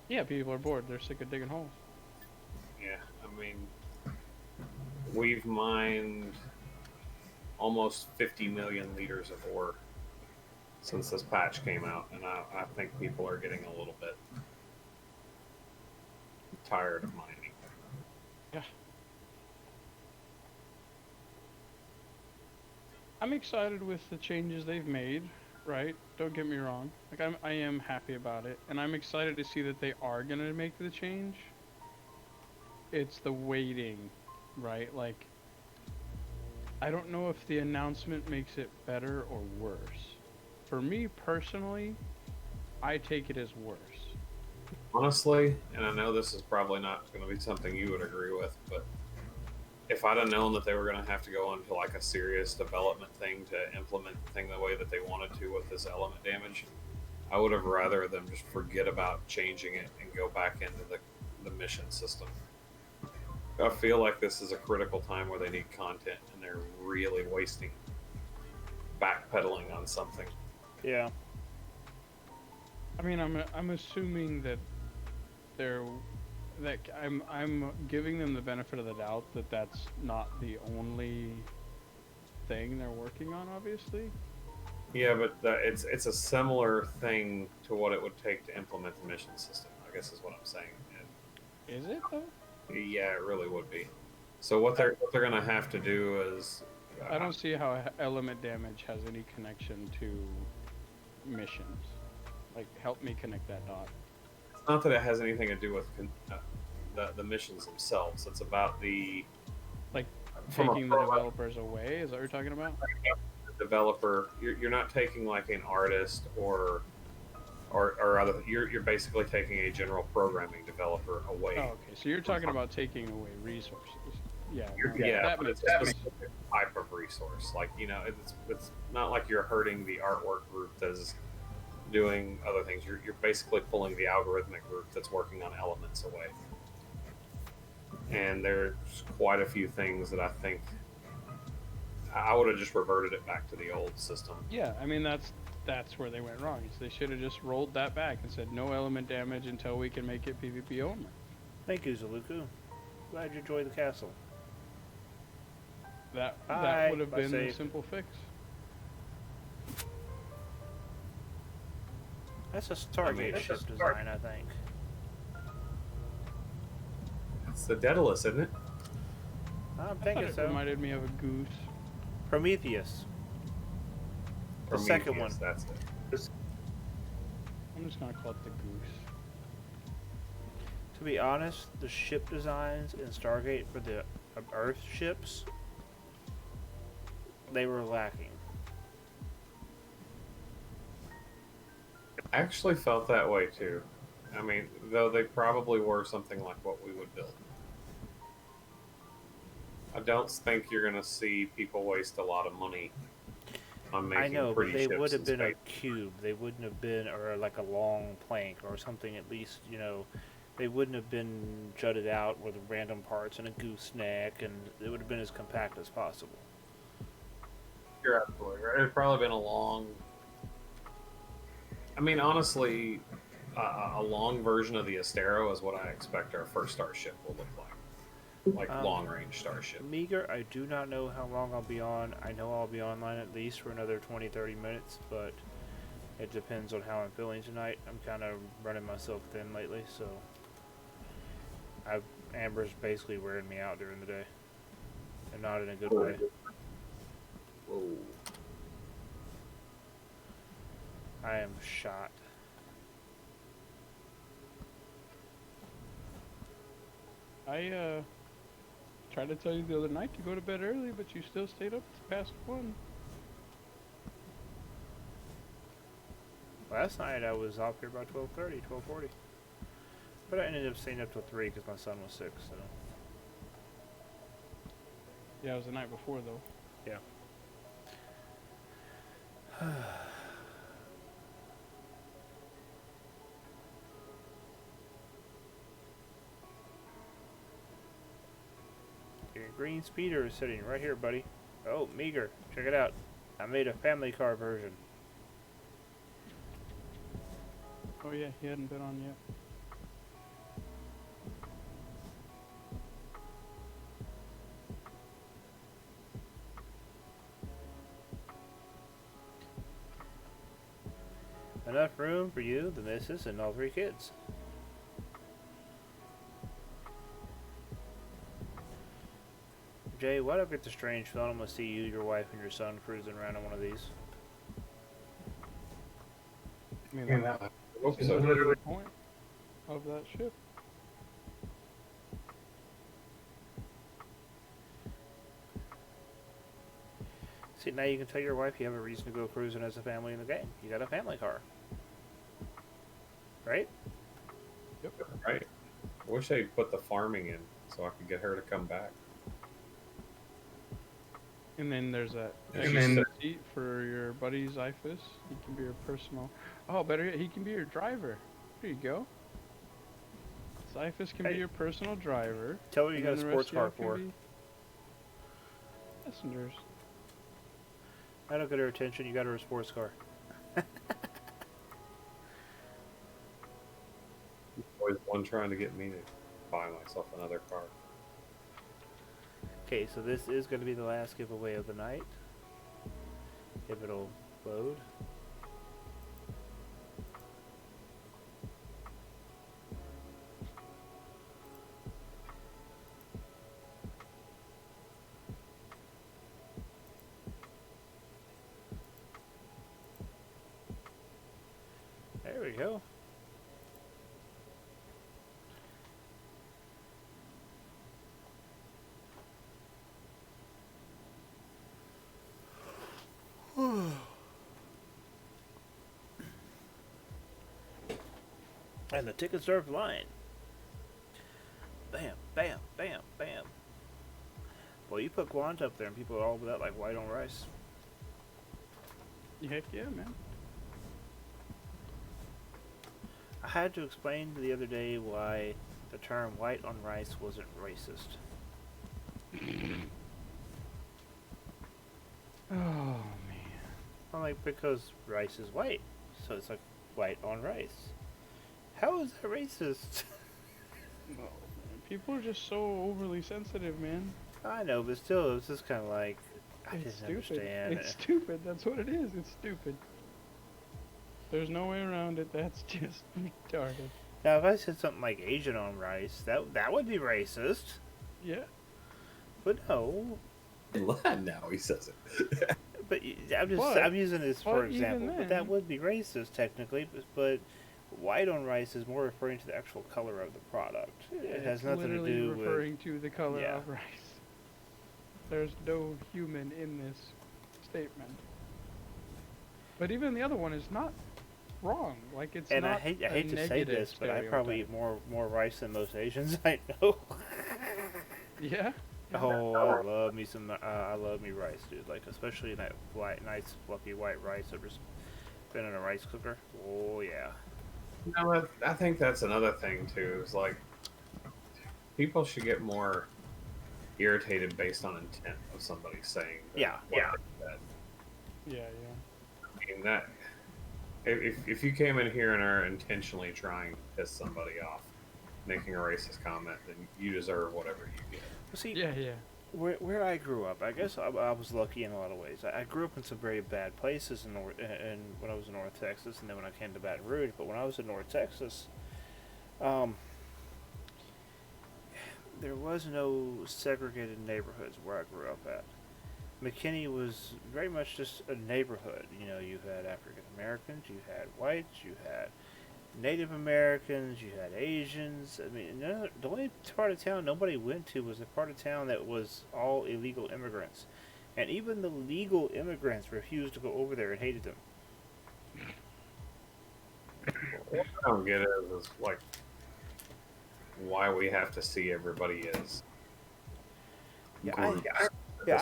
Yeah, people are bored. They're sick of digging holes. Yeah, I mean, we've mined almost 50 million liters of ore since this patch came out, and I think people are getting a little bit tired of mining. Yeah. I'm excited with the changes they've made, right? Don't get me wrong. Like I am happy about it, and I'm excited to see that they are gonna make the change. It's the waiting, right? Like I don't know if the announcement makes it better or worse. For me personally, I take it as worse. Honestly, and I know this is probably not going to be something you would agree with, but if I'd have known that they were going to have to go into like a serious development thing to implement the thing the way that they wanted to with this element damage, I would have rather them just forget about changing it and go back into the mission system. I feel like this is a critical time where they need content and they're really wasting backpedaling on something. Yeah. I mean, I'm assuming that they're that I'm giving them the benefit of the doubt that that's not the only thing they're working on. Obviously, Yeah, but it's a similar thing to what it would take to implement the mission system, I guess is what I'm saying. is it though? Yeah, it really would be. So what they're gonna have to do is I don't see how element damage has any connection to missions. Like, help me connect that dot. it's not that it has anything to do with the missions themselves. It's about the Like, from a taking the pro- developers away. Is that what you're talking about? developer. You're not taking like an artist or other. You're basically taking a general programming developer away. Oh, okay. So you're talking about taking away resources. Yeah. No, Yeah, that but makes it's a sense. specific type of resource. Like, you know, it's not like you're hurting the artwork group that's doing other things. You're basically pulling the algorithmic group that's working on elements away. And there's quite a few things that I think I would have just reverted it back to the old system. Yeah, I mean that's where they went wrong. Is they should have just rolled that back and said no element damage until we can make it PvP only. Thank you, Zaluku. Glad you enjoyed the castle. That Bye. would have Bye, been the save. simple fix. That's a Stargate ship design, I think. It's the Daedalus, isn't it? I'm I thought thinking it so. reminded me of a goose. Prometheus. The second Prometheus, one. That's it. I'm just gonna call it the goose. To be honest, the ship designs in Stargate for the Earth ships, they were lacking. I actually felt that way too. I mean, though they probably were something like what we would build. I don't think you're going to see people waste a lot of money on making I know, but pretty they ships would have in been a space. cube. They wouldn't have been, or like a long plank or something at least, you know. They wouldn't have been jutted out with random parts and a gooseneck, and it would have been as compact as possible. You're absolutely right. It'd probably been a long. I mean, honestly, a long version of the Astero is what I expect our first starship will look like long range starship. Meager, I do not know how long I'll be on. I know I'll be online at least for another 20-30 minutes, but it depends on how I'm feeling tonight. I'm kind of running myself thin lately, so Amber's basically wearing me out during the day, and not in a good way. Whoa. I am shot. I tried to tell you the other night to go to bed early, but you still stayed up past 1. Last night I was off here by 12:30, 12:40. But I ended up staying up till 3 because my son was sick, so. Yeah, it was the night before though. Yeah. Your green speeder is sitting right here, buddy. Oh, Meager, check it out. I made a family car version. Oh yeah, he hadn't been on yet. Enough room for you, the missus, and all 3 kids. Jay, why do I get the strange feeling I'm gonna see you, your wife, and your son cruising around on one of these? I mean, Yeah, that's I hope the so. whole point of that ship. See, now you can tell your wife you have a reason to go cruising as a family in the game. You got a family car. Right? Right. I wish they'd put the farming in so I could get her to come back. And then there's that And extra then- seat for your buddy Zyphus. He can be your personal. Oh, better yet, he can be your driver. There you go. Zyphus can Hey. be your personal driver. Tell her you and got a then the sports rest of y'all car can for her. be passengers. That'll get her attention. You got her a sports car. Always one trying to get me to buy myself another car. Okay, so this is going to be the last giveaway of the night. If it'll load. There we go. And the tickets are flying. Bam, bam, bam, bam. Well, you put Guant up there and people are all over that like white on rice. Heck yeah, man. I had to explain the other day why the term white on rice wasn't racist. Oh man. I'm like, because rice is white. So it's like white on rice. How is that racist? Well, people are just so overly sensitive, man. I know, but still, it's just kind of like, I It's didn't stupid. understand. It's stupid. That's what it is. It's stupid. There's no way around it. That's just retarded. Now, if I said something like Asian on rice, that would be racist. Yeah. But no. Now he says it. But But- I'm using this for but even example. But then- that would be racist technically. But white on rice is more referring to the actual color of the product. It has It's nothing to literally do with. referring to the color Yeah. of rice. There's no human in this statement. But even the other one is not wrong. Like it's And not I hate a to say negative this, but I probably stereotype. eat more rice than most Asians I know. Yeah. Oh, I love me some. I love me rice, dude. Like especially that white, nice, fluffy white rice. I've just been in a rice cooker. Oh yeah. No, I think that's another thing too. Is like people should get more irritated based on intent of somebody saying. Yeah, what yeah. they said. Yeah. I mean that if you came in here and are intentionally trying to piss somebody off, making a racist comment, then you deserve whatever you get. Well, see, Yeah. Yeah. where I grew up, I guess I was lucky in a lot of ways. I grew up in some very bad places in when I was in North Texas, and then when I came to Baton Rouge. But when I was in North Texas, there was no segregated neighborhoods where I grew up at. McKinney was very much just a neighborhood. You know, you had African Americans, you had whites, you had Native Americans, you had Asians. I mean, the only part of town nobody went to was the part of town that was all illegal immigrants. And even the legal immigrants refused to go over there and hated them. What I don't get is like why we have to see everybody as Yeah, groups I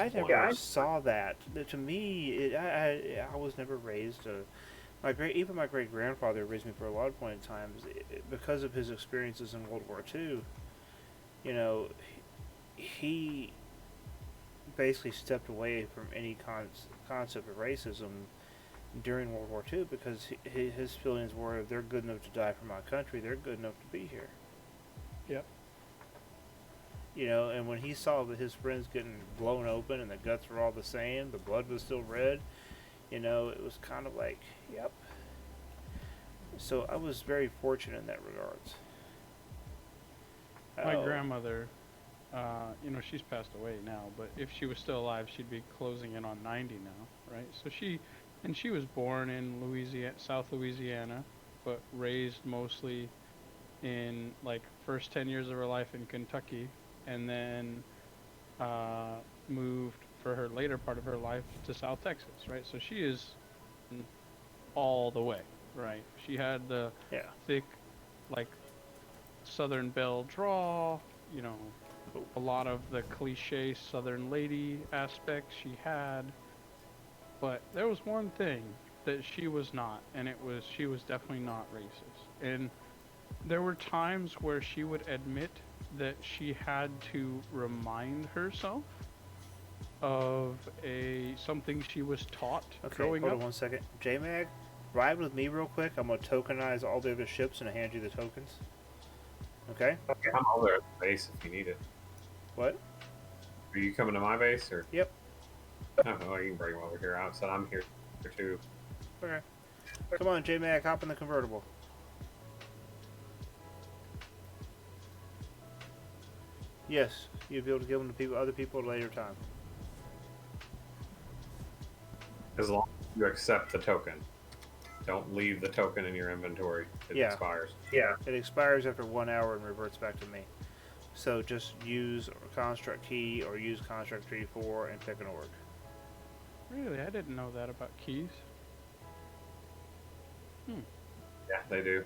at this never point. saw that. To me, I was never raised even my great grandfather raised me for a lot of point in times because of his experiences in World War II. You know, he basically stepped away from any concept of racism during World War II because his feelings were if they're good enough to die for my country, they're good enough to be here. Yep. You know, and when he saw that his friends getting blown open and the guts were all the same, the blood was still red, you know, it was kind of like, yep. So I was very fortunate in that regards. My Oh, grandmother, you know, she's passed away now, but if she was still alive, she'd be closing in on 90 now, right? So she was born in Louisiana, South Louisiana, but raised mostly in like first 10 years of her life in Kentucky, and then moved for her later part of her life to South Texas, right? So she is all the way, right? She had the Yeah. thick, like Southern belle draw, you know, a lot of the cliche Southern lady aspects she had. But there was one thing that she was not, and she was definitely not racist. And there were times where she would admit that she had to remind herself of something she was taught Okay, growing hold up. on 1 second. J-Mag, ride with me real quick. I'm going to tokenize all the other ships and hand you the tokens. Okay? I'm over there at the base if you need it. What? Are you coming to my base or? Yep. Oh, well, you can bring them over here. I said I'm here too. Okay. Come on, J-Mag, hop in the convertible. Yes, you'll be able to give them to other people at a later time. As long as you accept the token. Don't leave the token in your inventory. It Yeah. expires. Yeah. It expires after 1 hour and reverts back to me. So just use construct key or use construct tree 4 and pick an org. Really, I didn't know that about keys. Yeah, they do.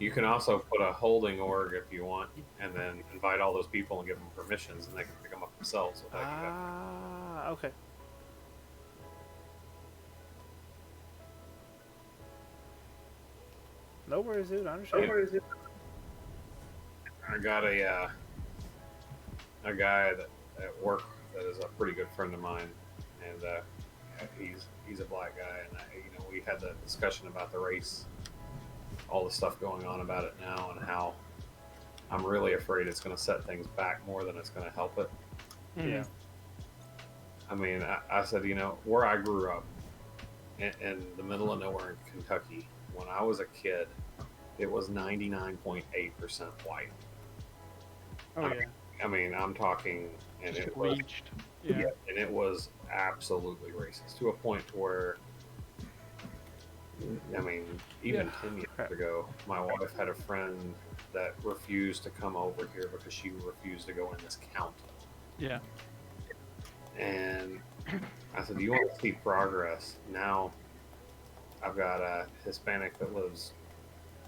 You can also put a holding org if you want, and then invite all those people and give them permissions, and they can pick them up themselves. Without you having- Ah, okay. No worries, dude. I understand. I got a guy at work that is a pretty good friend of mine, and he's a black guy, and we had the discussion about the race, all the stuff going on about it now, and how I'm really afraid it's going to set things back more than it's going to help it. Yeah. I mean, I said, where I grew up in the middle of nowhere in Kentucky, when I was a kid, it was 99.8% white. Oh yeah. I mean, I'm talking, and Just it was, bleached. Yeah. and it was absolutely racist to a point where, I mean, even 10 years ago, my wife had a friend that refused to come over here because she refused to go in this county. Yeah. And I said, "Do you want to see progress?" Now, I've got a Hispanic that lives,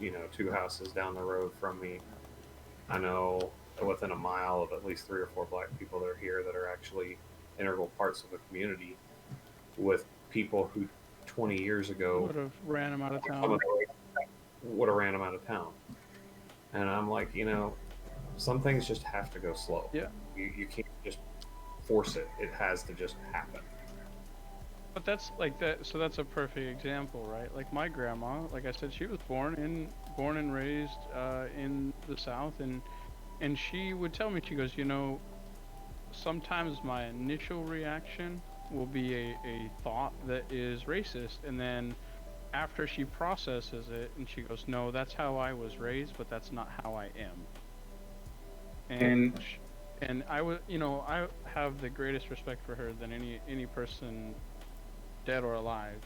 2 houses down the road from me. I know within a mile of at least 3 or 4 black people that are here that are actually integral parts of the community, with people who 20 years ago Would have ran him out of town. would have ran them out of town. And I'm like, some things just have to go slow. Yeah. You can't just force it. It has to just happen. But that's like that. So that's a perfect example, right? Like my grandma, like I said, she was born and raised in the South, and she would tell me, she goes, sometimes my initial reaction will be a thought that is racist, and then after she processes it, and she goes, no, that's how I was raised, but that's not how I am. And I would, I have the greatest respect for her than any person, dead or alive.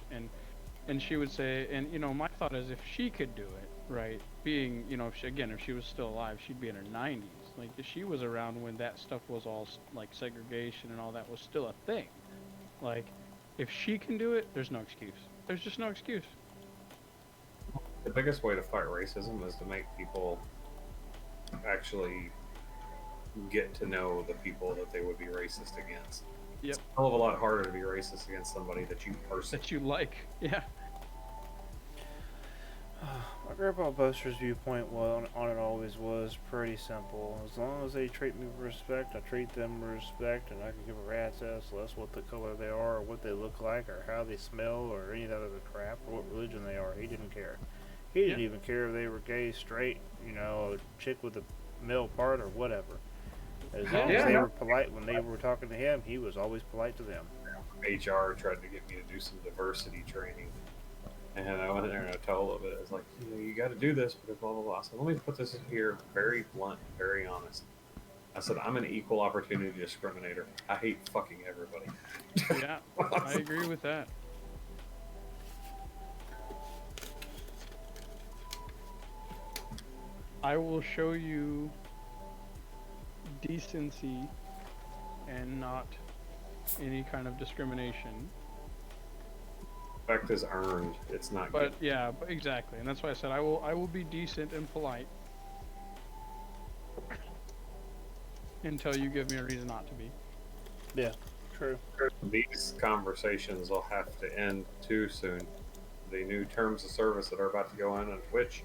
And she would say, and my thought is, if she could do it, right? Being, if she was still alive, she'd be in her 90s. Like, if she was around when that stuff was all like segregation and all that was still a thing. Like, if she can do it, there's no excuse. There's just no excuse. The biggest way to fight racism is to make people actually get to know the people that they would be racist against. Yep. It's a hell of a lot harder to be racist against somebody that you personally. That you like. Yeah. My Grandpa Buster's viewpoint on it always was pretty simple. As long as they treat me with respect, I treat them with respect, and I can give a rat's ass less what the color they are, or what they look like, or how they smell, or any of that other crap, or what religion they are. He didn't care. He didn't even care if they were gay, straight, a chick with a male part, or whatever. As long as they were polite when they were talking to him, he was always polite to them. HR tried to get me to do some diversity training, and I went in there and I told them it. It's like, you got to do this because blah blah blah. So let me put this in here, very blunt, very honest. I said, I'm an equal opportunity discriminator. I hate fucking everybody. Yeah, I agree with that. I will show you decency and not any kind of discrimination. Respect is earned. It's not But given. yeah, exactly, and that's why I said I will be decent and polite until you give me a reason not to be. Yeah, true. These conversations will have to end too soon. The new terms of service that are about to go in on Twitch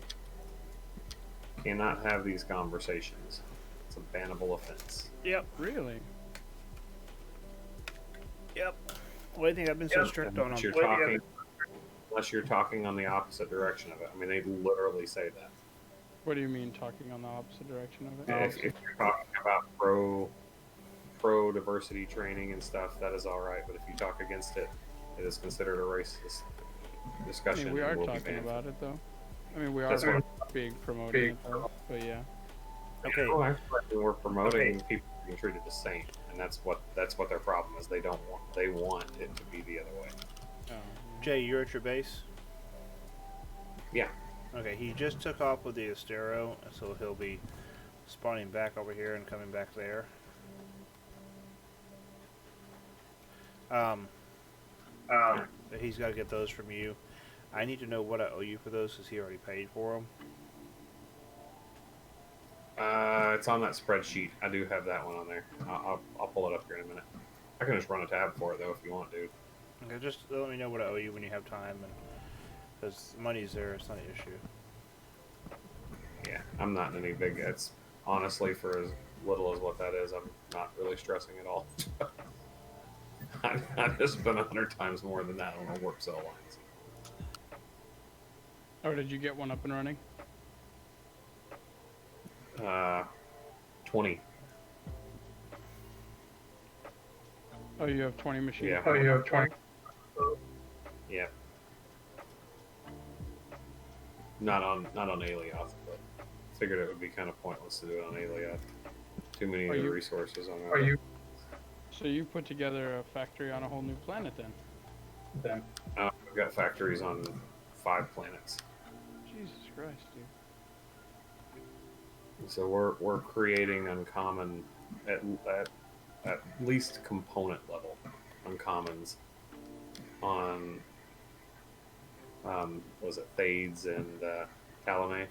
cannot have these conversations. It's a bannable offense. Yep, Really? yep. Why do you think I've been so strict on Unless them? you're talking, unless you're talking on the opposite direction of it. I mean, they literally say that. What do you mean talking on the opposite direction of it? If you're talking about pro diversity training and stuff, that is all right. But if you talk against it, it is considered a racist I discussion. mean, we and are will be talking banned. about it though. I mean, we are That's what- big promoting it though. But yeah. Okay, Well, actually, we're promoting people being treated the same, and that's what their problem is. They want it to be the other way. Oh, Jay, you're at your base? Yeah. Okay, he just took off with the Astero, so he'll be spawning back over here and coming back there. He's got to get those from you. I need to know what I owe you for those because he already paid for them. It's on that spreadsheet. I do have that one on there. I'll pull it up here in a minute. I can just run a tab for it though if you want to. Okay, just let me know what I owe you when you have time, and because the money's there, it's not an issue. Yeah, I'm not in any big. It's honestly for as little as what that is. I'm not really stressing at all. I just spent 100 times more than that on a warp cell lines. Or did you get one up and running? 20. Oh, you have 20 machines. Yeah. Oh, you have 20. Yeah. Not on Alioth, but figured it would be kind of pointless to do it on Alioth. Too many of the resources on it. So you put together a factory on a whole new planet then? We've got factories on 5 planets. Jesus Christ, dude. So we're creating uncommon at least component level uncommons on was it Thades and Calamay?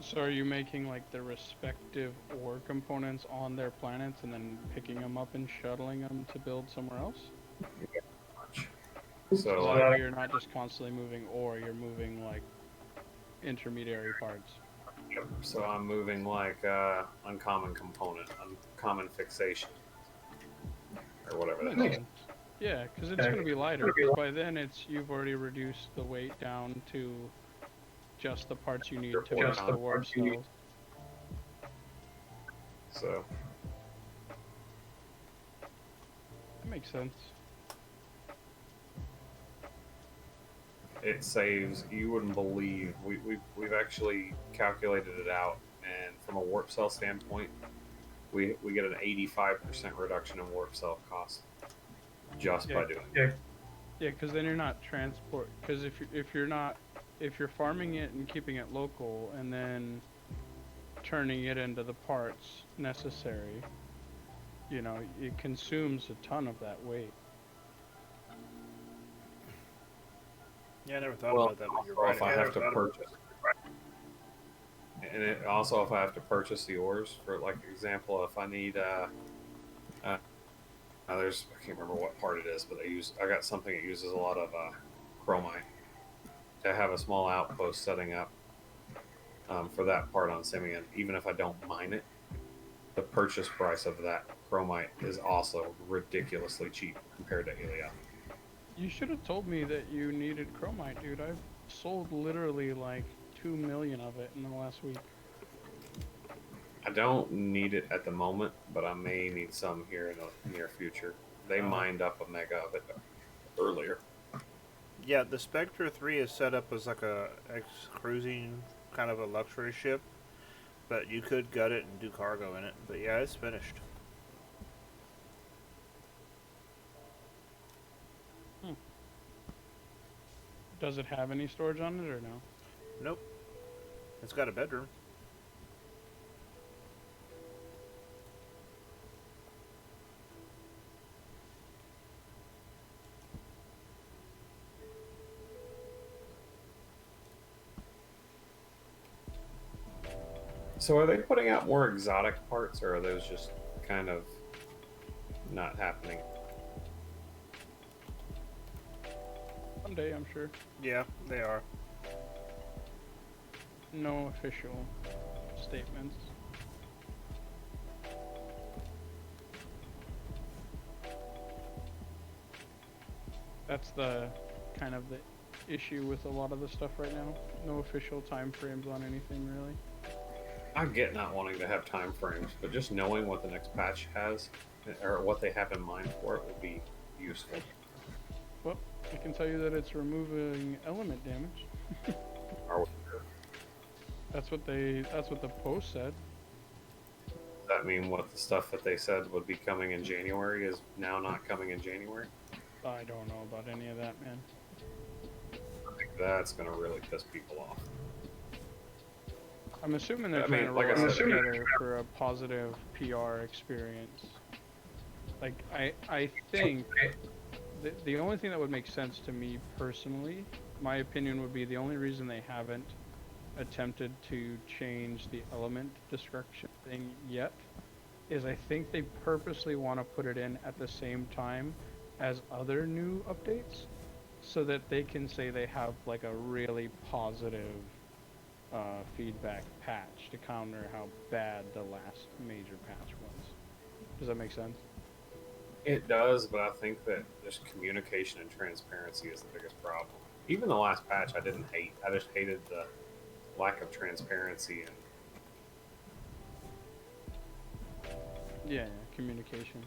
So are you making like the respective ore components on their planets and then picking them up and shuttling them to build somewhere else? So So like, you're not just constantly moving ore, you're moving like intermediary parts. so I'm moving like uncommon component, uncommon fixation, or whatever that is. Yeah, because it's going to be lighter. 'Cause by then, you've already reduced the weight down to just the parts you need to make the warp cells. So That makes sense. it saves. You wouldn't believe. We've actually calculated it out, and from a warp cell standpoint, we get an 85% reduction in warp cell cost just by doing it. Yeah, because then you're not transport. Because if you're farming it and keeping it local, and then turning it into the parts necessary, you know, it consumes a ton of that weight. Yeah, I never thought Well, about that, but you're or right. if I have to purchase, and it, also if I have to purchase the ores, for like example, if I need there's I can't remember what part it is, but I got something that uses a lot of chromite. To have a small outpost setting up for that part on Simeon, even if I don't mine it, the purchase price of that chromite is also ridiculously cheap compared to Aelia. You should have told me that you needed chromite, dude. I've sold literally like 2 million of it in the last week. I don't need it at the moment, but I may need some here in the near future. They mined up a mega of it earlier. Yeah, the Spectre 3 is set up as like a ex-cruising kind of a luxury ship, but you could gut it and do cargo in it. But yeah, it's finished. Does it have any storage on it or no? Nope. It's got a bedroom. So are they putting out more exotic parts, or are those just kind of not happening? Someday, I'm sure. Yeah, they are. No official statements. That's the kind of the issue with a lot of the stuff right now. No official time frames on anything really. I get not wanting to have time frames, but just knowing what the next patch has, or what they have in mind for it, would be useful. Well, I can tell you that it's removing element damage. Are we, That's what the post said. does that mean what the stuff that they said would be coming in January is now not coming in January? I don't know about any of that, man. I think that's going to really piss people off. I'm assuming they're I trying mean, to like roll I it said, together for a positive PR experience. Like I think the only thing that would make sense to me personally, my opinion would be the only reason they haven't attempted to change the element destruction thing yet is I think they purposely want to put it in at the same time as other new updates so that they can say they have like a really positive feedback patch to counter how bad the last major patch was. Does that make sense? It does, but I think that just communication and transparency is the biggest problem. Even the last patch I didn't hate. I just hated the lack of transparency and Yeah, communication.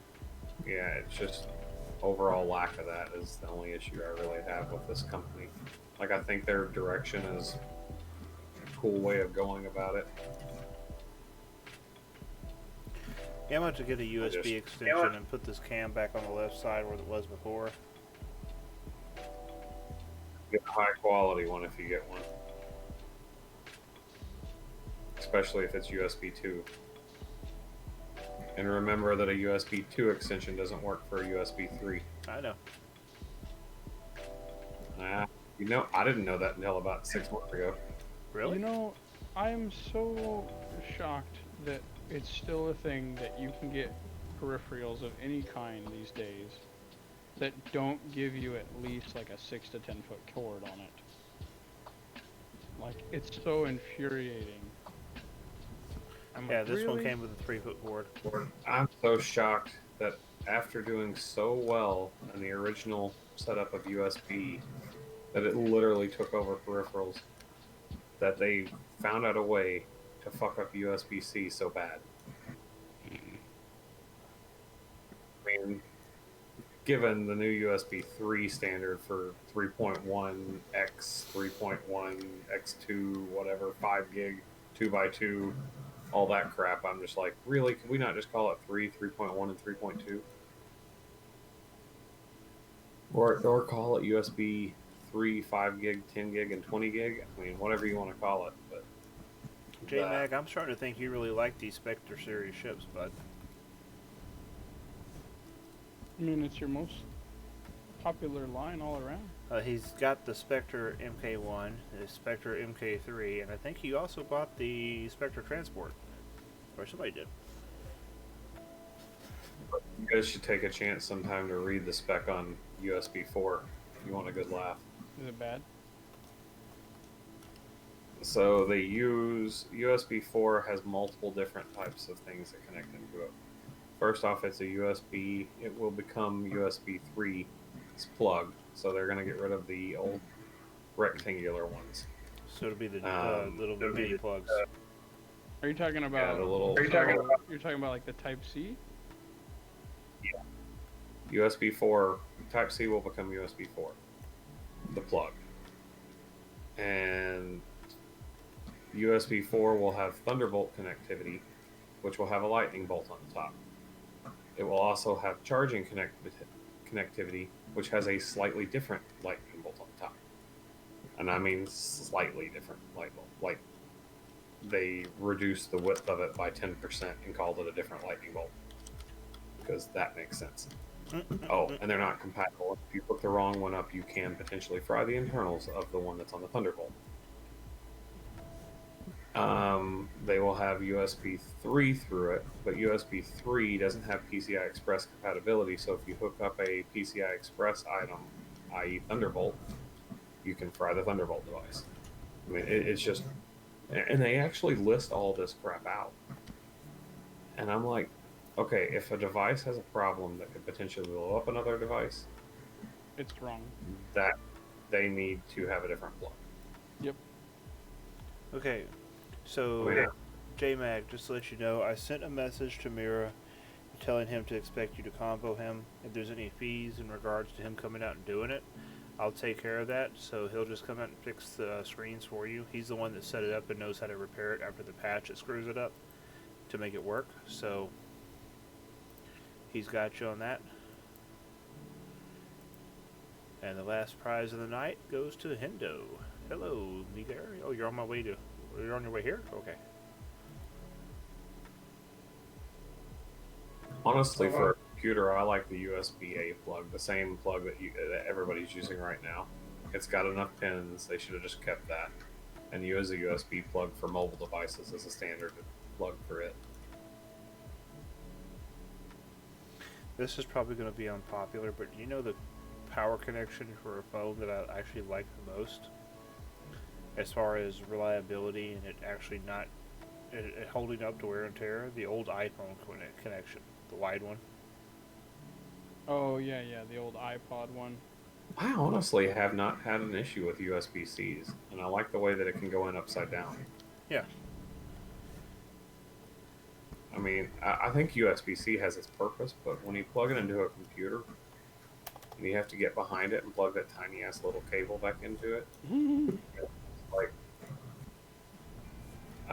yeah, it's just overall lack of that is the only issue I really have with this company. Like, I think their direction is a cool way of going about it. Yeah, I'm about to get a USB just- extension and put this cam back on the left side where it was before. Get a high quality one if you get one, especially if it's USB 2. And remember that a USB 2 extension doesn't work for a USB 3. I know. You know, I didn't know that until about 6 months ago. Really? You know, I'm so shocked that it's still a thing that you can get peripherals of any kind these days that don't give you at least like a 6 to 10 foot cord on it. Like, it's so infuriating. I'm Yeah, like, this one really? came with a 3-foot cord. I'm so shocked that after doing so well in the original setup of USB, that it literally took over peripherals, that they found out a way to fuck up USB-C so bad. I mean, given the new USB 3 standard for 3.1x, 3.1x2, whatever, 5 gig, 2x2, all that crap, I'm just like, really? Could we not just call it 3.1, and 3.2? Or call it USB 3, 5 gig, 10 gig, and 20 gig? I mean, whatever you want to call it. But J-Mag, I'm starting to think you really like these Spectre series ships, bud. I mean, it's your most popular line all around. He's got the Spectre MK1, the Spectre MK3, and I think he also bought the Spectre Transport. Or somebody did. you guys should take a chance sometime to read the spec on USB 4 if you want a good laugh. Is it bad? So they use USB 4 has multiple different types of things that connect into it. First off, it's a USB. It will become USB 3 plug, so they're going to get rid of the old rectangular ones. So it'll be the little it'll be mini plugs. Are you talking about? Yeah, the little. You're talking about like the Type C? USB 4 Type C will become USB 4, the plug, and USB 4 will have Thunderbolt connectivity, which will have a lightning bolt on the top. It will also have charging connectivity, which has a slightly different lightning bolt on the top. And I mean slightly different light bolt. Like, they reduced the width of it by 10% and called it a different lightning bolt. Because that makes sense. Oh, and they're not compatible. If you put the wrong one up, you can potentially fry the internals of the one that's on the Thunderbolt. they will have USB 3 through it, but USB 3 doesn't have PCI Express compatibility. So if you hook up a PCI Express item, i.e., Thunderbolt, you can fry the Thunderbolt device. I mean, it's just, and they actually list all this crap out. And I'm like, okay, if a device has a problem that could potentially blow up another device, It's wrong. that they need to have a different plug. Yep. Okay, so I mean, JMag, just to let you know, I sent a message to Mira telling him to expect you to combo him. If there's any fees in regards to him coming out and doing it, I'll take care of that. So he'll just come out and fix the screens for you. He's the one that set it up and knows how to repair it after the patch that screws it up to make it work. So he's got you on that. And the last prize of the night goes to Hendo. Hello, Miguel. Oh, you're on my way to. You're on your way here? Okay. honestly, for a computer, I like the USB-A plug, the same plug that everybody's using right now. It's got enough pins. They should have just kept that and use a USB plug for mobile devices as a standard plug for it. This is probably going to be unpopular, but you know the power connection for a phone that I actually like the most, as far as reliability and it actually not it holding up to wear and tear? The old iPhone connection, the wide one. Oh yeah, the old iPod one. I honestly have not had an issue with USB-Cs, and I like the way that it can go in upside down. Yeah. I mean, I think USB-C has its purpose, but when you plug it into a computer, and you have to get behind it and plug that tiny ass little cable back into it, it's like,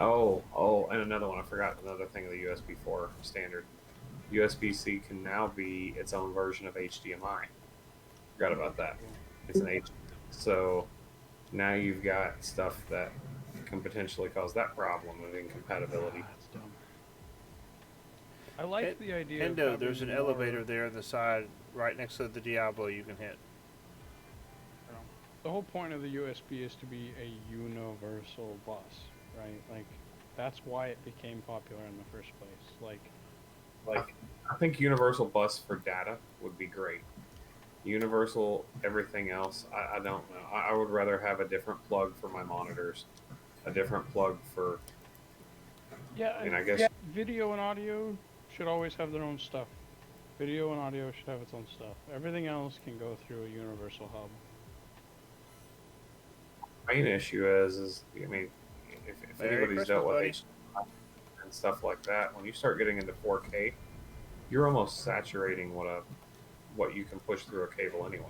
and another one, I forgot another thing of the USB 4 standard. USB-C can now be its own version of HDMI. Forgot about that. It's an H. So now you've got stuff that can potentially cause that problem of incompatibility. That's dumb. I like the idea. Hendo, of there's an having more- elevator there on the side, right next to the Diablo. You can hit. The whole point of the USB is to be a universal bus, right? Like, that's why it became popular in the first place. Like, I think universal bus for data would be great. Universal everything else, I don't know. I would rather have a different plug for my monitors, a different plug for. Yeah, I mean, I guess video and audio should always have their own stuff. Video and audio should have its own stuff. Everything else can go through a universal hub. main issue is I mean, if Merry anybody's dealt with Christmas, HDMI and stuff like that, when you start getting into 4K, you're almost saturating what you can push through a cable anyway.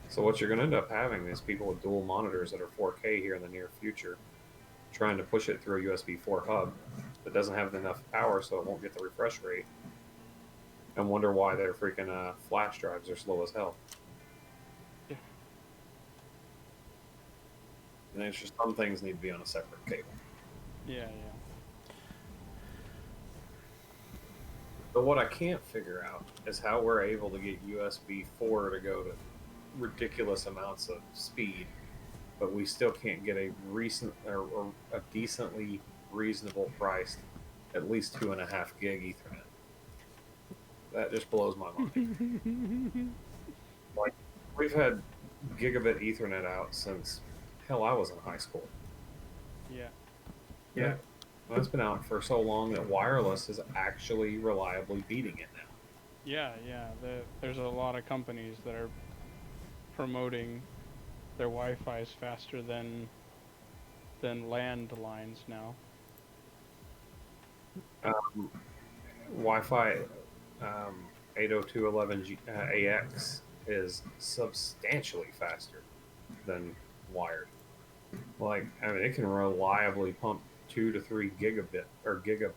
So what you're going to end up having is people with dual monitors that are 4K here in the near future, trying to push it through a USB 4 hub that doesn't have enough power, so it won't get the refresh rate, and wonder why their freaking flash drives are slow as hell. Yeah. And it's just some things need to be on a separate cable. Yeah. But what I can't figure out is how we're able to get USB 4 to go to ridiculous amounts of speed, but we still can't get a recent or a decently reasonable priced at least 2.5 gig Ethernet. That just blows my mind. Like, we've had gigabit Ethernet out since hell I was in high school. Yeah. Well, it's been out for so long that wireless is actually reliably beating it now. Yeah. There's a lot of companies that are promoting their Wi-Fi is faster than landlines now. Wi-Fi 802.11ax is substantially faster than wired. Like, I mean, it can reliably pump 2 to 3 gigabit or 2 to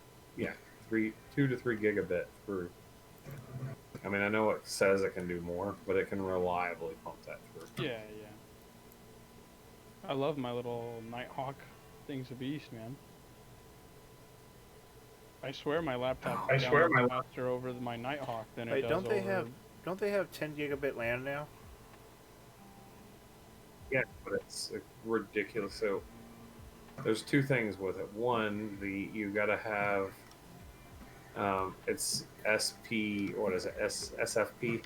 3 gigabit through. I mean, I know it says it can do more, but it can reliably pump that through. Yeah. I love my little Nighthawk thing's a beast, man. I swear my laptop downloads faster over my Nighthawk than it Wait, does don't they have 10 gigabit LAN now? Yeah, but it's ridiculous. So There's two things with it. One, you got to have it's SP. What is it? SFP.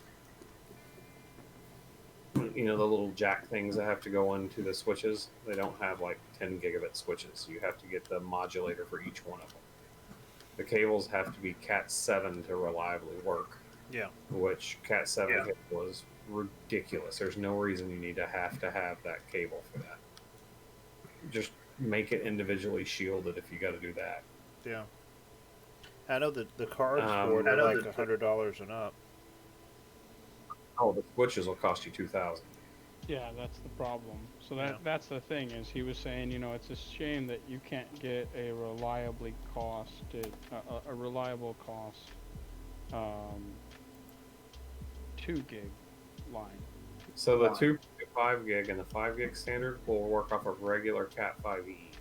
You know, the little jack things that have to go into the switches. They don't have like 10 gigabit switches. You have to get the modulator for each one of them. The cables have to be Cat 7 to reliably work. Yeah. Which Cat 7 cable was ridiculous. There's no reason you need to have that cable for that. Just make it individually shielded if you got to do that. Yeah. I know that the cards for it are like $100 and up. Oh, the switches will cost you 2,000. Yeah, that's the problem. So Yeah. that's the thing is he was saying, you know, it's a shame that you can't get a reliably costed, a reliable cost, 2 gig line. So the 2.5 gig and the 5 gig standard will work off of regular Cat 5e,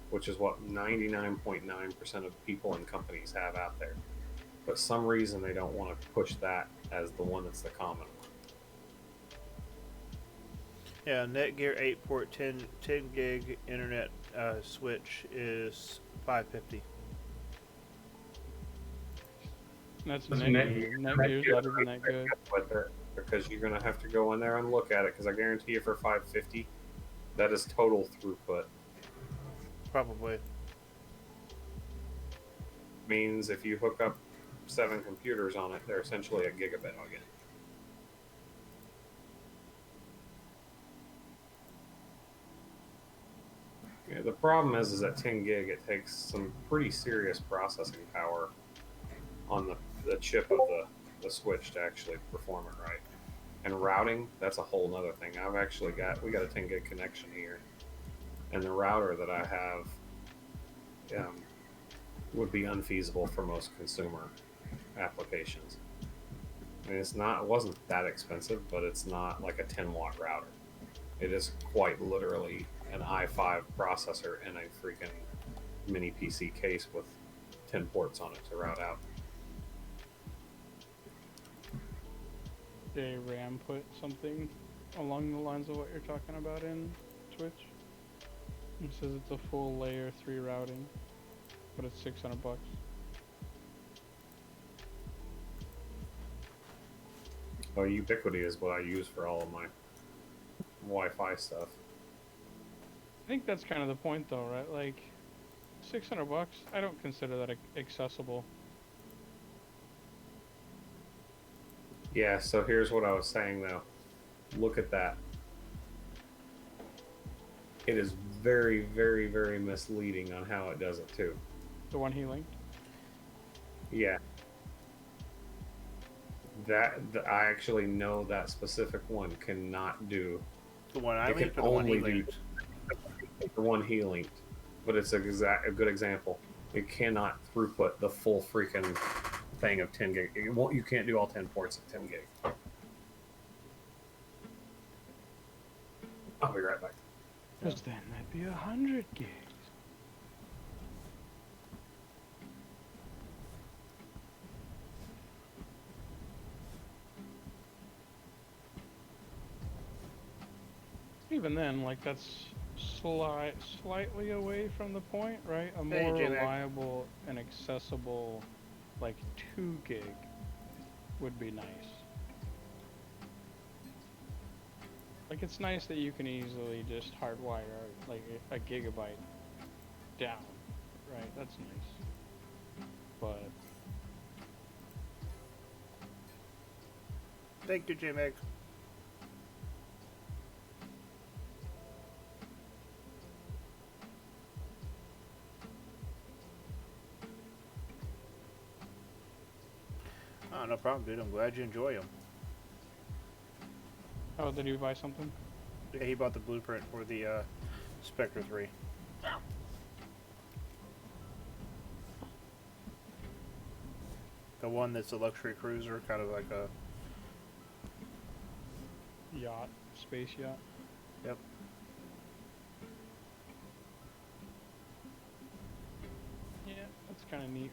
which is what 99.9% of people and companies have out there. But some reason they don't want to push that as the one that's the common one. Yeah, Netgear 8 port 10 gig internet switch is $550. That's Netgear. Netgear's better than that good. Because you're going to have to go in there and look at it, because I guarantee you for $550, that is total throughput. Probably. Means if you hook up 7 computers on it, they're essentially a gigabit again. Yeah, the problem is at 10 gig, it takes some pretty serious processing power on the chip of the switch to actually perform it right. And routing, that's a whole nother thing. We got a 10 gig connection here, and the router that I have would be unfeasible for most consumer applications. I mean, it wasn't that expensive, but it's not like a 10-watt router. It is quite literally an i5 processor in a freaking mini PC case with 10 ports on it to route out. Did RAM put something along the lines of what you're talking about in Twitch? It says it's a full layer 3 routing, but it's $600. Oh, Ubiquiti is what I use for all of my Wi-Fi stuff. I think that's kind of the point, though, right? Like, $600. I don't consider that accessible. Yeah, so here's what I was saying though. Look at that. It is very, very, very misleading on how it does it too. The one he linked? Yeah. I actually know that specific one cannot do. The one I It linked can or the one he only do linked? the one he linked, but it's a good example. It cannot throughput the full freaking thing of 10 gig. You can't do all 10 ports at 10 gig. I'll be right back. Because then that'd be 100 gigs. Even then, like, that's slightly away from the point, right? A Hey, more J-Mac. reliable and accessible, like, 2 gig would be nice. Like, it's nice that you can easily just hardwire, like, a gigabyte down, right? That's nice. But Thank you, J-Meg. Oh, no problem, dude. I'm glad you enjoy them. oh, did you buy something? Yeah, he bought the blueprint for the Spectre 3. The one that's a luxury cruiser, kind of like a... Yacht, space yacht. Yep. Yeah, that's kind of neat.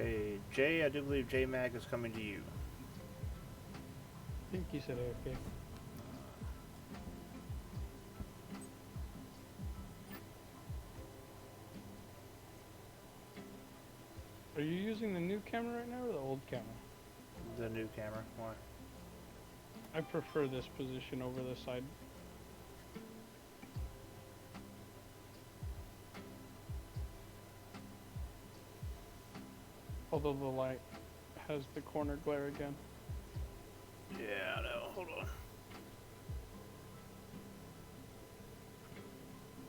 Okay, Jay, I do believe J Mag is coming to you. I think you said AFK. Are you using the new camera right now or the old camera? The new camera. Why? I prefer this position over the side. Although the light has the corner glare again. Yeah, I know. Hold on.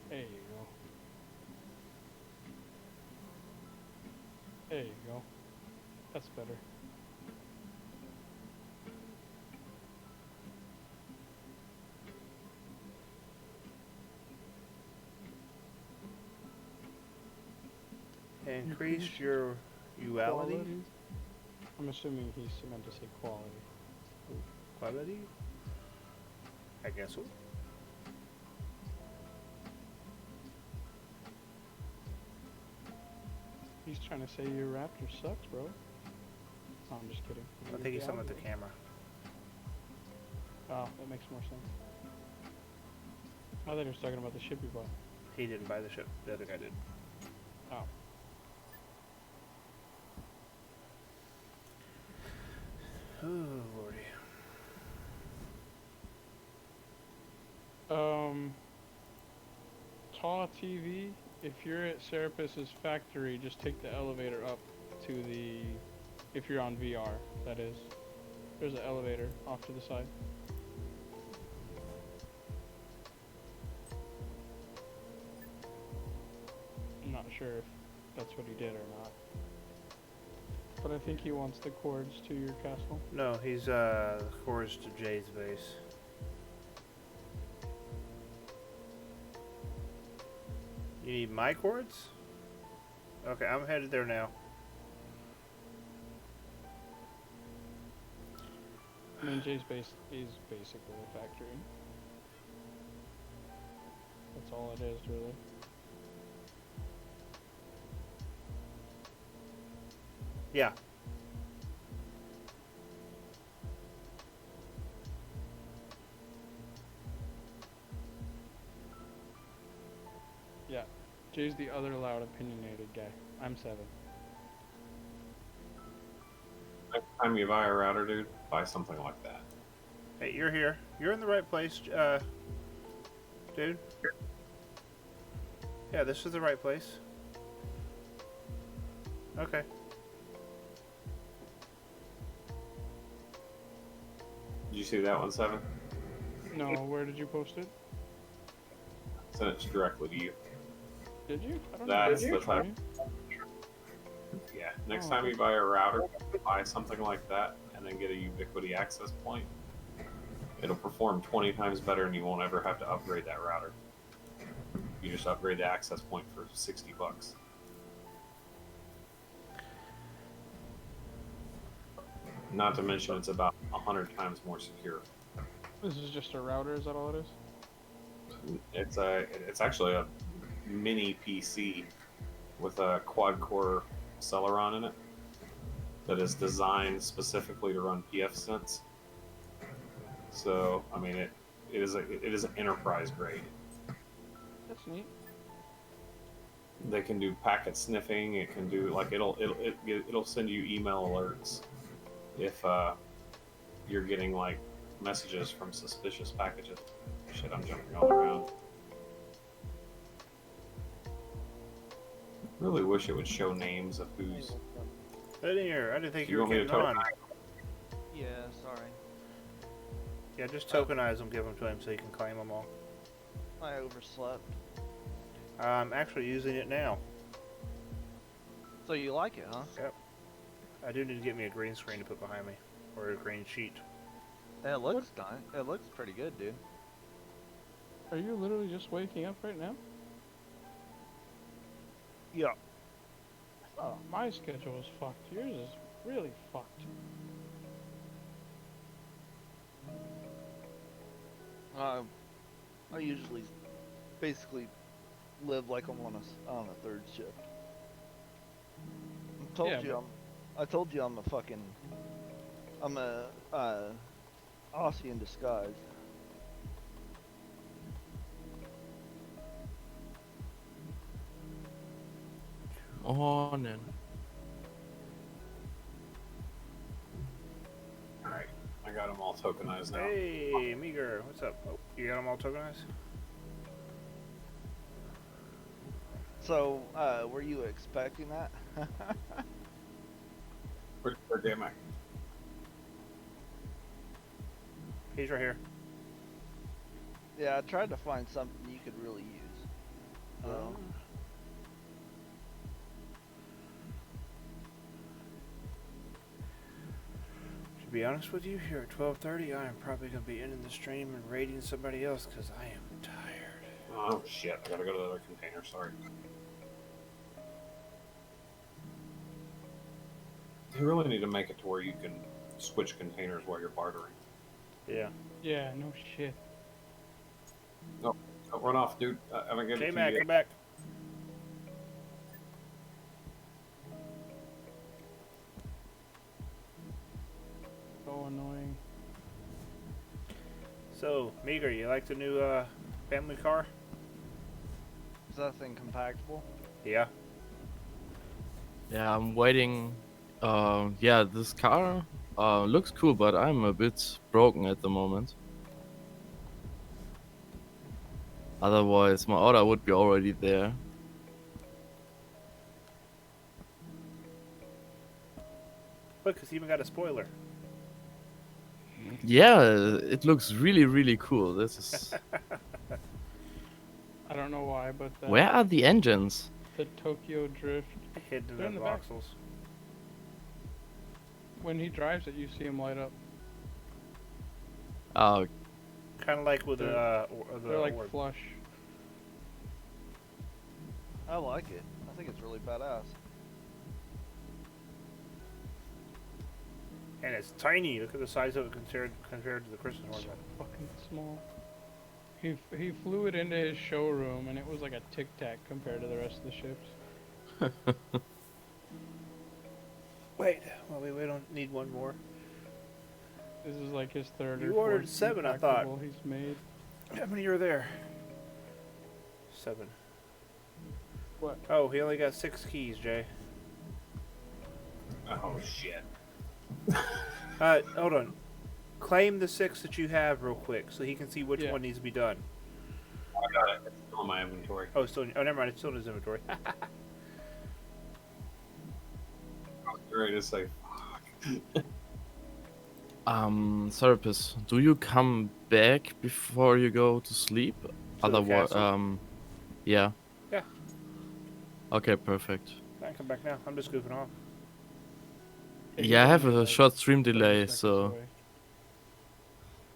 There you go. There you go. That's better. Increase your uality. Quality? I'm assuming he's meant to say quality. Quality? I guess so. He's trying to say your Raptor sucks, bro. No, I'm just kidding. I think he's talking about the camera. Oh, that makes more sense. I thought he was talking about the ship you bought. He didn't buy the ship. The other guy did. Oh. Oh, lordy. Taw TV, if you're at Serapus's factory, just take the elevator up to the... If you're on VR, that is. There's an elevator off to the side. I'm not sure if that's what he did or not. But I think he wants the cords to your castle. No, he's course to Jay's base. You need my cords? Okay, I'm headed there now. I mean, Jay's base is basically a factory. That's all it is, really. Yeah. Yeah. Jay's the other loud, opinionated guy. I'm 7. Next time you buy a router, dude, buy something like that. Hey, you're here. You're in the right place, dude. Yeah, this is the right place. Okay. Did you see that one, 7? No, where did you post it? Sent it directly to you. Did you? I don't That's know. the type. Yeah. Next time you buy a router, buy something like that, and then get a Ubiquity access point. It'll perform 20 times better, and you won't ever have to upgrade that router. You just upgrade the access point for $60. Not to mention, it's about 100 times more secure. This is just a router, is that all it is? It's actually a mini PC with a quad-core Celeron in it that is designed specifically to run pfSense. So, I mean, it is an enterprise grade. That's neat. They can do packet sniffing. It can do like it'll send you email alerts if you're getting like messages from suspicious packages. Shit, I'm jumping all around. Really wish it would show names of who's. I didn't think You you were want me to getting on. Yeah, sorry. Yeah, just tokenize them, give them to him so you can claim them all. I overslept. I'm actually using it now. So you like it, huh? Yep. I do need to get me a green screen to put behind me, or a green sheet. It looks nice. It looks pretty good, dude. Are you literally just waking up right now? Yeah. Oh, my schedule is fucked. Yours is really fucked. I usually basically live like I'm on a third shift. I told Yeah, you I told you I'm a Aussie in disguise. Morning. Alright, I got them all tokenized now. Hey, Meager, what's up? Oh, you got them all tokenized? So, were you expecting that? Where am I? He's right here. Yeah, I tried to find something you could really use. So, To be honest with you, here at 12:30, I am probably going to be ending the stream and raiding somebody else because I am tired. Oh shit, I gotta go to the other container, sorry. You really need to make it to where you can switch containers while you're bartering. Yeah. Yeah, no shit. Don't run off, dude. I haven't given it to J-Mac, you come yet. back. So annoying. So, Meager, you like the new family car? is that thing compactable? Yeah. Yeah, I'm waiting. Yeah, this car looks cool, but I'm a bit broken at the moment. Otherwise, my order would be already there. Look, it's even got a spoiler. Yeah, it looks really, really cool. This is. I don't know why, but Where are the engines? the Tokyo Drift, Hidden in They're in the the back. voxels. when he drives it, you see him light up. Oh, Kind of like with the They're like orb. flush. I like it. I think it's really badass. And it's tiny. Look at the size of it compared to the Christmas So ornament. fucking small. He flew it into his showroom, and it was like a Tic Tac compared to the rest of the ships. Wait, we don't need one more. This is like his third You or ordered fourth 7, I thought. compactable he's made. How many are there? 7. What? Oh, he only got 6 keys, Jay. Oh shit. Hold on. Claim the 6 that you have real quick so he can see which Yeah. one needs to be done. I got it. It's still in my inventory. Oh, never mind. It's still in his inventory. I was ready to say, fuck. Serapis, do you come back before you go to sleep? the Otherwise, castle? yeah. Yeah. Okay, perfect. I can come back now. I'm just goofing off. He's Yeah, I have only a like short stream 30 delay, seconds so away.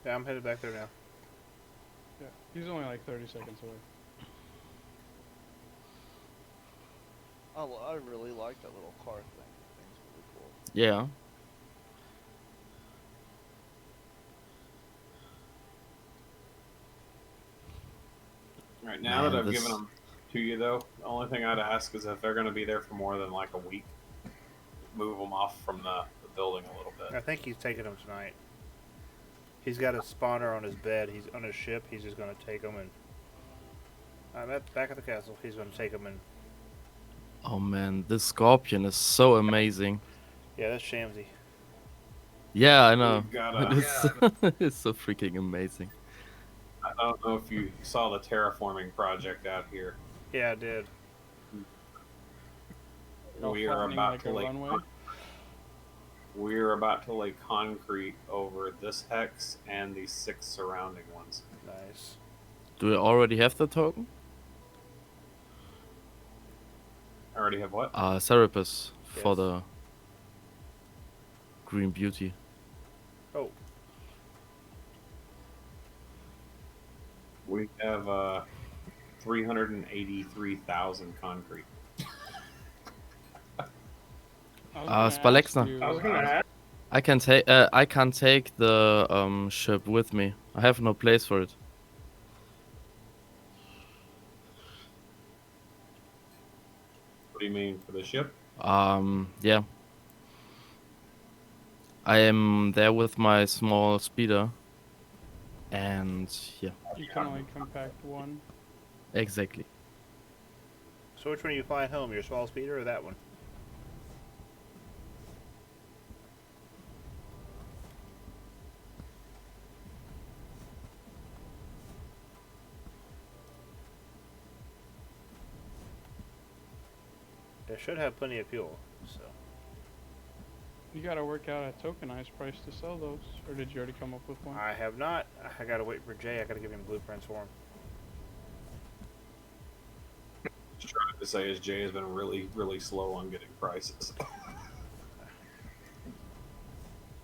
Yeah, I'm headed back there now. Yeah, he's only like 30 seconds away. I really like that little car thing. I think it's really cool. yeah. Right now Man, that I've this- given them to you, though, the only thing I'd ask is if they're going to be there for more than like a week, move them off from the building a little bit. I think he's taking them tonight. He's got a spawner on his bed. He's on his ship. He's just going to take them and... I'm back at the castle. He's going to take them and... Oh man, this scorpion is so amazing. Yeah, that's Shamsy. Yeah, I know. We've got But a, it's, it's so freaking amazing. I don't know if you saw the terraforming project out here. Yeah, I did. All We are flattening about like to a lay runway. we're about to lay concrete over this hex and the 6 surrounding ones. Nice. Do you already have the token? I already have what? Serapis for Yes. the Green Beauty. Oh, We have 383,000 concrete. I was gonna Spalexna. ask you, I was gonna ask. I can take. I can't take the ship with me. I have no place for it. What do you mean for the ship? Yeah. I am there with my small speeder, and yeah, You can only compact one. exactly. So which one are you flying home? Your small speeder or that one? It should have plenty of fuel, so. You gotta work out a tokenized price to sell those, or did you already come up with one? I have not. I gotta wait for Jay. I gotta give him blueprints for him. Just trying to say is Jay has been really, really slow on getting prices.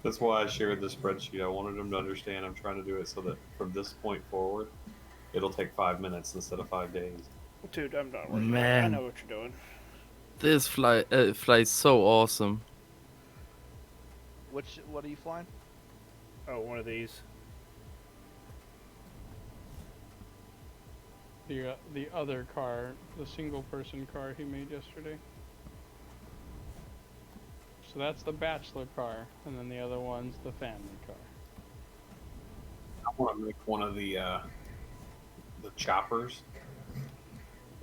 That's why I shared the spreadsheet. I wanted him to understand I'm trying to do it so that from this point forward, it'll take 5 minutes instead of 5 days. Dude, I'm not worried. I Man, know what you're doing. this flies so awesome. What are you flying? Oh, one of these. The other car, the single person car he made yesterday. So that's the bachelor car, and then the other one's the family car. I want to make one of the choppers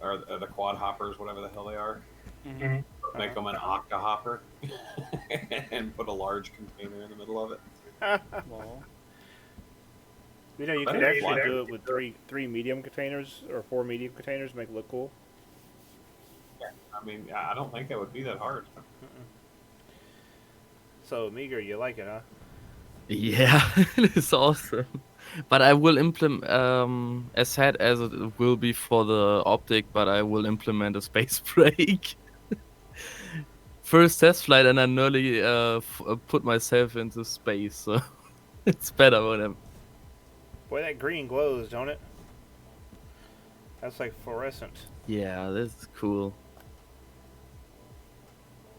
or the quad hoppers, whatever the hell they are. Mm-hmm. Make them an octa hopper and put a large container in the middle of it. Well, You know, you could actually do it with three medium containers or 4 medium containers, make it look cool. I mean, I don't think that would be that hard. So, Meager, you like it, huh? Yeah, it is awesome. But I will implement, as sad as it will be for the optic, but I will implement a space brake. First test flight, and I nearly put myself into space, so it's better when I'm. Boy, that green glows, don't it? That's like fluorescent. Yeah, this is cool.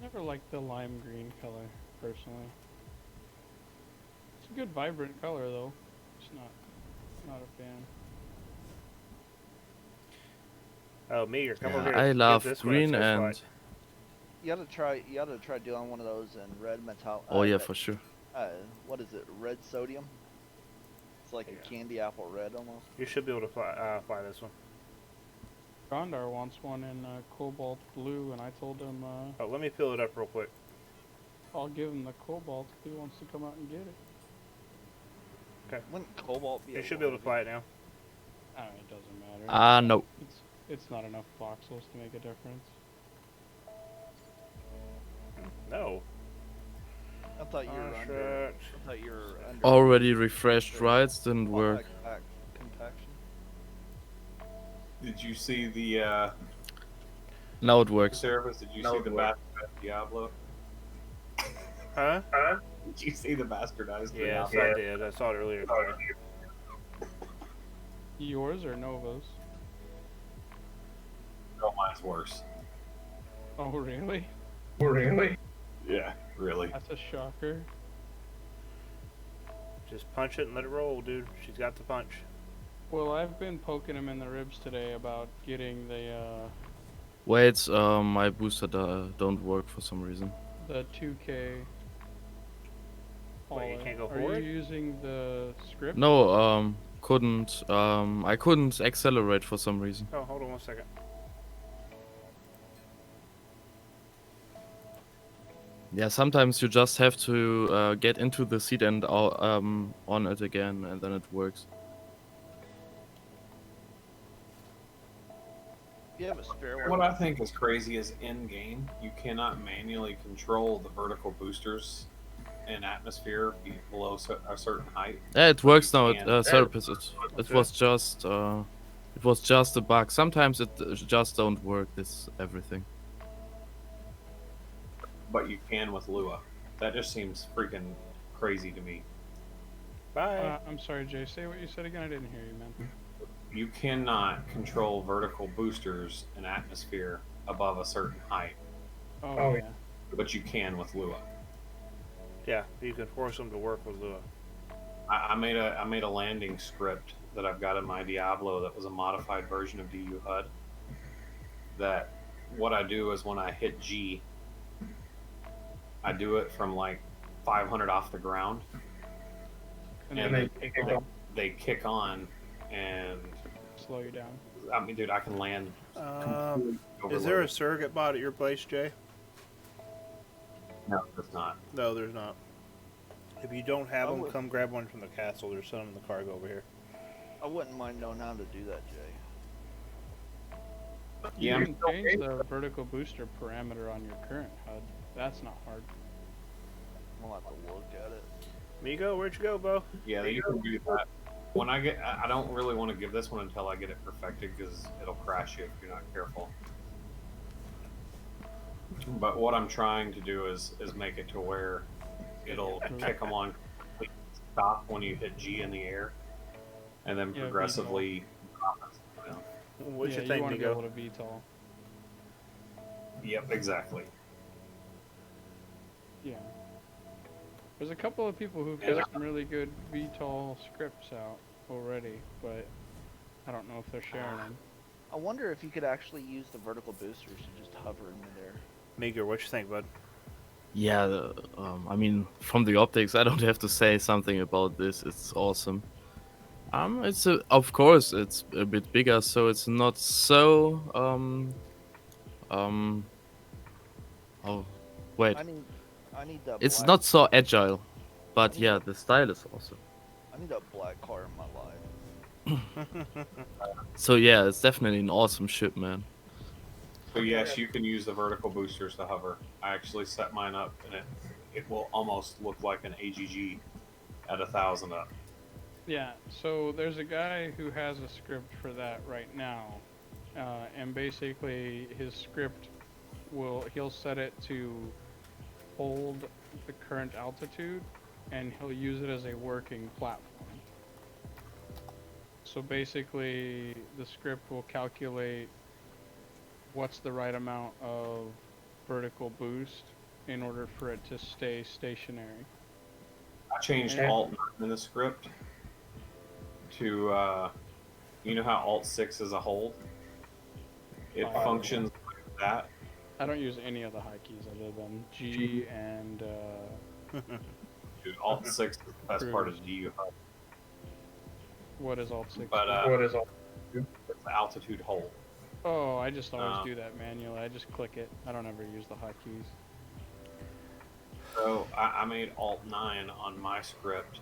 never liked the lime green color, personally. It's a good vibrant color, though. It's not a fan. Oh, Meager, come Yeah, over here. I Get love this one, green test and. flight. You oughta try doing one of those in red metal. Oh yeah, for sure. What is it? Red sodium. It's like a candy apple red almost. You should be able to fly this one. Gondar wants one in cobalt blue, and I told him Oh, let me fill it up real quick. I'll give him the cobalt if he wants to come out and get it. Wouldn't cobalt be? You should be able to fly it now. It doesn't matter. No. It's not enough voxels to make a difference. No. I thought you were Oh, under. shit. I thought you were under. Already refreshed rides didn't work. Compaction. Did you see the Now it works. Service? Did you see the bastardized Diablo? Huh? Did you see the bastardized Yes, Diablo? I did. I saw it earlier today. Yours or Nova's? Oh, mine's worse. Oh, really? Yeah, really. That's a shocker. Just punch it and let it roll, dude. She's got the punch. Well, I've been poking him in the ribs today about getting the Wait, my booster don't work for some reason. 2K. Wait, you hauler. can't go Are forward? you using the script? No, couldn't. I couldn't accelerate for some reason. Oh, hold on one second. Yeah, sometimes you just have to get into the seat and on it again, and then it works. You have a spare one. What I think is crazy is in game, you cannot manually control the vertical boosters in atmosphere below a certain height. Yeah, it works now. And- Therapist, it was just a bug. Sometimes it just don't work. This everything. But you can with Lua. That just seems freaking crazy to me. Bye. I'm sorry, Jay. Say what you said again. I didn't hear you, man. You cannot control vertical boosters in atmosphere above a certain height, Oh, yeah. but you can with Lua. Yeah, you can force them to work with Lua. I made a landing script that I've got in my Diablo that was a modified version of DU HUD. That what I do is when I hit G, I do it from like 500 off the ground, And and then they kick on, and slow you down. I mean, dude, I can land. Is there a surrogate bot at your place, Jay? No, it's not. No, there's not. If you don't have I them, would- come grab one from the castle. There's some in the cargo over here. I wouldn't mind knowing how to do that, Jay. Yeah, You can change the vertical booster parameter on your current HUD. That's not hard. I'll have to look at it. Migo, where'd you go, Bo? yeah, you can do that. When I don't really want to give this one until I get it perfected because it'll crash you if you're not careful. But what I'm trying to do is make it to where it'll kick them on, stop when you hit G in the air, and then Yeah, progressively drop it down. What's yeah, your thing, you want to be able Migo? to VTOL. Yep, exactly. Yeah. There's a couple of people who've Yeah. got some really good VTOL scripts out already, but I don't know if they're sharing them. I wonder if you could actually use the vertical boosters to just hover in midair. Migo, what you think, bud? Yeah, I mean, from the optics, I don't have to say something about this. It's awesome. Of course, it's a bit bigger, so it's not so oh, wait, I need that. it's black, not so agile, but yeah, the style is awesome. I need that black car in my life. So yeah, it's definitely an awesome ship, man. So yes, you can use the vertical boosters to hover. I actually set mine up, and it will almost look like an AGG at 1,000 up. Yeah, so there's a guy who has a script for that right now, and basically his script he'll set it to hold the current altitude, and he'll use it as a working platform. So basically, the script will calculate what's the right amount of vertical boost in order for it to stay stationary. I changed Yeah. Alt 9 in the script to, you know how Alt 6 is a hold? It Oh. functions like that. I don't use any of the high keys other than G and Dude, Alt 6 is the best part of GU HUD. what is Alt 6? But it's the altitude hold. Oh, I just always Um, do that manually. I just click it. I don't ever use the hotkeys. So I made Alt 9 on my script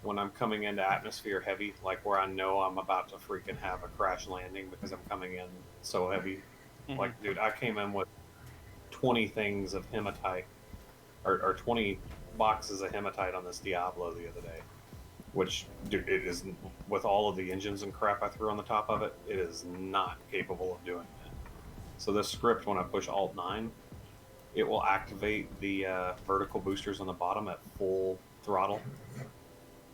when I'm coming into atmosphere heavy, like where I know I'm about to freaking have a crash landing because I'm coming in so heavy. Mhm. Like, dude, I came in with 20 things of hematite, or 20 boxes of hematite on this Diablo the other day. Which, dude, it is, with all of the engines and crap I threw on the top of it, it is not capable of doing that. So this script, when I push Alt 9, it will activate the vertical boosters on the bottom at full throttle.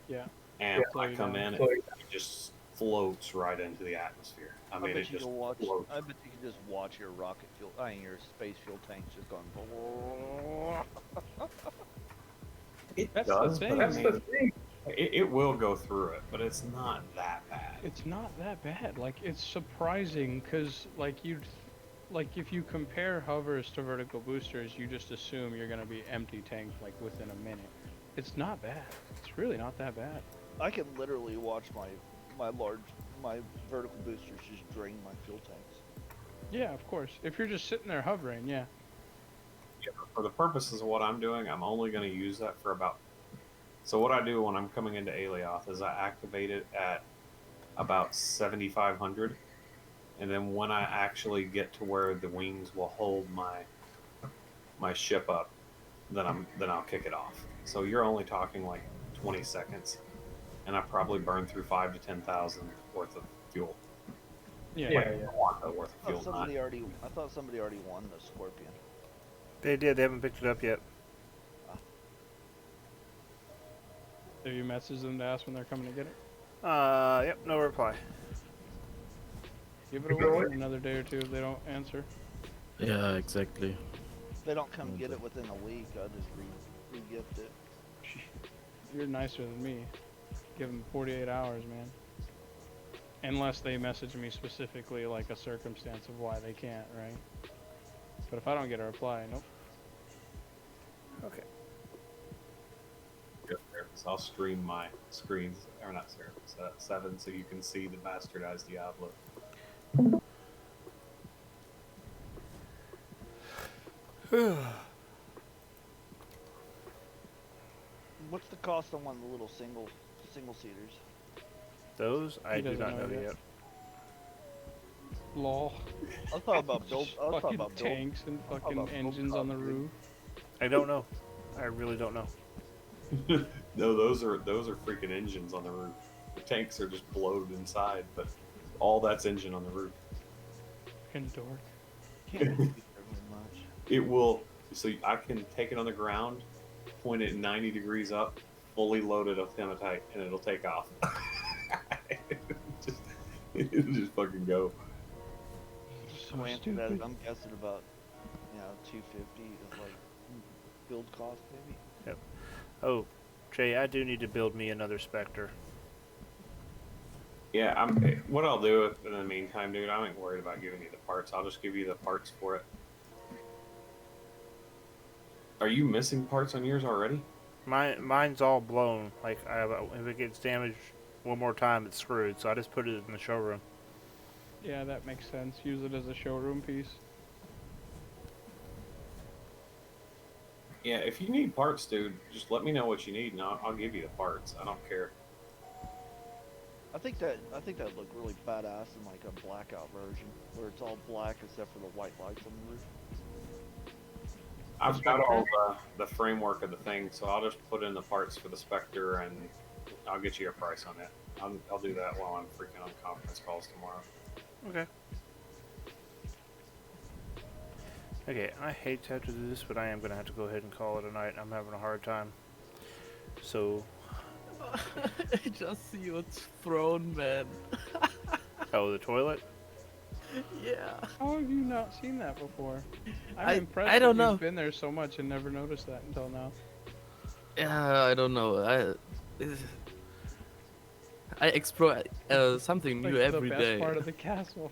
Yeah. And Slow when I you come down. in, it just floats right into the atmosphere. I mean, it bet you just can watch. floats. I bet you can just watch your rocket fuel. your space fuel tanks just going. It That's the does, thing, but I man. mean, it will go through it, but it's not that bad. It's not that bad. Like, it's surprising because, like, if you compare hovers to vertical boosters, you just assume you're gonna be empty tank like within a minute. It's not bad. It's really not that bad. I can literally watch my vertical boosters just drain my fuel tanks. Yeah, of course. If you're just sitting there hovering, yeah. Yeah, but for the purposes of what I'm doing, I'm only going to use that for about. So what I do when I'm coming into Alioth is I activate it at about 7,500, and then when I actually get to where the wings will hold my ship up, then I'll kick it off. So you're only talking like 20 seconds, and I probably burn through 5 to 10,000 worth of fuel. Yeah. Worth of I fuel. thought somebody already won the Scorpion. They did. They haven't picked it up yet. Have you messaged them to ask when they're coming to get it? Yep, no reply. Give it away in another day or two if they don't answer. Yeah, exactly. If they don't come get it within a week, I'll just re-gift it. You're nicer than me. Give them 48 hours, man. Unless they message me specifically, like a circumstance of why they can't, right? But if I don't get a reply, nope. Okay. Serapis. I'll stream my screens, or not Serapis, 7, so you can see the bastardized Diablo. What's the cost on one of the little single seaters? Those I He do doesn't not know know yet. yet. Lol. I was talking about build. I was talking Fucking about build. tanks and fucking about build engines on the cost, dude. roof. I don't know. I really don't know. No, those are freaking engines on the roof. The tanks are just bloated inside, but all that's engine on the roof. Fucking dork. Can't really beat there very much. It will. So I can take it on the ground, point it 90 degrees up, fully loaded with hematite, and it'll take off. It'll just fucking go. So Slanted at it, stupid. I'm guessing about 250 is like build cost maybe. Oh, Jay, I do need to build me another Spectre. Yeah, what I'll do in the meantime, dude, I ain't worried about giving you the parts. I'll just give you the parts for it. Are you missing parts on yours already? Mine's all blown. Like, if it gets damaged one more time, it's screwed. So I just put it in the showroom. Yeah, that makes sense. Use it as a showroom piece. Yeah, if you need parts, dude, just let me know what you need, and I'll give you the parts. I don't care. I think that would look really badass in like a blackout version, where it's all black except for the white lights on the roof. I've got all the framework of the thing, so I'll just put in the parts for the Spectre, and I'll get you a price on it. I'll do that while I'm freaking on conference calls tomorrow. Okay. Okay, I hate to have to do this, but I am going to have to go ahead and call it a night. I'm having a hard time. So, I just see your throne, man. oh, the toilet? Yeah. How have you not seen that before? I'm I impressed don't that know. you've been there so much and never noticed that until now. Yeah, I don't know. I explore something Like new every the day. best part of the castle.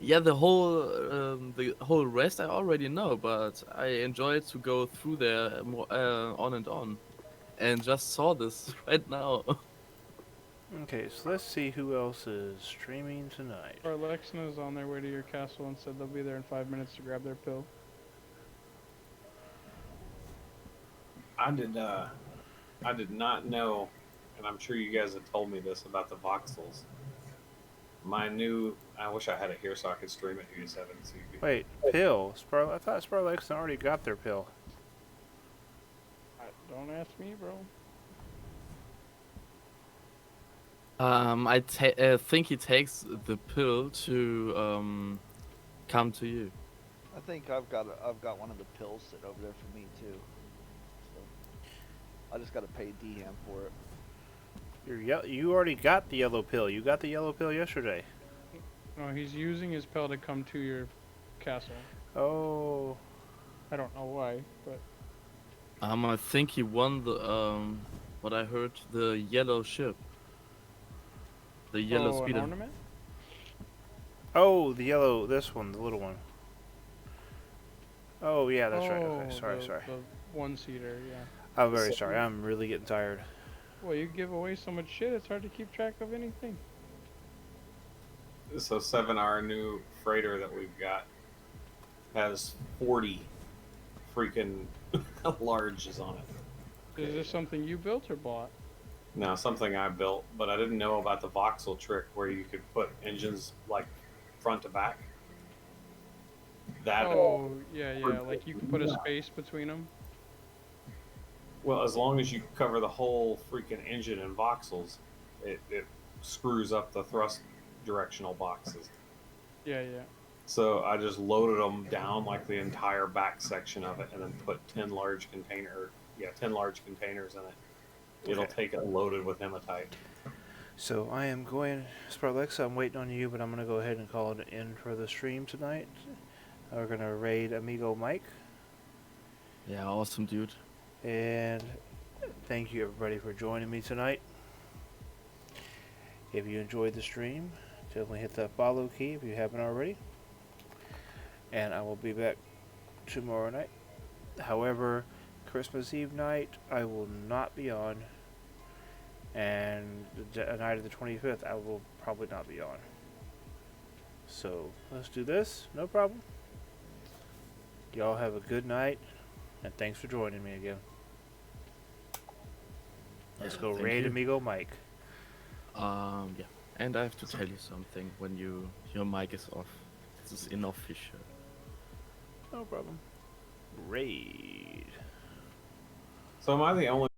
Yeah, the whole rest I already know, but I enjoy to go through there more, on and on, and just saw this right now. Okay, so let's see who else is streaming tonight. Our Lexna's on their way to your castle and said they'll be there in 5 minutes to grab their pill. I did not know, and I'm sure you guys have told me this about the voxels. My new, I wish I had it here so I could stream it to you, 7. So you could, Wait, pill? I thought Sparlex already got their pill. Don't ask me, bro. I think he takes the pill to come to you. I think I've got one of the pills sit over there for me too. So I just got to pay DM for it. You already got the yellow pill. You got the yellow pill yesterday. No, he's using his pill to come to your castle. Oh. I don't know why, but I think he won the what I heard, the yellow ship. The yellow an speeder. ornament? Oh, the yellow, this one, the little one. Oh, yeah, that's right. Okay, sorry. The one-seater, yeah. I'm very sorry. I'm really getting tired. Well, you give away so much shit, it's hard to keep track of anything. so 7, our new freighter that we've got has 40 freaking larges on it. Is this something you built or bought? Now, something I built, but I didn't know about the voxel trick where you could put engines like front to back. That Oh, yeah, like you can put a space between them. well, as long as you cover the whole freaking engine in voxels, it screws up the thrust directional boxes. Yeah. So I just loaded them down like the entire back section of it, and then put 10 large containers in it. It'll Okay. take it loaded with hematite. So I am going, Sparlex, I'm waiting on you, but I'm going to go ahead and call it in for the stream tonight. We're going to raid Amigo Mike. Yeah, awesome, dude. And thank you, everybody, for joining me tonight. If you enjoyed the stream, definitely hit that follow key if you haven't already. And I will be back tomorrow night. However, Christmas Eve night, I will not be on. And the night of the 25th, I will probably not be on. So, let's do this. No problem. Y'all have a good night. And thanks for joining me again. Let's go Thank raid you. Amigo Mike. Yeah. And I have to tell you something when your mic is off. This is unofficial. No problem. Raid. So am I the only